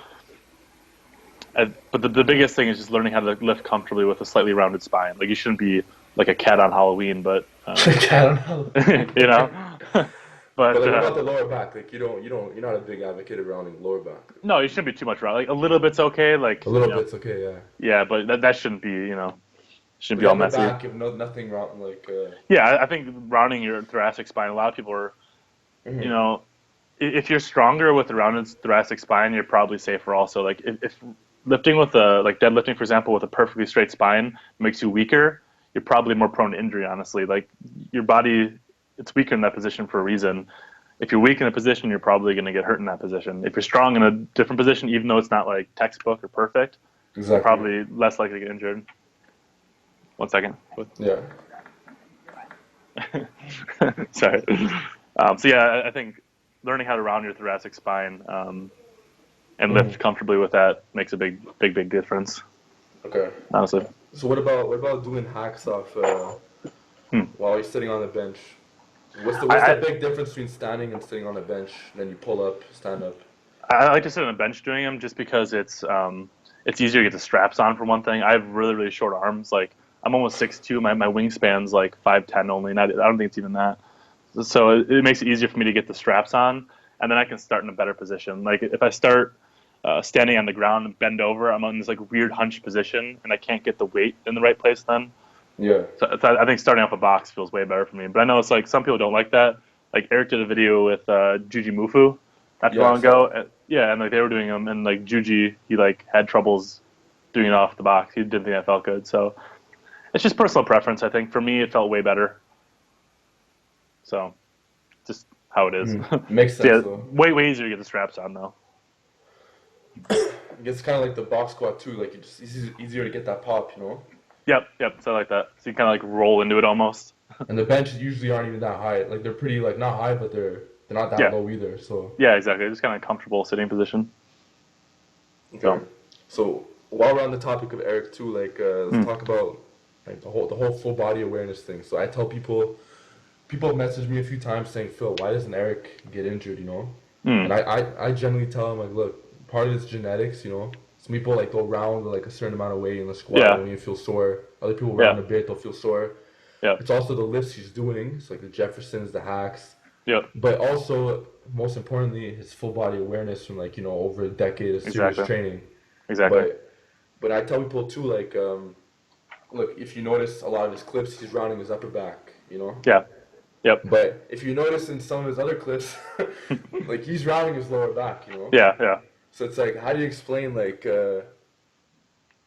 But the biggest thing is just learning how to lift comfortably with a slightly rounded spine. Like you shouldn't be like a cat on Halloween, but I don't know. you know. But But like, what about the lower back? Like, you're not a big advocate of rounding lower back. no, you shouldn't be too much round. Like a little bit's okay. Like A little bit's okay, yeah. yeah, but that shouldn't be shouldn't But be all on the messy. back, if nothing round like. Yeah, I think rounding your thoracic spine. A lot of people are you Mhm. know if you're stronger with a rounded thoracic spine, you're probably safer also. Like if lifting with a like deadlifting, for example, with a perfectly straight spine makes you weaker, you're probably more prone to injury. Honestly, like your body, it's weaker in that position for a reason. If you're weak in a position, you're probably going to get hurt in that position. If you're strong in a different position, even though it's not like textbook or perfect, you're Exactly. probably less likely to get injured. One second. Yeah. Sorry. So yeah, I think learning how to round your thoracic spine and Mhm. lift comfortably with that makes a big difference. Okay. Honestly. So what about doing hacks off Hmm. while you're sitting on the bench? What's the I, big difference between standing and sitting on the bench? Then you pull up, stand up. I like to sit on a bench doing them just because it's easier to get the straps on for one thing. I have really short arms. Like I'm almost 6'2". My wingspan's like 5'10" only, and I don't think it's even that. So it makes it easier for me to get the straps on, and then I can start in a better position. Like if I start standing on the ground and bend over, I'm in this like weird hunched position, and I can't get the weight in the right place then. Yeah. So I think starting off a box feels way better for me. But I know it's like some people don't like that. Like Eric did a video with Juji Mufu not too Yeah, I long saw ago. that. Yeah, and like they were doing them, and like Juji, he like had troubles doing it off the box. He didn't think that felt good. So it's just personal preference. I think for me, it felt way better. So just how it is. Makes So sense yeah, though. way easier to get the straps on though. It's kind of like the box squat too. Like it's easier to get that pop, Yep. So I like that. So you kind of like roll into it almost. And the benches usually aren't even that high. Like they're pretty like not high, but they're not that Yeah, low either. So yeah, exactly. Just kind of comfortable sitting position. okay. So. So while we're on the topic of Eric too, like let's Hmm. talk about like the whole full body awareness thing. So I tell people have messaged me a few times saying, Phil, why doesn't Eric get injured? Hmm. And I generally tell them like, look, part of it's genetics. Some people like they'll round like a certain amount of weight in the squat, they Yeah. don't even feel sore. Other people Yeah. round a bit, they'll feel sore. Yep. It's also the lifts he's doing, it's like the Jeffersons, the hacks, Yep. but also most importantly his full body awareness from like over a decade of serious Exactly. training. Exactly. But I tell people too like look, if you notice a lot of his clips he's rounding his upper back. Yeah. Yep. But if you notice in some of his other clips, like he's rounding his lower back. Yeah. Yeah. So it's like, how do you explain like, I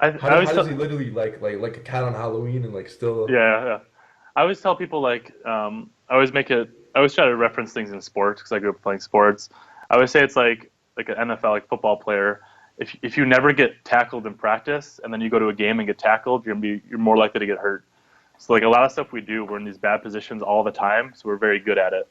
always how does he tell. literally like a cat on Halloween and like still? Yeah. I always tell people like I always make it. I always try to reference things in sports because I grew up playing sports. I always say it's like an NFL like football player. If you never get tackled in practice and then you go to a game and get tackled, you're more likely to get hurt. So like a lot of stuff we do, we're in these bad positions all the time, so we're very good at it.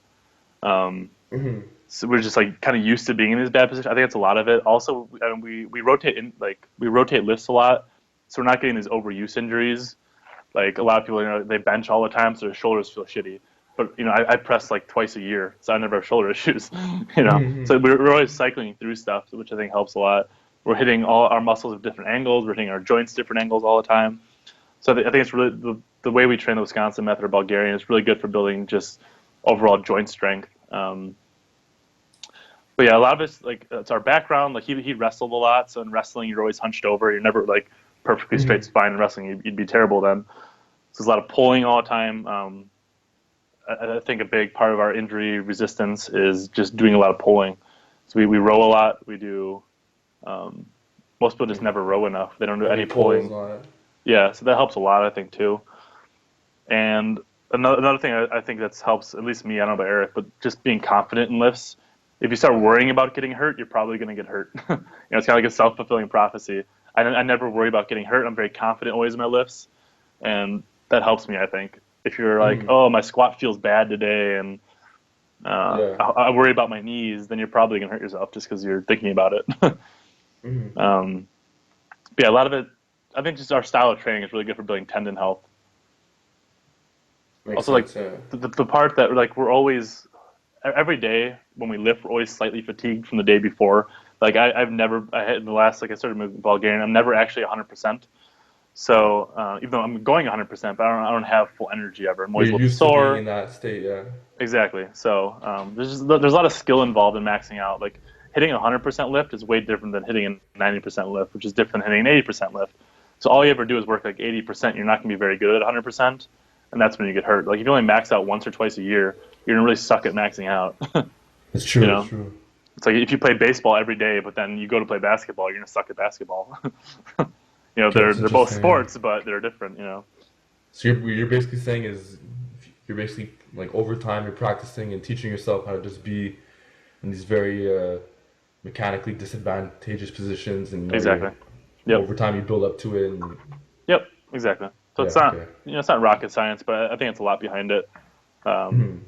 Um, Hmm. so we're just like kind of used to being in these bad positions. I think that's a lot of it. Also, I mean, we rotate in like we rotate lifts a lot, so we're not getting these overuse injuries. Like a lot of people, they bench all the time, so their shoulders feel shitty. But I press like twice a year, so I never have shoulder issues. Hmm. So we're always cycling through stuff, which I think helps a lot. We're hitting all our muscles at different angles. We're hitting our joints different angles all the time. So I think it's really the way we train the Wisconsin method or Bulgarian is really good for building just overall joint strength. But yeah, a lot of it's like it's our background. Like he wrestled a lot, so in wrestling you're always hunched over. You're never like perfectly straight Hmm. spine in wrestling. You'd be terrible then. So there's a lot of pulling all the time. I think a big part of our injury resistance is just doing a lot of pulling. So we row a lot. We do. Um, Most people just never row enough. They don't do Heavy any pulls pulling. and all that. Yeah, so that helps a lot, I think, too. And another thing I think that helps, at least me, I don't know about Eric, but just being confident in lifts. If you start worrying about getting hurt, you're probably going to get hurt. It's kind of like a self-fulfilling prophecy. I never worry about getting hurt. I'm very confident always in my lifts, and that helps me, I think. If you're like, Mm. oh, my squat feels bad today, and Yeah. I worry about my knees, then you're probably gonna hurt yourself just because you're thinking about it. Mm. um, but yeah, a lot of it, I think, just our style of training is really good for building tendon health. Makes Also, like sense. Yeah. the part that like we're always every day when we lift, we're always slightly fatigued from the day before. Like I've never, I had in the last, like I started moving Bulgarian, I'm never actually 100%. So even though I'm going 100%, but I don't have full energy ever. I'm But always a you're little bit used to being in sore. that state. Yeah. Exactly. So there's a lot of skill involved in maxing out. Like hitting a 100% lift is way different than hitting a 90% lift, which is different than hitting an 80% lift. So all you ever do is work like 80%. You're not going to be very good at 100%, and that's when you get hurt. Like if you only max out once or twice a year, you're gonna really suck at maxing out. It's you true. It's know, true. it's like if you play baseball every day, but then you go to play basketball, you're gonna suck at basketball. Okay, They're that's both interesting. Yeah. sports, but they're different. So you're basically saying is you're basically like over time you're practicing and teaching yourself how to just be in these very mechanically disadvantageous positions, and Exactly. you're Yep. over time you build up to it, and Yep. Exactly. So yeah, it's not okay. it's not rocket science, but I think it's a lot behind it. Um, Mhm.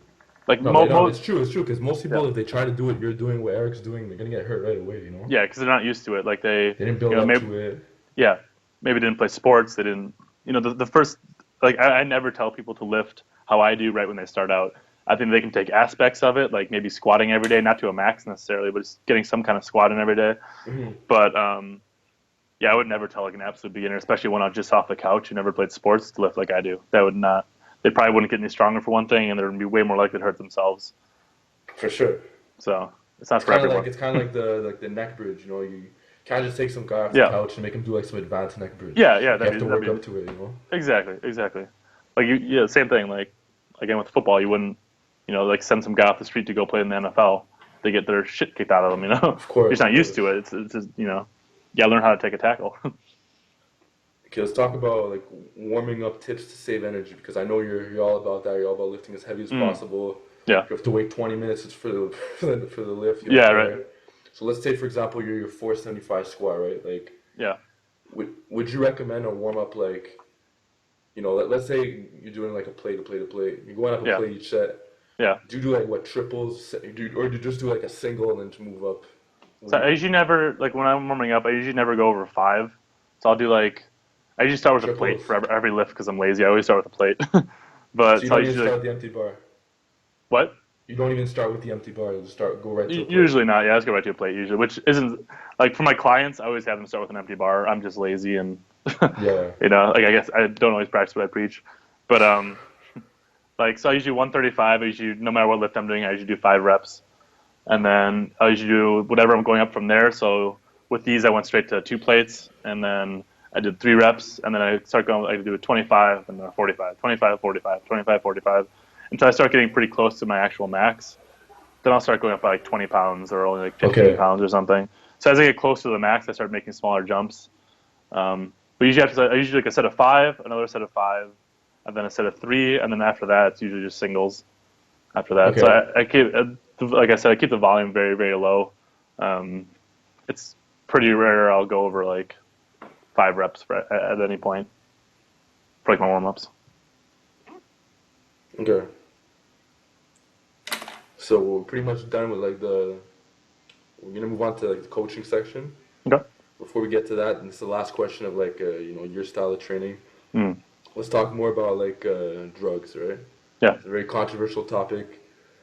like No, but no, mo it's true. It's true because most yeah, people, if they try to do what you're doing, what Eric's doing, they're gonna get hurt right away. You know, yeah, because they're not used to it. Like they didn't build up maybe, to it. yeah, maybe didn't play sports. They didn't, the first, like I never tell people to lift how I do right when they start out. I think they can take aspects of it, like maybe squatting every day, not to a max necessarily, but just getting some kind of squat in every day. Hmm. But yeah, I would never tell like an absolute beginner, especially one out just off the couch who never played sports, to lift like I do. That would not. They probably wouldn't get any stronger for one thing, and they're gonna be way more likely to hurt themselves. For sure. So it's not for everyone. It's kind of like the neck bridge. You know, you can't just take some guy off the Yeah, couch and make him do like some advanced neck bridge. yeah, yeah. Like you have to That'd work be up to it. You know. exactly, exactly. Like yeah, same thing. Like again with football, you wouldn't, like send some guy off the street to go play in the NFL. They get their shit kicked out of them. You're just Of not used course. to it. It's just, you gotta learn how to take a tackle. Okay, let's talk about like warming up tips to save energy because I know you're all about that. You're all about lifting as heavy as Mm, possible. yeah, You have to wait 20 minutes for the for the lift. You don't yeah, right. care. So let's say for example you're your 475 squat, right? Like Yeah, would you recommend a warm up like let's say you're doing like a plate, a plate, a plate. You're going up a yeah, plate each set. yeah. Do you do like what triples? Or do you just do like a single and then just move up? So I usually never like when I'm warming up. I usually never go over five. So I'll do like I usually start with a plate Triples. for every lift because I'm lazy. I always start with a plate. So But you so I don't even usually start like with the empty bar. what? You don't even start with the empty bar. You just go right to a plate. Usually not. Yeah, I just go right to a plate usually, which isn't like for my clients. I always have them start with an empty bar. I'm just lazy and Yeah. like I guess I don't always practice what I preach, but like so I usually 135. I usually no matter what lift I'm doing, I usually do 5 reps, and then I usually do whatever I'm going up from there. So with these, I went straight to 2 plates, and then I did 3 reps, and then I start going. I do a 25 and then a 45, 25, 45, 25, 45, until I start getting pretty close to my actual max. Then I'll start going up by like 20 pounds or only like 15 Okay. pounds or something. So as I get close to the max, I start making smaller jumps. But usually I usually like a set of five, another set of five, and then a set of three, and then after that it's usually just singles. After that, so Okay. I keep like I said, I keep the volume very very low. Um, it's pretty rare I'll go over like 5 reps at any point for like my warm ups. Okay. So we're pretty much done with like the. We're gonna move on to like the coaching section. Okay. Before we get to that, and this is the last question of like your style of training. Mm. Let's talk more about like drugs, right? Yeah. It's a very controversial topic.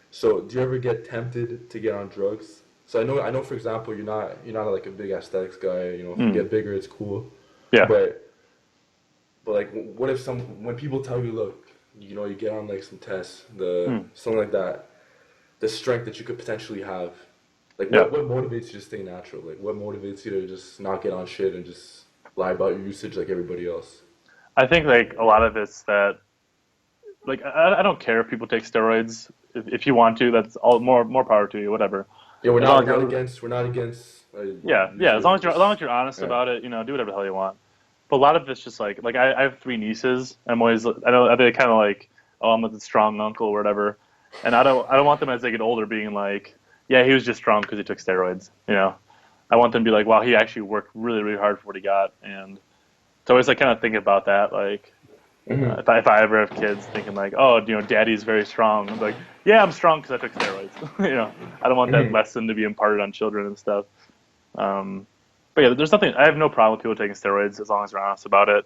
So, do you ever get tempted to get on drugs? So I know for example, you're not like a big aesthetics guy. You know, if you Mm. get bigger, it's cool. Yeah. But like, what if when people tell you, look, you get on like some tests, the Mm. something like that, the strength that you could potentially have. Like, Yeah. what motivates you to stay natural? Like, what motivates you to just not get on shit and just lie about your usage like everybody else? I think like a lot of it's that like I don't care if people take steroids. If you want to, that's all more power to you. Whatever. Yeah, As long as we're not against yeah. As long users. as Just you're honest yeah, about it, do whatever the hell you want. But a lot of it's just like I have 3 nieces. I'm always I know they kind of like oh I'm the strong uncle or whatever, and I don't want them as they get older being like yeah he was just strong because he took steroids. I want them to be like wow he actually worked really really hard for what he got, and so I always like kind of think about that like Hmm. If I ever have kids thinking like, oh, daddy's very strong. I'm like, yeah, I'm strong because I took steroids. I don't want that Hmm. lesson to be imparted on children and stuff. Um, but yeah, there's nothing. I have no problem with people taking steroids as long as they're honest about it.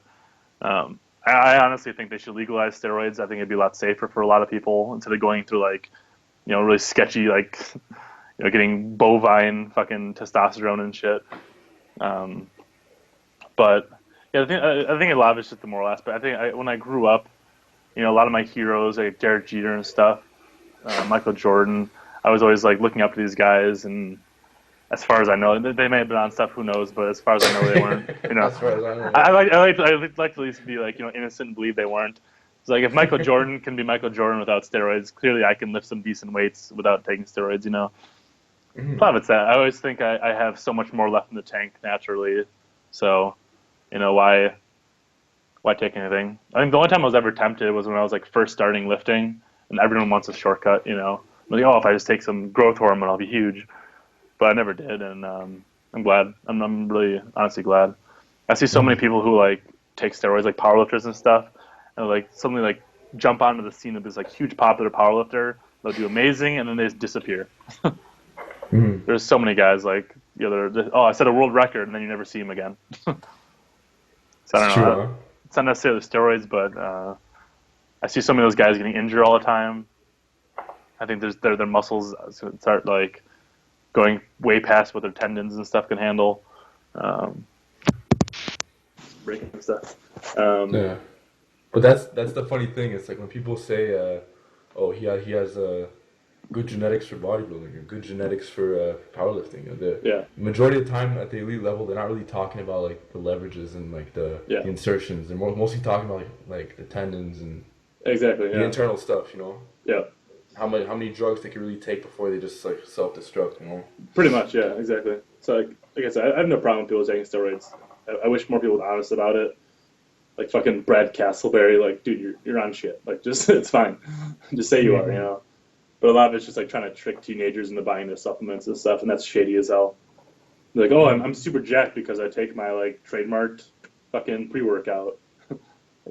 I honestly think they should legalize steroids. I think it'd be a lot safer for a lot of people instead of going through like, really sketchy like, getting bovine fucking testosterone and shit. Um, but yeah, I think a lot of it's just the moral aspect. I think when I grew up, a lot of my heroes like Derek Jeter and stuff, Michael Jordan. I was always like looking up to these guys, and as far as I know, they may have been on stuff. Who knows? But as far as I know, they weren't. As far as I know, I yeah. like I like to at least be like innocent and believe they weren't. It's like if Michael Jordan can be Michael Jordan without steroids, clearly I can lift some decent weights without taking steroids. A Hmm. lot of it's that I always think I have so much more left in the tank naturally. So why take anything? I think the only time I was ever tempted was when I was like first starting lifting, and everyone wants a shortcut. I'm like, oh, if I just take some growth hormone, I'll be huge. But I never did, and I'm glad. I'm really honestly glad. I see so many Hmm. people who like take steroids, like powerlifters and stuff, and like suddenly like jump onto the scene of this like huge popular powerlifter. They'll do amazing, and then they just disappear. Hmm. There's so many guys like oh, I set a world record, and then you never see him again. So I It's don't true, know. huh? It's not necessarily steroids, but I see some of those guys getting injured all the time. I think their muscles start like going way past what their tendons and stuff can handle, um, breaking stuff. Um, Yeah. But that's the funny thing. It's like when people say, "Oh, he has good genetics for bodybuilding or good genetics for powerlifting." The yeah, majority of the time at the elite level, they're not really talking about like the leverages and like yeah, the insertions. They're mostly talking about like the tendons and exactly. the Yeah, internal stuff. You know, yeah, how many drugs they can really take before they just like self destruct. You know. pretty much. Yeah, exactly. So like I said, I have no problem with people taking steroids. I wish more people were honest about it. Like fucking Brad Castleberry, like dude, you're on shit. Like just it's fine. Just say you are. But a lot of it's just like trying to trick teenagers into buying their supplements and stuff, and that's shady as hell. They're like, oh, I'm super jacked because I take my like trademarked fucking pre workout. Like,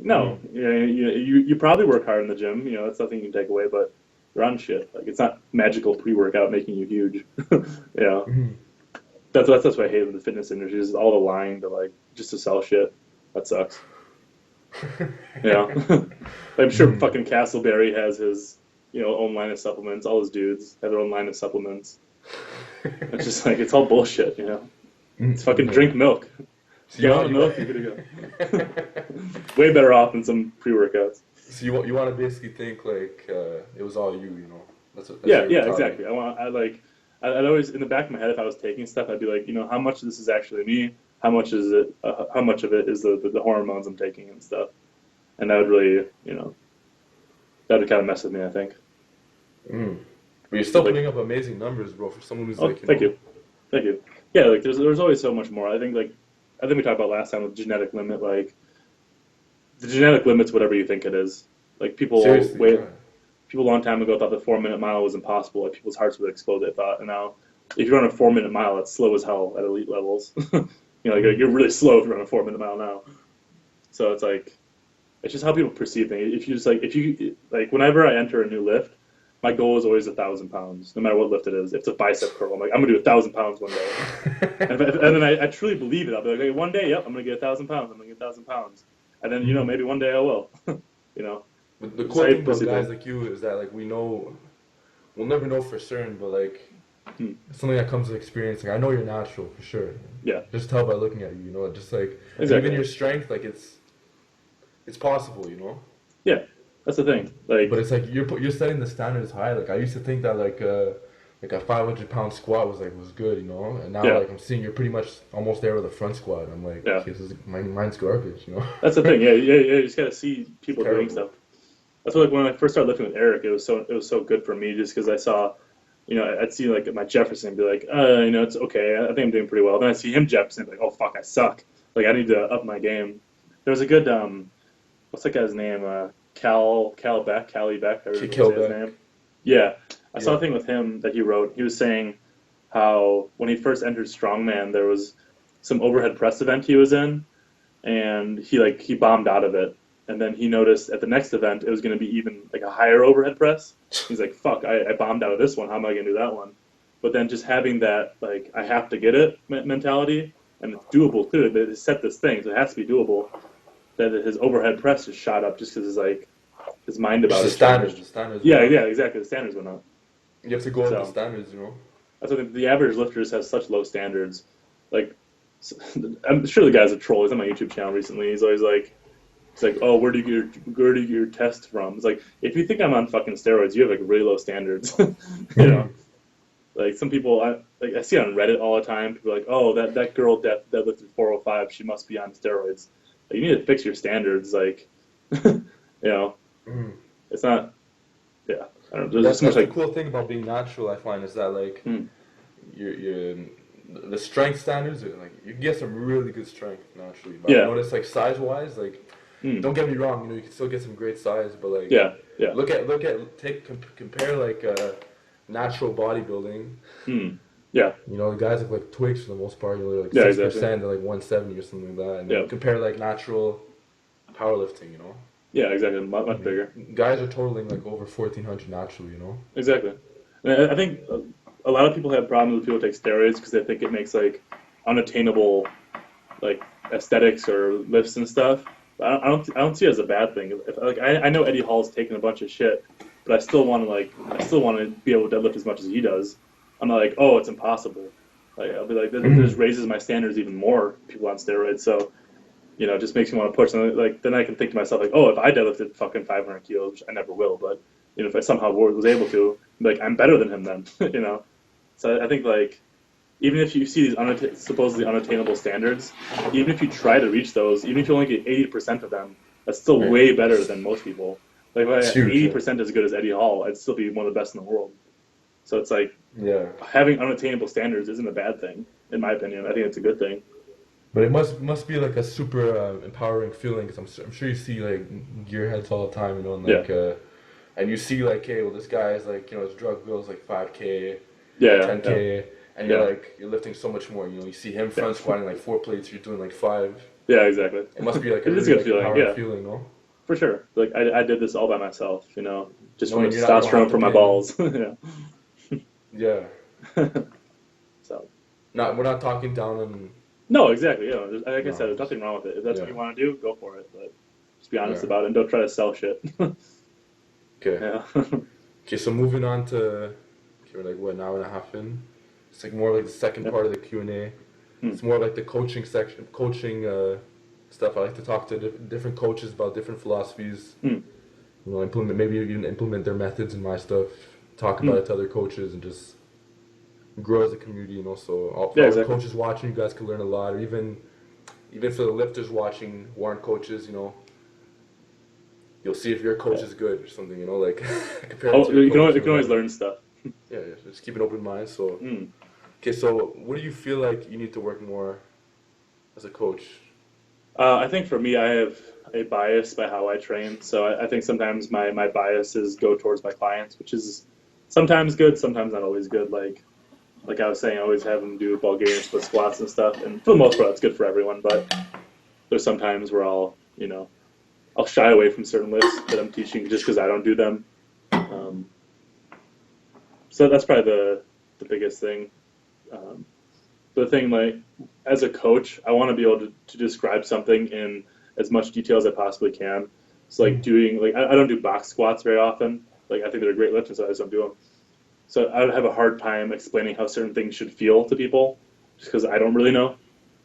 no, Mm-hmm. you probably work hard in the gym. That's nothing you can take away, but you're on shit. Like it's not magical pre workout making you huge. Yeah, Mm-hmm. that's what I hate with the fitness industry is all the lying to like just to sell shit. That sucks. Yeah, I'm sure Mm-hmm. fucking Castleberry has his own line of supplements. All his dudes have their own line of supplements. It's just like it's all bullshit. It's fucking Yeah. drink milk. So you Gallon want of you want milk, you're good to go. Way better off than some pre-workouts. so you want to basically think like it was all you, you know. That's Yeah, your yeah, mentality. exactly. I'd always in the back of my head if I was taking stuff, I'd be like, how much of this is actually me? How much is it? How much of it is the hormones I'm taking and stuff? And that would really, that would kind of mess with me. I think. Mm. But you're 'Cause, still like, putting up amazing numbers, bro, for someone who's oh, like, thank you, thank you. Yeah, like there's always so much more. I think we talked about last time with genetic limit. Like the genetic limit's whatever you think it is. Like seriously, yeah. people a long time ago thought the 4 minute mile was impossible. Like people's hearts would explode. They thought, and now if you run a 4 minute mile, it's slow as hell at elite levels. Like, Mm. you're really slow if you run a 4 minute mile now. So it's just how people perceive things. If you like, whenever I enter a new lift, my goal is always 1,000 pounds, no matter what lift it is. If it's a bicep curl, I'm like, I'm gonna do 1,000 pounds one day, and then I truly believe it. I'll be like, okay, one day, yep, I'm gonna get 1,000 pounds. I'm gonna get 1,000 pounds, and then Mm. maybe one day I will. you know, But the just how cool you thing about perceive guys things. like you is that like we'll never know for certain, but like Hmm. it's something that comes with experience. Like I know you're natural for sure. Yeah, Just tell by looking at you, you know. Just like and even exactly. your strength, like it's possible, you know. Yeah, that's the thing. But Like, it's like you're setting the standards high. Like I used to think that like a 500 pound squat was good, you know. And now yeah, like I'm seeing you're pretty much almost there with a front squat. I'm like, yeah, okay, mine's garbage, you know. that's the thing. Yeah, yeah, yeah. You just gotta see It's people doing terrible. stuff. That's why, like when I first started lifting with Eric, it was so good for me just because I saw, I'd see like my Jefferson and be like, it's okay. I think I'm doing pretty well. Then I see him Jefferson, and be like, oh fuck, I suck. Like I need to up my game. There was a good what's that guy's name? Cal Beck, Callie Beck, however you want to Kill say his back. name. Yeah, I saw Yeah. a thing with him that he wrote. He was saying how when he first entered strongman, there was some overhead press event he was in, and he bombed out of it. And then he noticed at the next event it was going to be even like a higher overhead press. He's like, "Fuck, I bombed out of this one. How am I going to do that one?" But then just having that like I have to get it mentality, and it's doable too. They set this thing, so it has to be doable. That his overhead press just shot up just because his mind Just about the it standards. The changed. standards went Yeah, up. yeah, exactly. The standards went up. You have to go up the So standards, you know. I think the average lifter just has such low standards. Like, I'm sure the guy's a troll. He's on my YouTube channel recently. He's always like, it's like, oh, where do you get your test from? It's like, if you think I'm on fucking steroids, you have like really low standards. You know, like some people, I see on Reddit all the time. People are like, oh, that girl deadlifted 405. She must be on steroids. Like, you need to fix your standards. Like, you know, Mm. it's not. Yeah, I don't know. But There's just so much that's the like, cool thing about being natural. I find is that like hmm, your the strength standards are like you can get some really good strength naturally. But I've yeah, noticed like size wise, like hmm, don't get me wrong, you know you can still get some great size, but like yeah, yeah, compare like natural bodybuilding. hmm, yeah, You know the guys have like twigs for the most part. You know like yeah, six exactly. percent to like 170 or something like that, and then Yeah, compare like natural powerlifting. You know, yeah, exactly. Much I mean bigger. guys are totaling like over 1400 naturally. You know. Exactly. And I think a lot of people have problems with people who take steroids because they think it makes like unattainable like aesthetics or lifts and stuff. But I don't see it as a bad thing. Like I know Eddie Hall's taking a bunch of shit, but I still want to be able to deadlift as much as he does. I'm not like, oh, it's impossible. Like I'll be like, that just raises my standards even more. People on steroids, so it just makes me want to push. And like then I can think to myself like, oh, if I deadlifted fucking 500 kilos, which I never will, but if I somehow was able to, like I'm better than him then. So I think like even if you see these supposedly unattainable standards, even if you try to reach those, even if you only get 80% of them, that's still Yeah. way better than most people. Like if I It's had huge. Yeah. 80% as good as Eddie Hall, I'd still be one of the best in the world. So it's like Yeah. having unattainable standards isn't a bad thing, in my opinion. I think it's a good thing. But it must be like a super empowering feeling because I'm sure you see like gearheads all the time, you know, and Yeah, like and you see like, hey, well, this guy is like, you know, his drug bill is like 5K, yeah, yeah, 10K, and yeah, you're lifting so much more. You know, you see him yeah, front squatting like 4 plates, you're doing like five. yeah, exactly. It must be like a It is a really good like feeling. empowering Yeah, feeling, no? for sure. Like I did this all by myself, just from the Knowing you don't have testosterone to from my pay. balls. Yeah. Yeah. So Not we're not talking down on no, exactly. Like I said, no. there's nothing wrong with it. If that's what Yeah. you want to do, go for it. But just be honest Yeah. about it and don't try to sell shit. Okay. Yeah. Okay. So moving on to okay, we're like what an hour and a half in. It's like more like the second Yep. part of the Q&A. Hmm. It's more like the coaching section, coaching stuff. I like to talk to different coaches about different philosophies. Hmm. You know, maybe even implement their methods in my stuff. Talk Hmm. about it to other coaches and just grow as a community. And also for Yeah, all the exactly. coaches watching, you guys can learn a lot. Or even for the lifters watching, who aren't coaches, you know, you'll see if your coach Yeah. is good or something. You know, like compare it Oh, to your coach. you You can know, always like learn stuff. yeah, yeah, just keep an open mind. So Hmm. okay, so what do you feel like you need to work more as a coach? I think for me, I have a bias by how I train. So I think sometimes my biases go towards my clients, which is sometimes good, sometimes not always good. Like I was saying, I always have them do Bulgarian split squats and stuff, and for the most part, that's good for everyone. But there's some times where I'll shy away from certain lifts that I'm teaching just because I don't do them. Um, so that's probably the biggest thing. Um, the thing, like as a coach, I want to be able to describe something in as much detail as I possibly can. So like doing like I don't do box squats very often. Like I think they're a great lift, and so I just don't do them. So I would have a hard time explaining how certain things should feel to people, just because I don't really know.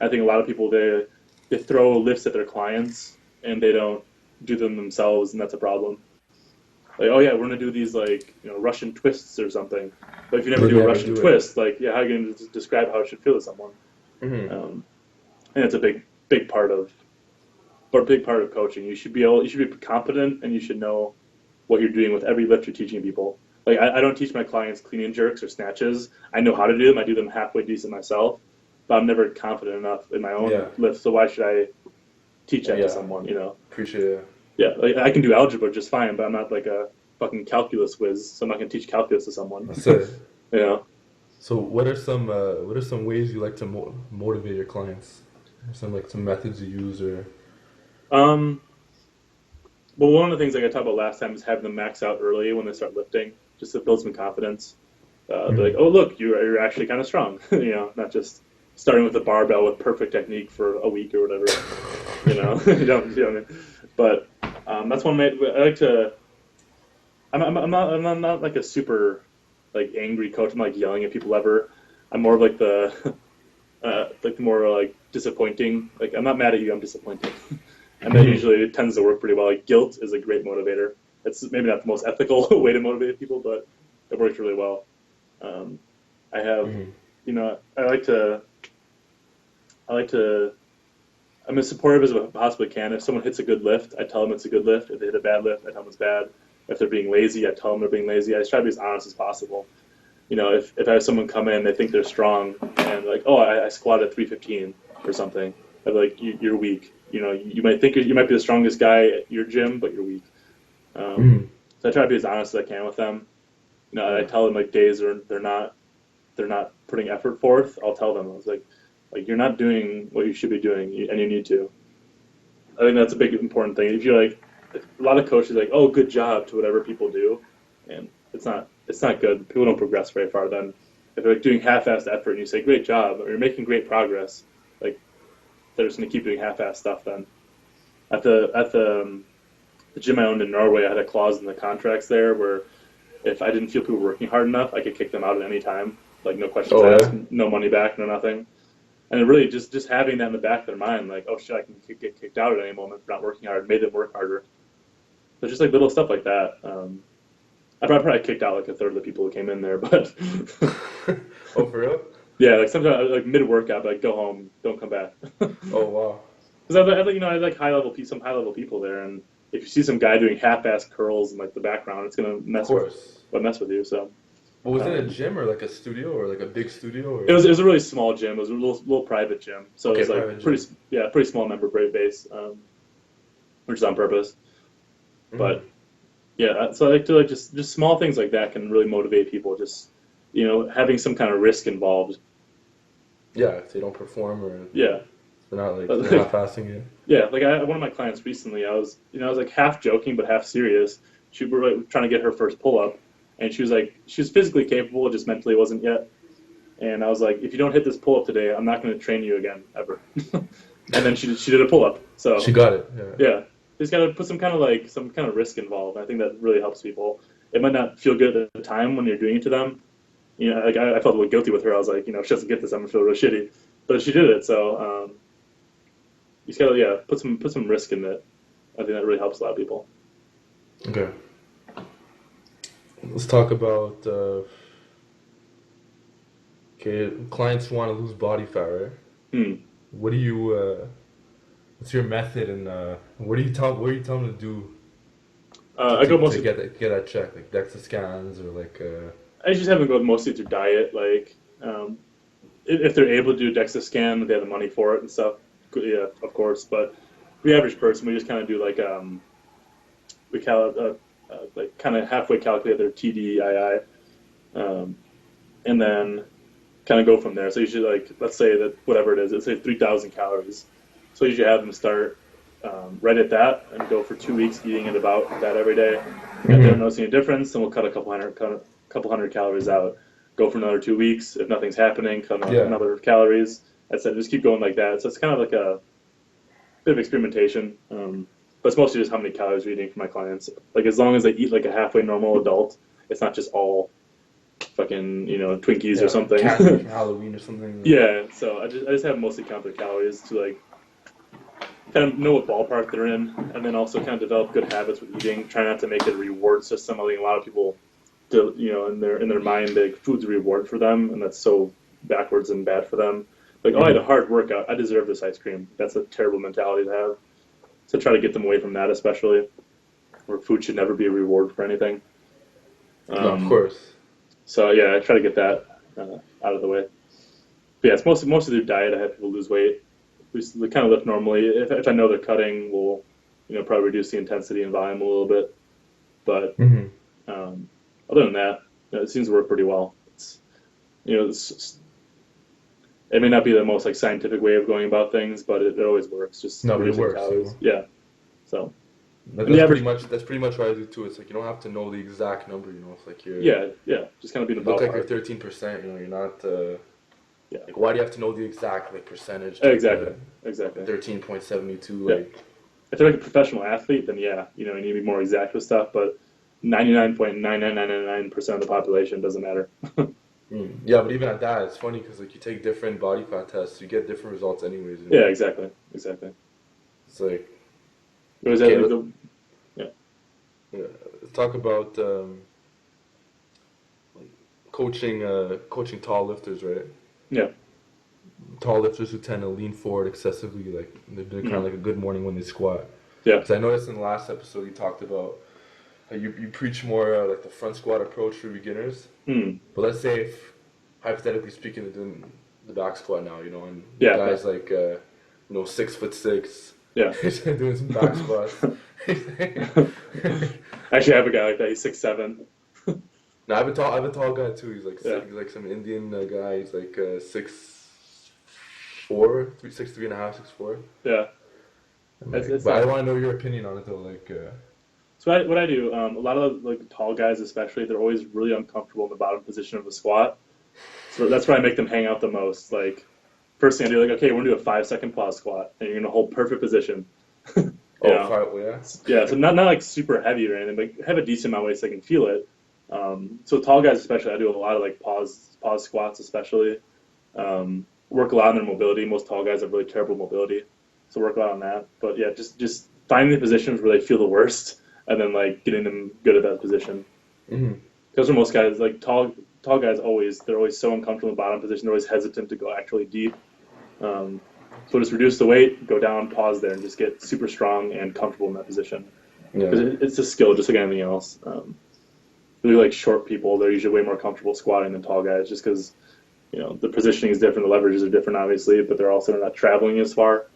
I think a lot of people they throw lifts at their clients and they don't do them themselves, and that's a problem. Like, oh yeah, we're gonna do these like Russian twists or something. But if you never They do a never Russian do it. twist, like yeah, how are you gonna describe how it should feel to someone? Hmm. And it's a big part of coaching. You should be competent and you should know what you're doing with every lift you're teaching people. Like I don't teach my clients clean and jerks or snatches. I know how to do them. I do them halfway decent myself, but I'm never confident enough in my own Yeah. lifts. So why should I teach that to Yeah. someone? Appreciate it. Yeah, like I can do algebra just fine, but I'm not like a fucking calculus whiz. So I'm not gonna teach calculus to someone. That's it. you know. So what are some ways you like to motivate your clients? Some like some methods you use or Um, Well, one of the things like I talked about last time is having them max out early when they start lifting, just to build some confidence. They're like, Mm-hmm. oh look, you're actually kind of strong, not just starting with the barbell with perfect technique for a week or whatever. You know. But that's one way I like to. I'm not like a super like angry coach. I'm like yelling at people ever. I'm more of like the like the more like disappointing. Like I'm not mad at you. I'm disappointed, and that Mm-hmm. usually tends to work pretty well. Like guilt is a great motivator. It's maybe not the most ethical way to motivate people, but it works really well. Um, I have, Mm-hmm. I like to, I'm as supportive as I possibly can. If someone hits a good lift, I tell them it's a good lift. If they hit a bad lift, I tell them it's bad. If they're being lazy, I tell them they're being lazy. I just try to be as honest as possible. If I have someone come in, they think they're strong, and like, oh, I squatted 315 or something. I'm like, you're weak. You might think you might be the strongest guy at your gym, but you're weak. Um, Mm-hmm. so I try to be as honest as I can with them. I Yeah. tell them like days they're not putting effort forth. I'll tell them I was like you're not doing what you should be doing, and you need to. I think that's a big important thing. If you're like a lot of coaches like, oh, good job to whatever people do, and it's not good. People don't progress very far then. If they're like doing half-assed effort and you say great job or you're making great progress, like they're just gonna keep doing half-assed stuff then. At the gym I owned in Norway, I had a clause in the contracts there where if I didn't feel people were working hard enough, I could kick them out at any time, like no questions Oh asked, yeah. no money back, no nothing. And it really just having that in the back of their mind, like, oh shit, I can get kicked out at any moment for not working hard, made them work harder. So just like little stuff like that. I probably kicked out like a third of the people who came in there, but Oh, for real? yeah, like sometimes like mid workout, like go home, don't come back. Oh wow. Because I like some high level people there, and if you see some guy doing half ass curls in like the background, it's gonna Of course. mess with you. So But was it a um, gym or like a studio or like a big studio it or? was it was a really small gym. It was a little private gym, so it Okay, was like private gym. pretty small member base, which is on purpose. Mm-hmm. But yeah, so I like to like just small things like that can really motivate people. Just having some kind of risk involved. Yeah, if they don't perform or Yeah, they're not like they're like half-assing it. yeah, like one of my clients recently, I was like half joking but half serious. She was like, trying to get her first pull up, and she was physically capable, just mentally wasn't yet. And I was like, if you don't hit this pull up today, I'm not going to train you again ever. And then she did a pull up. She So got it. Yeah. yeah, you just got to put some kind of risk involved. I think that really helps people. It might not feel good at the time when you're doing it to them. Like I felt a little guilty with her. I was like, if she doesn't get this, I'm gonna feel real shitty. But she did it, so you just gotta put some risk in it. I think that really helps a lot of people. Okay. Let's talk about okay, clients want to lose body fat, right? Hmm. What do you what's your method and what are you telling them to do I go to mostly. get that check, like DEXA scans or like I just have them go mostly through diet. Like if they're able to do a DEXA scan, they have the money for it and stuff. Yeah, of course. But for the average person, we just kind of do like like kind of halfway calculate their TDII, um, and then kind of go from there. So you should like let's say that whatever it is, let's say 3,000 calories. So you should have them start right at that and go for 2 weeks eating at about that every day. If they're not hmm noticing a difference, then we'll cut a couple hundred calories out. Go for another 2 weeks. If nothing's happening, cut yeah. another calories. I said just keep going like that. So it's kind of like a bit of experimentation. But it's mostly just how many calories we're eating for my clients. Like as long as they eat like a halfway normal adult, it's not just all fucking Twinkies or Yeah, something. candy from Halloween or something. Yeah, so I just have mostly count their calories to like kind of know what ballpark they're in, and then also kind of develop good habits with eating. Try not to make it a reward system. I think a lot of people, in their mind, like food's a reward for them, and that's so backwards and bad for them. Like, oh, I had a hmm hard workout. I deserve this ice cream. That's a terrible mentality to have. So try to get them away from that, especially where food should never be a reward for anything. No, of Um, course. so yeah, I try to get that out of the way. But yeah, it's mostly through diet. I have people lose weight. We kind of lift normally. If I know they're cutting, we'll probably reduce the intensity and volume a little bit. But hmm um, other than that, it seems to work pretty well. It may not be the most like scientific way of going about things, but it always works. Just No, but it reducing works. calories. Yeah. So Like, And the average, that's pretty much what I do too. It's like you don't have to know the exact number. It's like yeah, just kind of be in you the look like you're ballpark. 13%. You're not. Yeah, Like, why do you have to know the exact like percentage to get exactly, the exactly. 13.72? Yeah. Like, If they're like a professional athlete, then yeah, you need to be more exact with stuff. But 99.99999% of the population doesn't matter. yeah, but even at that, it's funny because like you take different body fat tests, you get different results anyways. Yeah, exactly, exactly. It's like It was okay, yeah, let's talk about like coaching tall lifters, right? yeah, Tall lifters who tend to lean forward excessively, like they're doing kind of mm, like a good morning when they squat. yeah, Because I noticed in the last episode you talked about how you preach more like the front squat approach for beginners. mm, But let's say if hypothetically speaking, they're doing the back squat now, and the yeah, yeah, guy's like 6'6", yeah. he's doing some back squats. Actually, I have a guy like that. He's 6'7". Now I have a tall guy too. He's like Yeah, he's like some Indian guy. He's like 6'4", 6'3.5", 6'4". yeah. I'm It's but I not. want to know your opinion on it though. Like, So what I do, a lot of like tall guys, especially, they're always really uncomfortable in the bottom position of the squat. So that's where I make them hang out the most. Like, first thing I do, like, okay, we're gonna do a 5-second pause squat, and you're gonna hold perfect position. you oh, know, yeah. yeah. So not like super heavy or anything, but have a decent amount of weight so they can feel it. So tall guys, especially, I do a lot of like pause squats, especially. Work a lot on their mobility. Most tall guys have really terrible mobility, so work a lot on that. But yeah, just finding the positions where they feel the worst, and then like getting them good at that position. Hmm. Because for most guys, like tall guys, they're always so uncomfortable in the bottom position. They're always hesitant to go actually deep. Um, so just reduce the weight, go down, pause there, and just get super strong and comfortable in that position. Yeah. Because it's a skill, just like anything else. Really, like short people, they're usually way more comfortable squatting than tall guys, just because the positioning is different, the leverages are different, obviously, but they're also not traveling as far.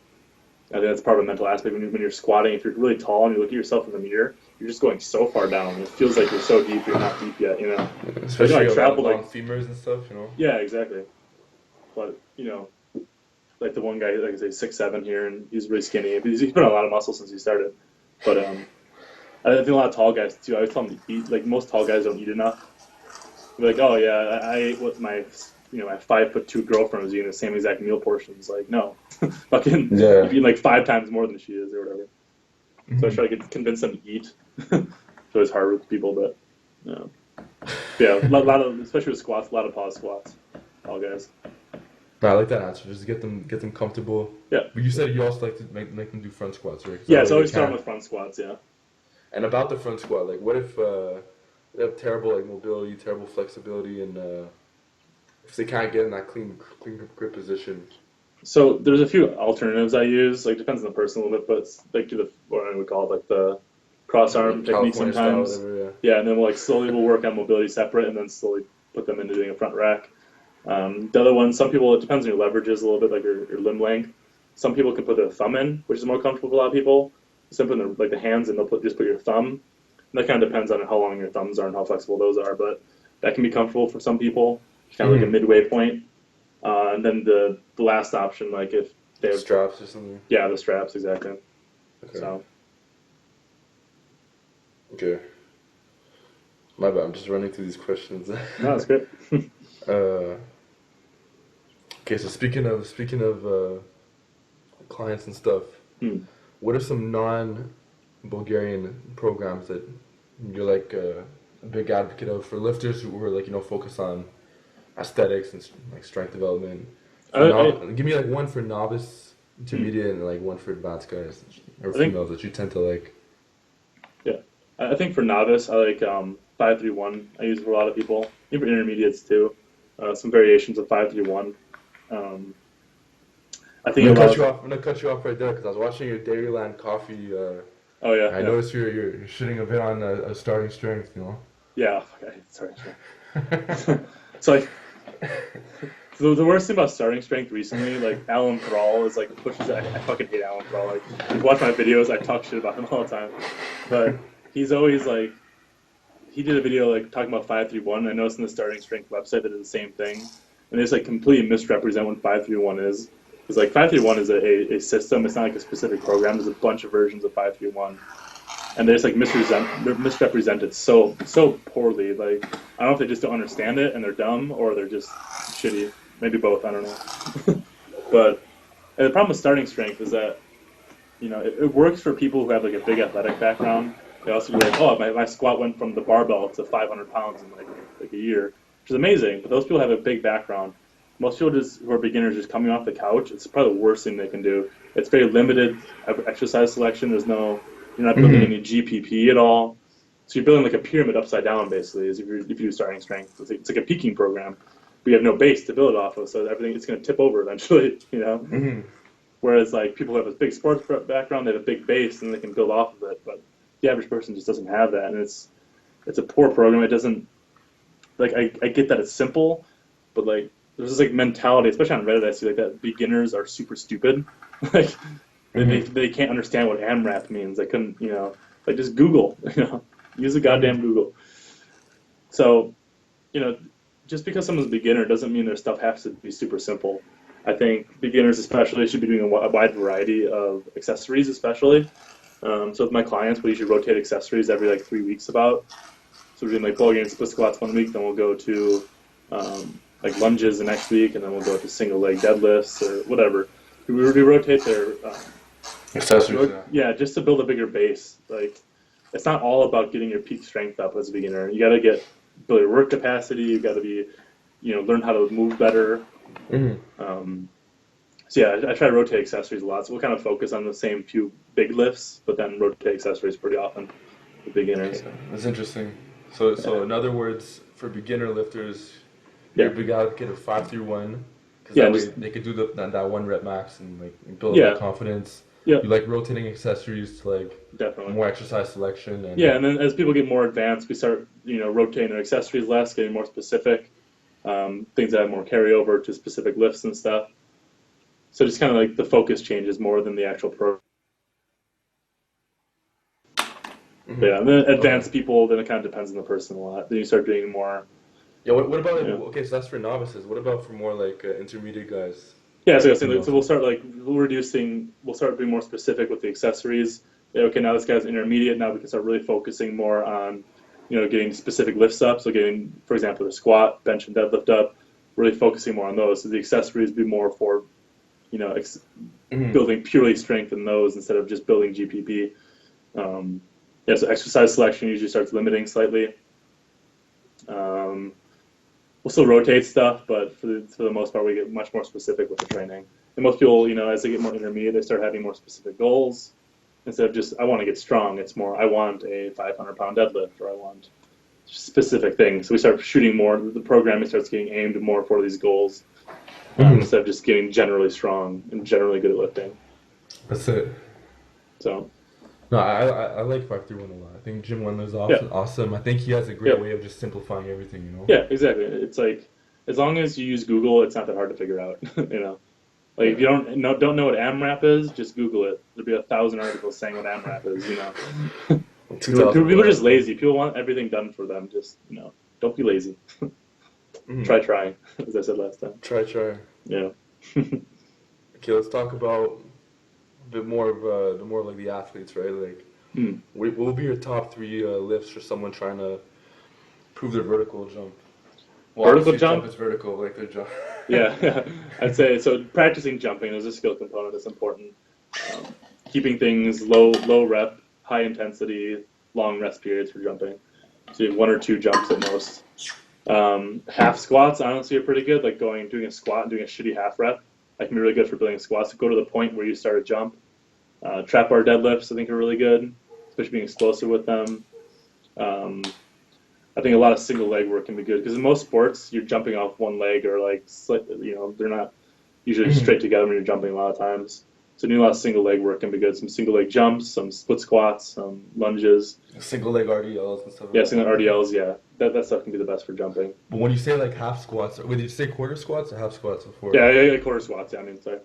I think that's part of a mental aspect when you're squatting. If you're really tall and you look at yourself in the mirror, you're just going so far down. It feels like you're so deep, you're not deep yet. But Especially I a lot of traveled long like femurs and stuff. yeah, exactly. But like the one guy, like I say, 6'7" here, and he's really skinny. He's put on a lot of muscle since he started. But I think a lot of tall guys too. I always tell them to eat. Like most tall guys don't eat enough. They're like, oh yeah, I ate what my 5'2" girlfriend was eating the same exact meal portions. Like no, fucking you've Yeah. eaten like 5 times more than she is or whatever. So I Hmm. try to convince them to eat. So it's hard with people, but yeah, a lot of especially with squats, a lot of pause squats. Tall guys. No, I like that answer. Just get them comfortable. Yeah, But you said you also like to make them do front squats, right? Because that yeah. way So I they always start can. with front squats. Yeah. And about the front squat, like, what if they have terrible like mobility, terrible flexibility, and if they can't get in that clean grip position? So there's a few alternatives I use. Like depends on the person a little bit, but like do the what I would call it, like the cross arm Like technique California style, sometimes. whatever. Yeah. Yeah, and then we'll work on mobility separate, and then slowly put them into doing a front rack. The other one, some people it depends on your leverages a little bit, like your limb length. Some people can put their thumb in, which is more comfortable for a lot of people. Some put like the hands, and they'll just put your thumb. And that kind of depends on how long your thumbs are and how flexible those are, but that can be comfortable for some people. Kind of like a Hmm. midway point. And then the last option, like if they have Straps or something. yeah, the straps exactly. Okay. So Okay. My bad. I'm just running through these questions. no, that's great. uh, okay. So speaking of clients and stuff, Hmm. what are some non-Bulgarian programs that you're like a big advocate of for lifters who are like focus on aesthetics and like strength development? For I give me like one for novice, hmm. intermediate, and like one for advanced guys or I think females that you tend to like. yeah, I think for novice, I like 5-3-1. I use it for a lot of people, even for intermediates too. Some variations of 5-3-1. Um, I I'm think it gonna cut you allows. off. I'm gonna cut you off right there because I was watching your Dairyland Coffee. Oh yeah, I yeah, noticed you're shitting a bit on a starting strength. yeah. Okay, sorry. So like the worst thing about starting strength recently, like Alan Thrall is like pushes. I fucking hate Alan Thrall. Like if you watch my videos, I talk shit about him all the time. But he's always like he did a video like talking about 5-3-1. I noticed in the starting strength website that did the same thing, and they just like completely misrepresent what 5-3-1 is. Because like 5-3-1 is a system. It's not like a specific program. There's a bunch of versions of 5-3-1. and they just like misrepresent it so poorly. Like I don't know if they just don't understand it and they're dumb, or they're just shitty. Maybe both. I don't know. But and the problem with starting strength is that it works for people who have like a big athletic background. They also be like, oh, my squat went from the barbell to 500 pounds in like a year, which is amazing. But those people have a big background. Most people who are beginners just coming off the couch, it's probably the worst thing they can do. It's very limited exercise selection. You're not building any GPP at all. So you're building like a pyramid upside down, basically, as if you do starting strength. It's like a peaking program. We have no base to build it off of, so everything it's going to tip over eventually, Whereas like people who have a big sports background, they have a big base and they can build off of it. But the average person just doesn't have that, and it's a poor program. It doesn't like I get that it's simple, but like there's this like mentality, especially on Reddit. I see like that beginners are super stupid. Like they can't understand what AMRAP means. They couldn't like just Google, use a goddamn Google. So just because someone's a beginner doesn't mean their stuff has to be super simple. I think beginners especially should be doing a wide variety of accessories, especially. So with my clients, we usually rotate accessories every like 3 weeks about. So we're doing like ball game split squats 1 week, then we'll go to like lunges the next week, and then we'll go to single leg deadlifts or whatever. We rotate their accessories. Yeah, just to build a bigger base. Like it's not all about getting your peak strength up as a beginner. You got to build your work capacity. You got to be, learn how to move better. So yeah, I try to rotate accessories a lot. So we'll kind of focus on the same few big lifts, but then rotate accessories pretty often for beginners. Okay. That's interesting. So in other words, for beginner lifters, Yeah. you're a big advocate of 5-3-1, because Yeah, that way they could do that 1 rep max and like build Yeah. up that confidence. Yeah. You like rotating accessories to like Definitely. more exercise selection and Yeah, and then as people get more advanced, we start rotating their accessories less, getting more specific. Things that have more carryover to specific lifts and stuff. So just kind of like the focus changes more than the actual program. Yeah, and then advanced people, then it kind of depends on the person a lot. Then you start doing more. Yeah, what about okay, so that's for novices. What about for more like intermediate guys? Yeah, so we'll start we'll start being more specific with the accessories. Yeah, okay, now this guy's intermediate, now we can start really focusing more on, getting specific lifts up. So getting, for example, the squat, bench, and deadlift up, really focusing more on those. So the accessories be more for, building purely strength in those instead of just building GPP. So exercise selection usually starts limiting slightly. We'll still rotate stuff, but for the most part, we get much more specific with the training. And most people, as they get more intermediate, they start having more specific goals. Instead of just, I want to get strong, it's more, I want a 500-pound deadlift, or I want specific things. So we start shooting more, the programming starts getting aimed more for these goals, instead of just getting generally strong and generally good at lifting. That's it. So. No, I like 5-3-1 a lot. I think Jim Wendler's awesome. I think he has a great way of just simplifying everything, Yeah, exactly. It's like, as long as you use Google, it's not that hard to figure out, Like if you don't know what AMRAP is, just Google it. There'll be 1,000 articles saying what AMRAP is. People are just lazy. People want everything done for them. Just don't be lazy. Try trying, as I said last time. Try. Yeah. Okay, let's talk about a bit more of like the athletes, right? Like, what will be your top 3 lifts for someone trying to prove their vertical jump? Well, vertical jump is vertical, like their jump. Yeah, I'd say so. Practicing jumping is a skill component that's important. Keeping things low rep, high intensity, long rest periods for jumping. So you have 1 or 2 jumps at most. Half squats, honestly, are pretty good. Like doing a squat and doing a shitty half rep. That can be really good for building squats. So go to the point where you start a jump. Trap bar deadlifts, I think, are really good, especially being explosive with them. I think a lot of single leg work can be good because in most sports you're jumping off one leg or like they're not usually straight together when you're jumping a lot of times. So doing a lot of single leg work can be good. Some single leg jumps, some split squats, some lunges. Single leg RDLs and stuff. Yeah, single RDLs. Yeah, that stuff can be the best for jumping. But when you say like half squats, did you say quarter squats or half squats before? Yeah, quarter squats. Yeah, I mean, sorry.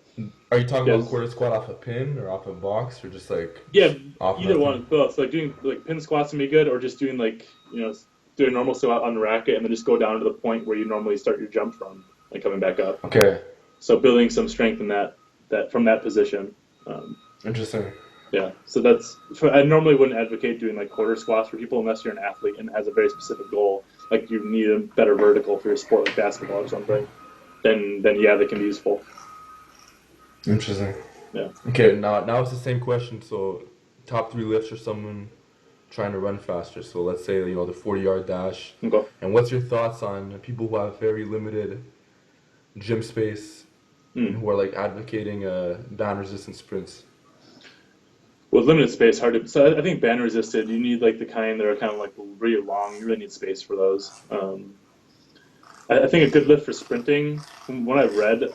Are you talking about quarter squat off a pin or off a box or just like? Yeah, off either one. Both. So like doing like pin squats can be good, or just doing like doing normal squat on the racket and then just go down to the point where you normally start your jump from, and coming back up. Okay. So building some strength in that from that position. Interesting. Yeah, so I normally wouldn't advocate doing like quarter squats for people unless you're an athlete and has a very specific goal, like you need a better vertical for your sport, like basketball or something. Then yeah, they can be useful. Interesting. Yeah. Okay, now it's the same question. So, top three lifts for someone trying to run faster. So let's say the 40-yard dash. Okay. And what's your thoughts on people who have very limited gym space and Mm. who are like advocating band resistance sprints? With limited space, hard to. So I think band resisted, you need like the kind that are kind of like really long. You really need space for those. I think a good lift for sprinting, from what I've read,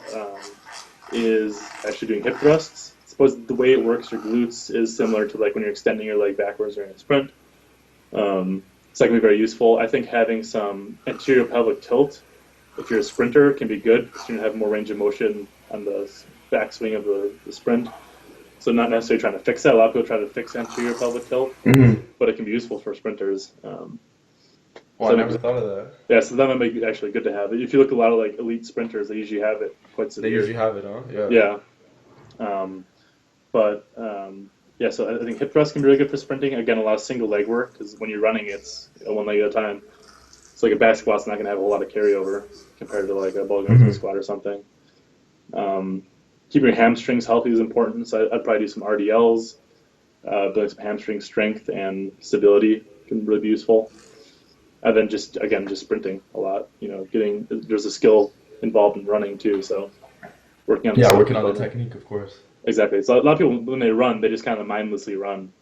is actually doing hip thrusts. Suppose the way it works, your glutes is similar to like when you're extending your leg backwards during a sprint. So that can be very useful. I think having some anterior pelvic tilt, if you're a sprinter, can be good because you're gonna have more range of motion on the backswing of the sprint. So not necessarily trying to fix that. A lot of people try to fix anterior pelvic tilt, Mm-hmm. but it can be useful for sprinters. Well, I So never thought of that. yeah, so that might make it actually good to have. If you look at a lot of like elite sprinters, they usually have it quite They severe. usually have it, huh? Yeah. Yeah, um, but yeah, so I think hip thrust can be really good for sprinting. Again, a lot of single leg work because when you're running, it's one leg at a time. So like a back squat's not going to have a lot of carryover compared to like a Bulgarian split Mm-hmm. squat or something. Um, keeping your hamstrings healthy is important. So I'd probably do some RDLs, building some hamstring strength and stability can really be useful. And then just again, just sprinting a lot. There's a skill involved in running too. So working on the Yeah, skill working on the component. technique, of course. Exactly. So a lot of people when they run, they just kind of mindlessly run.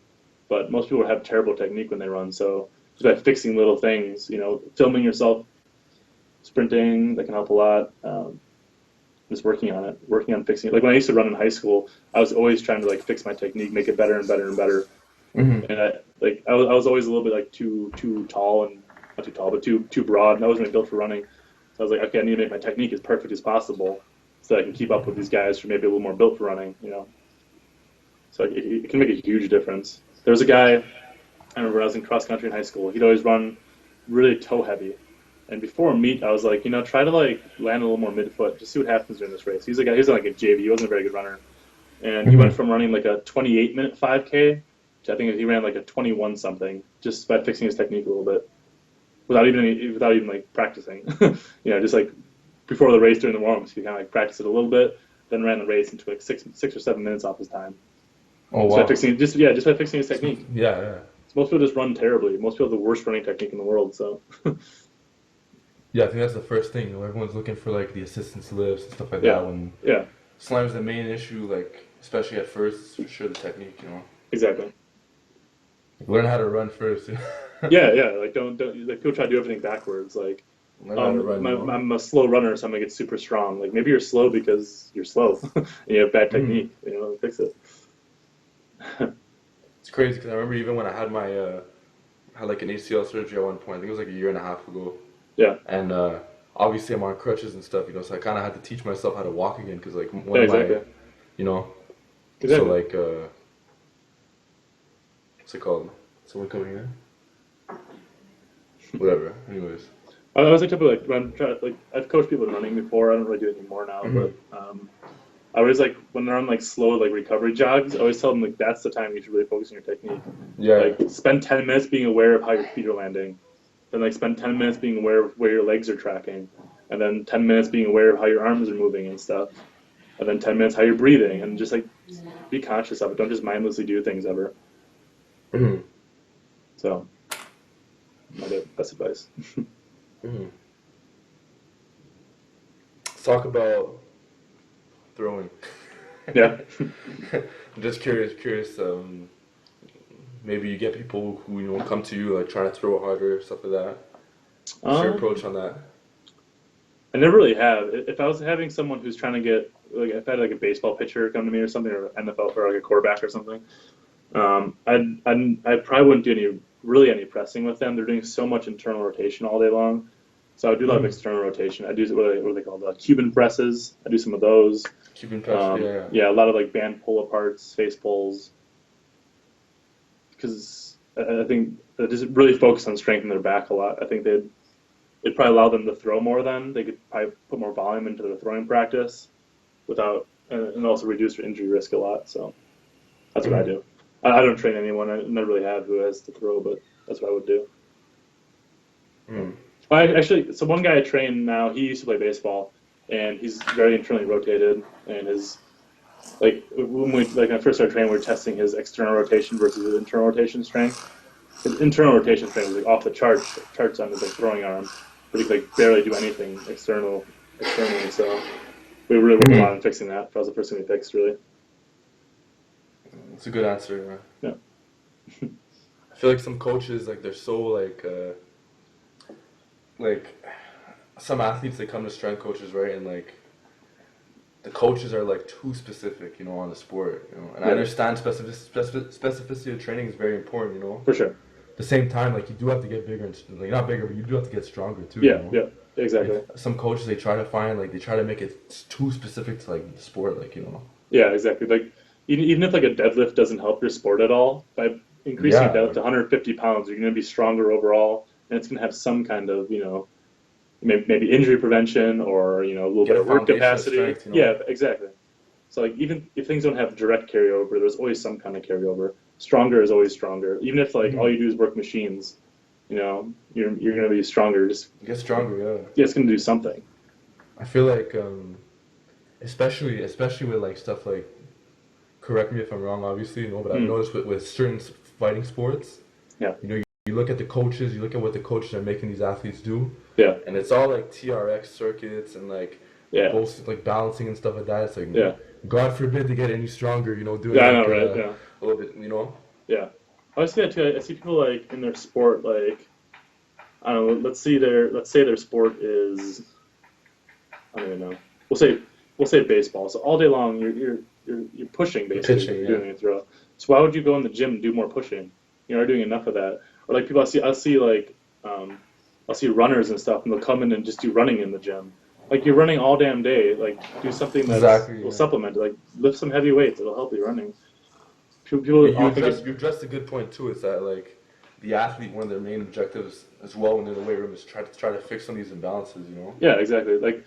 But most people have terrible technique when they run. So just by fixing little things, filming yourself sprinting, that can help a lot. Just working on it, working on fixing it. Like when I used to run in high school, I was always trying to like fix my technique, make it better and better and better. Mm-hmm. And I was always a little bit like too tall and not too tall, but too broad. And I wasn't really built for running. So I was like, okay, I need to make my technique as perfect as possible so that I can keep up with these guys who may be a little more built for running. So it can make a huge difference. There was a guy I remember when I was in cross country in high school. He'd always run really toe heavy. And before meet, I was like, try to like land a little more midfoot, just see what happens during this race. He was on like a JV. He wasn't a very good runner, and he went Mm-hmm. from running like a 28-minute 5K to I think he ran like a 21 something just by fixing his technique a little bit without even like practicing. Just like before the race during the warm-ups, he kind of like practiced it a little bit, then ran the race and took like 6 or 7 minutes off his time. Oh Just by wow. fixing just by fixing his technique. Yeah, yeah. So most people just run terribly. Most people have the worst running technique in the world. So Yeah, I think that's the first thing. Everyone's looking for like the assistance lifts and stuff like yeah, that. When yeah, slime's the main issue, like especially at first, it's for sure the technique. exactly. Like, learn how to run first. Yeah, yeah. Like don't like people try to do everything backwards. Like Learn how to run. I'm a slow runner, so I'm gonna get super strong. Like maybe you're slow because you're slow and you have bad Mm. technique. Fix it. It's crazy because I remember even when I had my had like an ACL surgery at one point. I think it was like a year and a half ago, Yeah, and obviously I'm on crutches and stuff. So I kind of had to teach myself how to walk again because like one yeah, of my, exactly, you know, so exactly. like what's it called? Someone coming in? Whatever. Anyways. I was like type of like when I'm trying, like I've coached people in running before. I don't really do it anymore now, Hmm. but I always like when they're on like slow like recovery jogs. I always tell them like that's the time you should really focus on your technique. Yeah. Like spend 10 minutes being aware of how your feet are landing, then like spend 10 minutes being aware of where your legs are tracking, and then 10 minutes being aware of how your arms are moving and stuff, and then 10 minutes how you're breathing, and just like be conscious of it. Don't just mindlessly do things ever. Hmm. So, my best advice. Hmm. Let's talk about throwing. Yeah. I'm just curious. Maybe you get people who come to you like trying to throw harder, stuff like that. What's your Um, approach on that? I never really have. If I was having someone who's trying to get like if I had like a baseball pitcher come to me or something, or NFL or like a quarterback or something, I probably wouldn't do any pressing with them. They're doing so much internal rotation all day long. So I would do a lot of Hmm. external rotation. I do what are they called? Cuban presses. I do some of those. Keeping press. Yeah, yeah. Yeah, a lot of like band pull aparts, face pulls, because I think they just really focus on strengthening their back a lot. I think it'd probably allow them to throw more. Then they could probably put more volume into their throwing practice without and also reduce their injury risk a lot. So that's what I Hmm. do. I don't train anyone. I never really have who has to throw, but that's what I would do. Mm. So one guy I train now, he used to play baseball, and he's very internally rotated, and his when I first started training, we were testing his external rotation versus his internal rotation strength. His internal rotation strength was like off the charts on his like throwing arm, but he could like barely do anything externally. So we were really working a lot Mm. on fixing that. That was the first thing we fixed, really. It's a good answer. Yeah. I feel like some coaches like they're so like some athletes they come to strength coaches, right, and like the coaches are like too specific, on the sport, and I Yeah, understand specificity of training is very important. for sure. At the same time, like you do have to get bigger and like not bigger, but you do have to get stronger too, Yeah, yeah, Like exactly. some coaches they try to find like they try to make it too specific to like the sport, Yeah, exactly. Like even if like a deadlift doesn't help your sport at all, by increasing your Yeah, deadlift to 150 pounds, you're going to be stronger overall, and it's going to have some kind of maybe injury prevention or a little get a better work foundation of capacity. strength. Yeah, exactly. So like even if things don't have direct carryover, there's always some kind of carryover. Stronger is always stronger. Even if like all Mhm. you do is work machines, you're going to be stronger. Just Get stronger, yeah. yeah, it's going to do something. I feel like especially with like stuff like, correct me if I'm wrong, obviously, but I've Mm, noticed with certain fighting sports, yeah, you look at the coaches, you look at what the coaches are making these athletes do, yeah, and it's all like TRX circuits and like yeah, both like balancing and stuff like that. It's like, yeah, God forbid to get any stronger, doing yeah. I like know, right? Yeah. a little bit. Yeah, I always see that too. I see people like in their sport, like I don't know. Let's say their sport is I don't even know. We'll say we'll say baseball. So all day long you're pushing You're basically because pitching, you're yeah. doing a throw. So why would you go in the gym and do more pushing? You're not doing enough of that. Or like people I see like I'll see runners and stuff, and they'll come in and just do running in the gym. Like you're running all damn day. Like do something that's Exactly, will yeah. supplement. Like lift some heavy weights. It'll help you running. You, People you often address get you addressed a good point too. Is that like the athlete, one of their main objectives as well when they're in the weight room is try to fix some of these imbalances. yeah, exactly. Like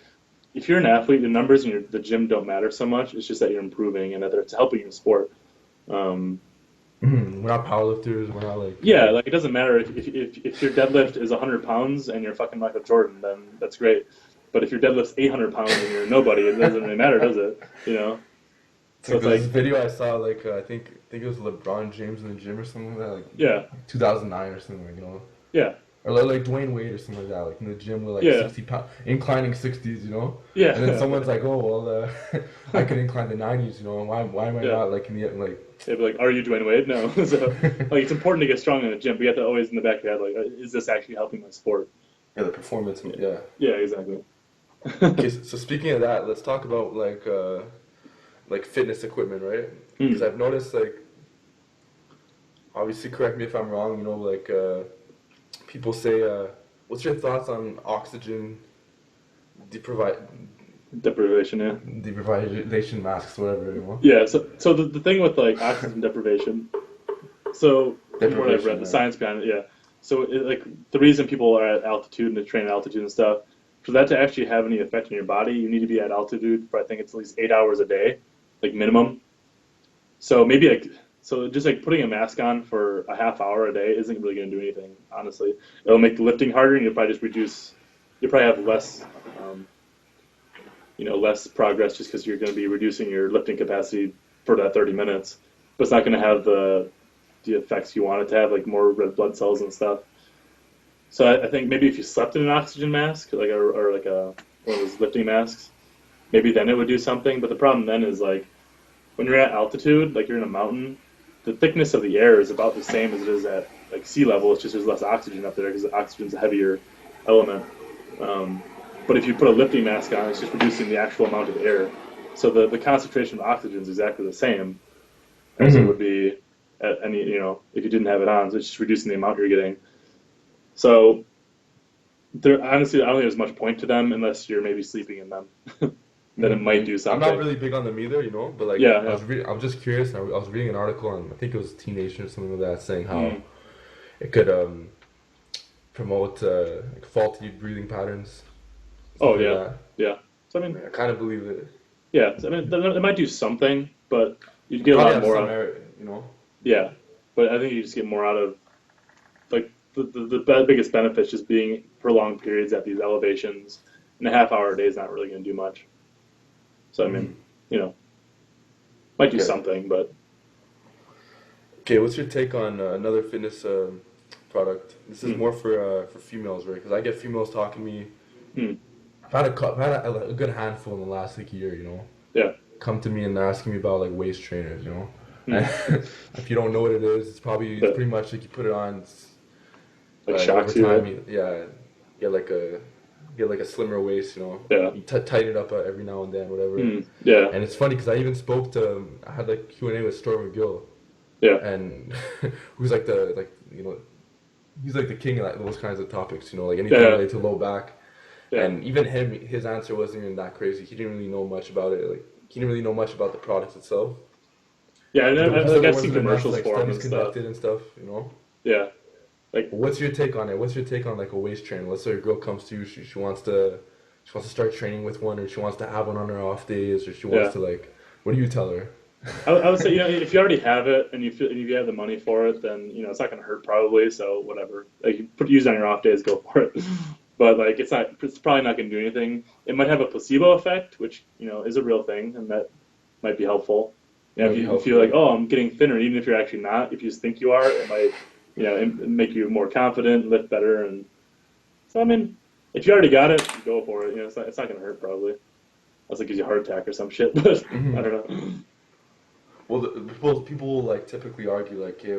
if you're an athlete, your numbers in the gym don't matter so much. It's just that you're improving and that it's helping you in sport. Um, We're not powerlifters. We're not like yeah, like it doesn't matter if your deadlift is 100 pounds and you're fucking Michael Jordan, then that's great. But if your deadlift's 800 pounds and you're nobody, it doesn't really matter, does it? it's So like it's this like, video I saw like I think it was LeBron James in the gym or something like that, yeah, like 2009 or something like. yeah, Or like Dwayne Wade or something like that, like in the gym with like yeah, 60 pound inclining 60s. yeah, And then someone's like, oh well, I could incline the 90s, and why am I yeah. not like in the like. They'd be like, "Are you Dwayne Wade?" No. So like, it's important to get strong in the gym, but you have to always in the back of your head, like, is this actually helping my sport? Yeah, the performance, Yeah, yeah. yeah, exactly. Okay, so speaking of that, let's talk about like fitness equipment, right? Because Hmm. I've noticed like, obviously, correct me if I'm wrong, like people say, what's your thoughts on oxygen deprivi Deprivation, yeah. deprivation masks, whatever. Yeah, so the thing with like oxygen deprivation, so from what I've read, Deprivation, the yeah. science behind it, yeah. So like the reason people are at altitude and they train at altitude and stuff, for that to actually have any effect on your body, you need to be at altitude for I think it's at least 8 hours a day, like minimum. So maybe like so just like putting a mask on for a half hour a day isn't really going to do anything, honestly. It'll make the lifting harder, and you'll probably just reduce. You'll probably have um, less progress just because you're going to be reducing your lifting capacity for that 30 minutes. But it's not going to have the effects you want it to have, like more red blood cells and stuff. So I think maybe if you slept in an oxygen mask, like or like one of those lifting masks, maybe then it would do something. But the problem then is like when you're at altitude, like you're in a mountain, the thickness of the air is about the same as it is at like sea level. It's just there's less oxygen up there because oxygen's a heavier element. Um, but if you put a lifting mask on, it's just reducing the actual amount of air. So the concentration of oxygen is exactly the same as it would Hmm. be at any, if you didn't have it on. So it's just reducing the amount you're getting. So there, honestly, I don't think there's much point to them unless you're maybe sleeping in them. Then it might do I'm not something. really big on them either, but like Yeah, yeah. I was just curious. And I was reading an article on, I think it was Teen Nation or something like that, saying how Mm. it could promote like faulty breathing patterns, Oh, stuff like yeah, that. yeah. So I I mean, mean, I kind of believe it. yeah. So, I mean, it might do something, but you'd get a Probably lot have more some out. merit. Yeah, but I think you just get more out of like the biggest benefit is just being prolonged periods at these elevations. And a half hour a day is not really going to do much. So I mean, Mhm. you know, might do Okay. something, but Okay, what's your take on another fitness product? This is hmm, more for females, right? Because I get females talking to me. hmm, I've had a good handful in the last like year, yeah, come to me and they're asking me about like waist trainers. hmm, And if you don't know what it is, it's yeah, pretty much like you put it on, like over shocks you, time, right? yeah, get like a get like a slimmer waist, Yeah, you tighten it up every now and then, whatever. hmm, yeah, And it's funny because I even spoke to I had like Q&A with Storm McGill, yeah, and who's like the like he's like the king of those kinds of topics, like anything yeah, related to low back. yeah. And even his answer wasn't even that crazy. He didn't really know much about it. Like he didn't really know much about the product itself. Yeah, and He said like there I've seen wasn't enough commercials like for them studies and stuff. conducted and stuff. Yeah, like But what's your take on it? What's your take on like a waist trainer? Let's say a girl comes to you, she wants to start training with one, or she wants to have one on her off days, or she wants yeah. to like, what do you tell her? I would say if you already have it and if you have the money for it, then it's not going to hurt probably. So whatever, like you use it on your off days, go for it. But like it's probably not going to do anything. It might have a placebo effect, which is a real thing, and that might be helpful. Might If be you helpful, feel like, yeah. oh, I'm getting thinner, even if you're actually not, if you just think you are, it might make you more confident, lift better, and so I mean, if you already got it, go for it. It's not going to hurt probably, unless it gives you a heart attack or some shit. But I Hmm. don't know. Well, people will like typically argue like, yeah,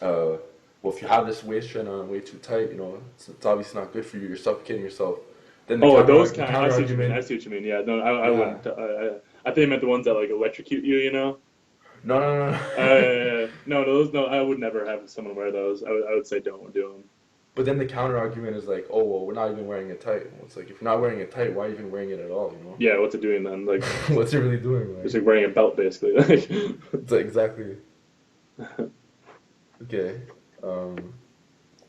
uh, well, if you have this waist trainer on way too tight, it's obviously not good for you. You're suffocating yourself. Then Oh, those the kind. I counter see what you mean. I argument, see what you mean. Yeah, no, I yeah, wouldn't. I think I meant the ones that like electrocute you. no, no, no, no. No, those. No, I would never have someone wear those. I would say don't do them. But then the counter argument is like, oh well, we're not even wearing it tight. Well, it's like if you're not wearing it tight, why are you even wearing it at all? Yeah, what's it doing then? Like, What's it really doing? it's Like, like wearing a belt basically. it's like exactly. Okay. Um,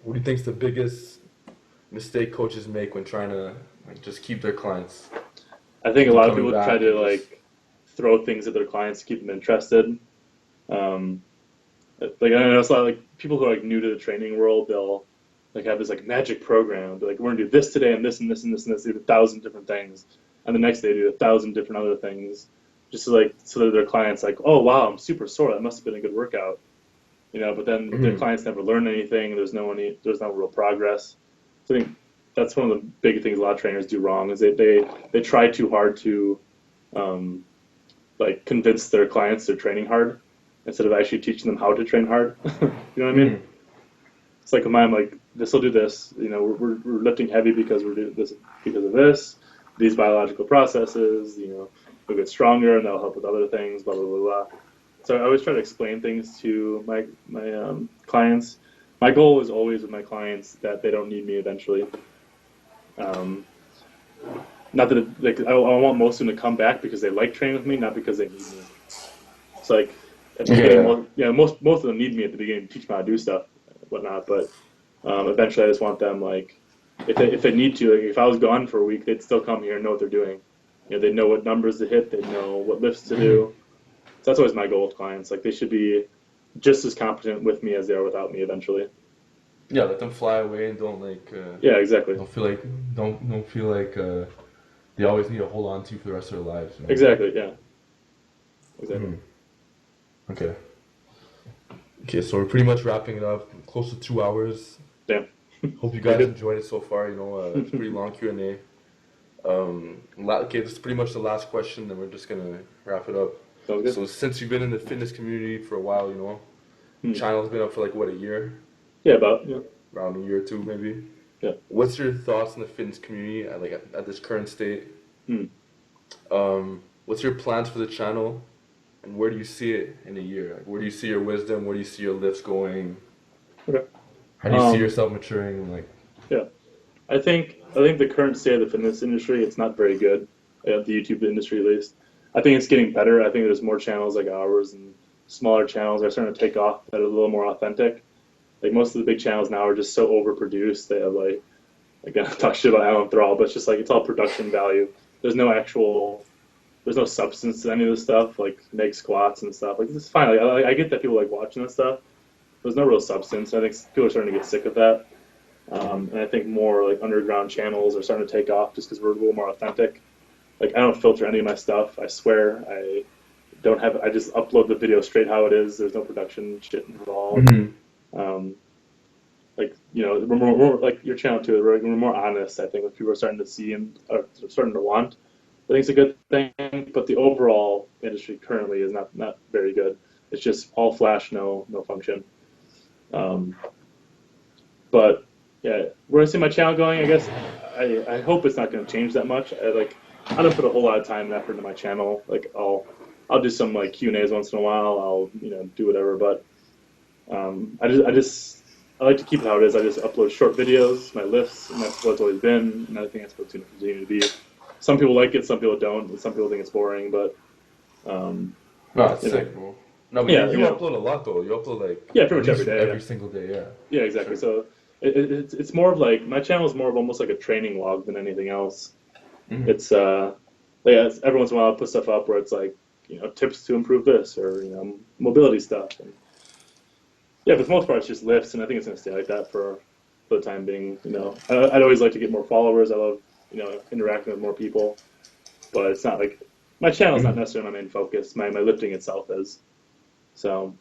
what do you think's the biggest mistake coaches make when trying to like just keep their clients, I think a keep lot of coming people try back to and just like throw things at their clients to keep them interested. Um, like I know it's a lot of, like people who are like new to the training world, they'll like have this like magic program. They're like, we're gonna do this today and this and this and this and this. They do 1,000 different things, and the next day they do 1,000 different other things, just so that their clients like, oh wow, I'm super sore. That must have been a good workout, But then their Mhm. clients never learn anything. There's no real progress. So I think that's one of the big things a lot of trainers do wrong is they try too hard to um, like convince their clients they're training hard instead of actually teaching them how to train hard. You know what I mean? Mhm. It's like with mine, like this will do this. We're lifting heavy because we're doing this because of this. These biological processes. We'll get stronger and that'll help with other things. Blah blah blah blah. So I always try to explain things to my clients. My goal is always with my clients that they don't need me eventually. Um, Not that like I want most of them to come back because they like training with me, not because they need me. It's like at the beginning, Yeah. most of them need me at the beginning to teach me how to do stuff, and whatnot. But eventually, I just want them like if they need to. Like, if I was gone for a week, they'd still come here and know what they're doing. They know what numbers to hit. They know what lifts to Mhm. do. So that's always my goal with clients. Like they should be just as competent with me as they are without me eventually. Yeah, let them fly away and Yeah, exactly. don't feel like don't feel like they always need to hold on to you for the rest of their lives. Exactly. Yeah. Exactly. Mhm. Okay. Okay, so we're pretty much wrapping it up. Close to 2 hours. Damn. Hope you We're guys good. enjoyed it so far. It's a pretty long Q&A. Okay, this is pretty much the last question, then we're just gonna wrap it up. Sounds good. So since you've been in the fitness community for a while, Hmm. channel's been up for like what, a year, Yeah, about yeah. around a year or two maybe. Yeah. What's your thoughts on the fitness community at this current state? Hmm. What's your plans for the channel, and where do you see it in a year? Like, where do you see your wisdom? Where do you see your lifts going? Okay. How do you see Um. yourself maturing? Like, Yeah. I think the current state of the fitness industry, it's not very good. The YouTube industry, at least. I think it's getting better. I think there's more channels like ours and smaller channels are starting to take off that are a little more authentic. Like most of the big channels now are just so overproduced. They have like again, I talk shit about Alan Thrall, but it's just like it's all production value. There's no actual. there's no substance to any of this stuff, like leg squats and stuff. Like, this is fine. Like, I get that people like watching this stuff. There's no real substance. I think people are starting to get sick of that. And I think more like underground channels are starting to take off just because we're a little more authentic. Like, I don't filter any of my stuff. I swear, I don't have. I just upload the video straight how it is. There's no production shit involved. Um, like, we're more like your channel too. We're more honest. I think what people are starting to see and are starting to want. I think it's a good thing, but the overall industry currently is not very good. It's just all flash, no function. But yeah, where I see my channel going, I guess I hope it's not going to change that much. I don't put a whole lot of time and effort into my channel. Like, I'll do some like Q&As once in a while. I'll do whatever, but I like to keep it how it is. I just upload short videos, my lifts, and that's what it's always been. And I think that's what's going to continue to be. Some people like it, some people don't, and some people think it's boring. But No, it's sick, bro. No, but yeah, you upload a lot though. You upload like pretty much every day, every single day. Yeah. Yeah, exactly. Sure. So it's more of like my channel is more of almost like a training log than anything else. It's every once in a while I'll put stuff up where it's like tips to improve this or mobility stuff. And yeah, for the most part it's just lifts, and I think it's gonna stay like that for the time being. I'd always like to get more followers. I love interacting with more people, but it's not like my channel's not necessarily my main focus. My lifting itself is. So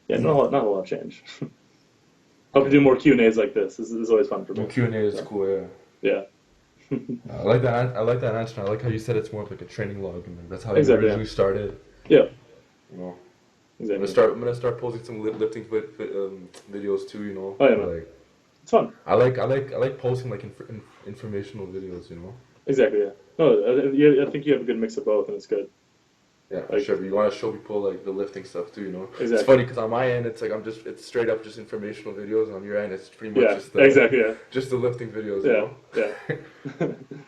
yeah, not a lot of change. Hope to do more Q&As like this. This is always fun for me. Well, Q&A is cool, yeah. Yeah. I like that. I like that answer. I like how you said it's more of like a training log, and that's how Exactly, you originally started. Yeah. Exactly. I'm gonna start posting some lifting videos too. Oh yeah, man. Like, it's fun. I like posting like informational videos. Exactly. Yeah. No, I think you have a good mix of both, and it's good. Yeah, for sure. But you want to show people like the lifting stuff too, Exactly. It's funny because on my end, it's like it's straight up just informational videos, and on your end, it's pretty much just the lifting videos. Yeah.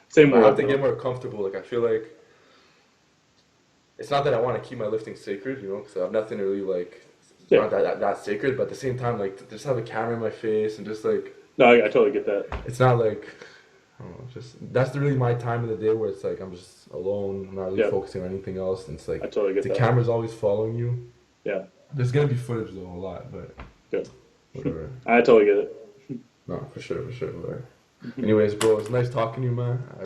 Same. I have to get more comfortable. Like I feel like it's not that I want to keep my lifting sacred, because I have nothing really like. It's not that sacred, but at the same time, like to just have a camera in my face and just like. No, I totally get that. It's not like. I don't know, just that's really my time of the day where it's like I'm just alone. I'm not really focusing on anything else. And it's like I totally get the that. camera's always following you. Yeah. There's gonna be footage though, a lot, but good. Whatever. I totally get it. No, for sure. But anyways, bro, it's nice talking to you, man. I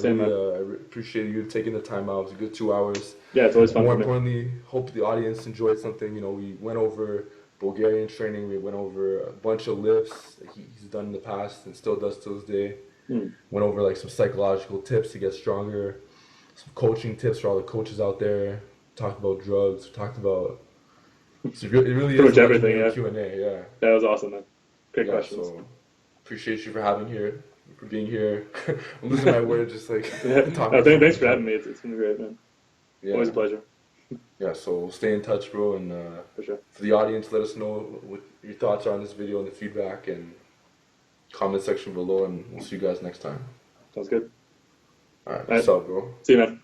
appreciate you taking the time out. It was a good 2 hours. Yeah, it's always fun. More importantly, hope the audience enjoyed something. We went over Bulgarian training. We went over a bunch of lifts that he's done in the past and still does to this day. Went over like some psychological tips to get stronger, some coaching tips for all the coaches out there. Talked about drugs. Talked about it really pretty is much everything. Yeah. Q&A. Yeah. That was awesome, man. Great questions. So appreciate you for being here. I'm losing my words just like talking. Thanks for having me. It's been great, man. Yeah. Always a pleasure. Yeah, so stay in touch, bro, and for sure. For the audience, let us know what your thoughts are on this video and the feedback and comment section below, and we'll see you guys next time. Sounds good. All right. What's up, bro? See you, man.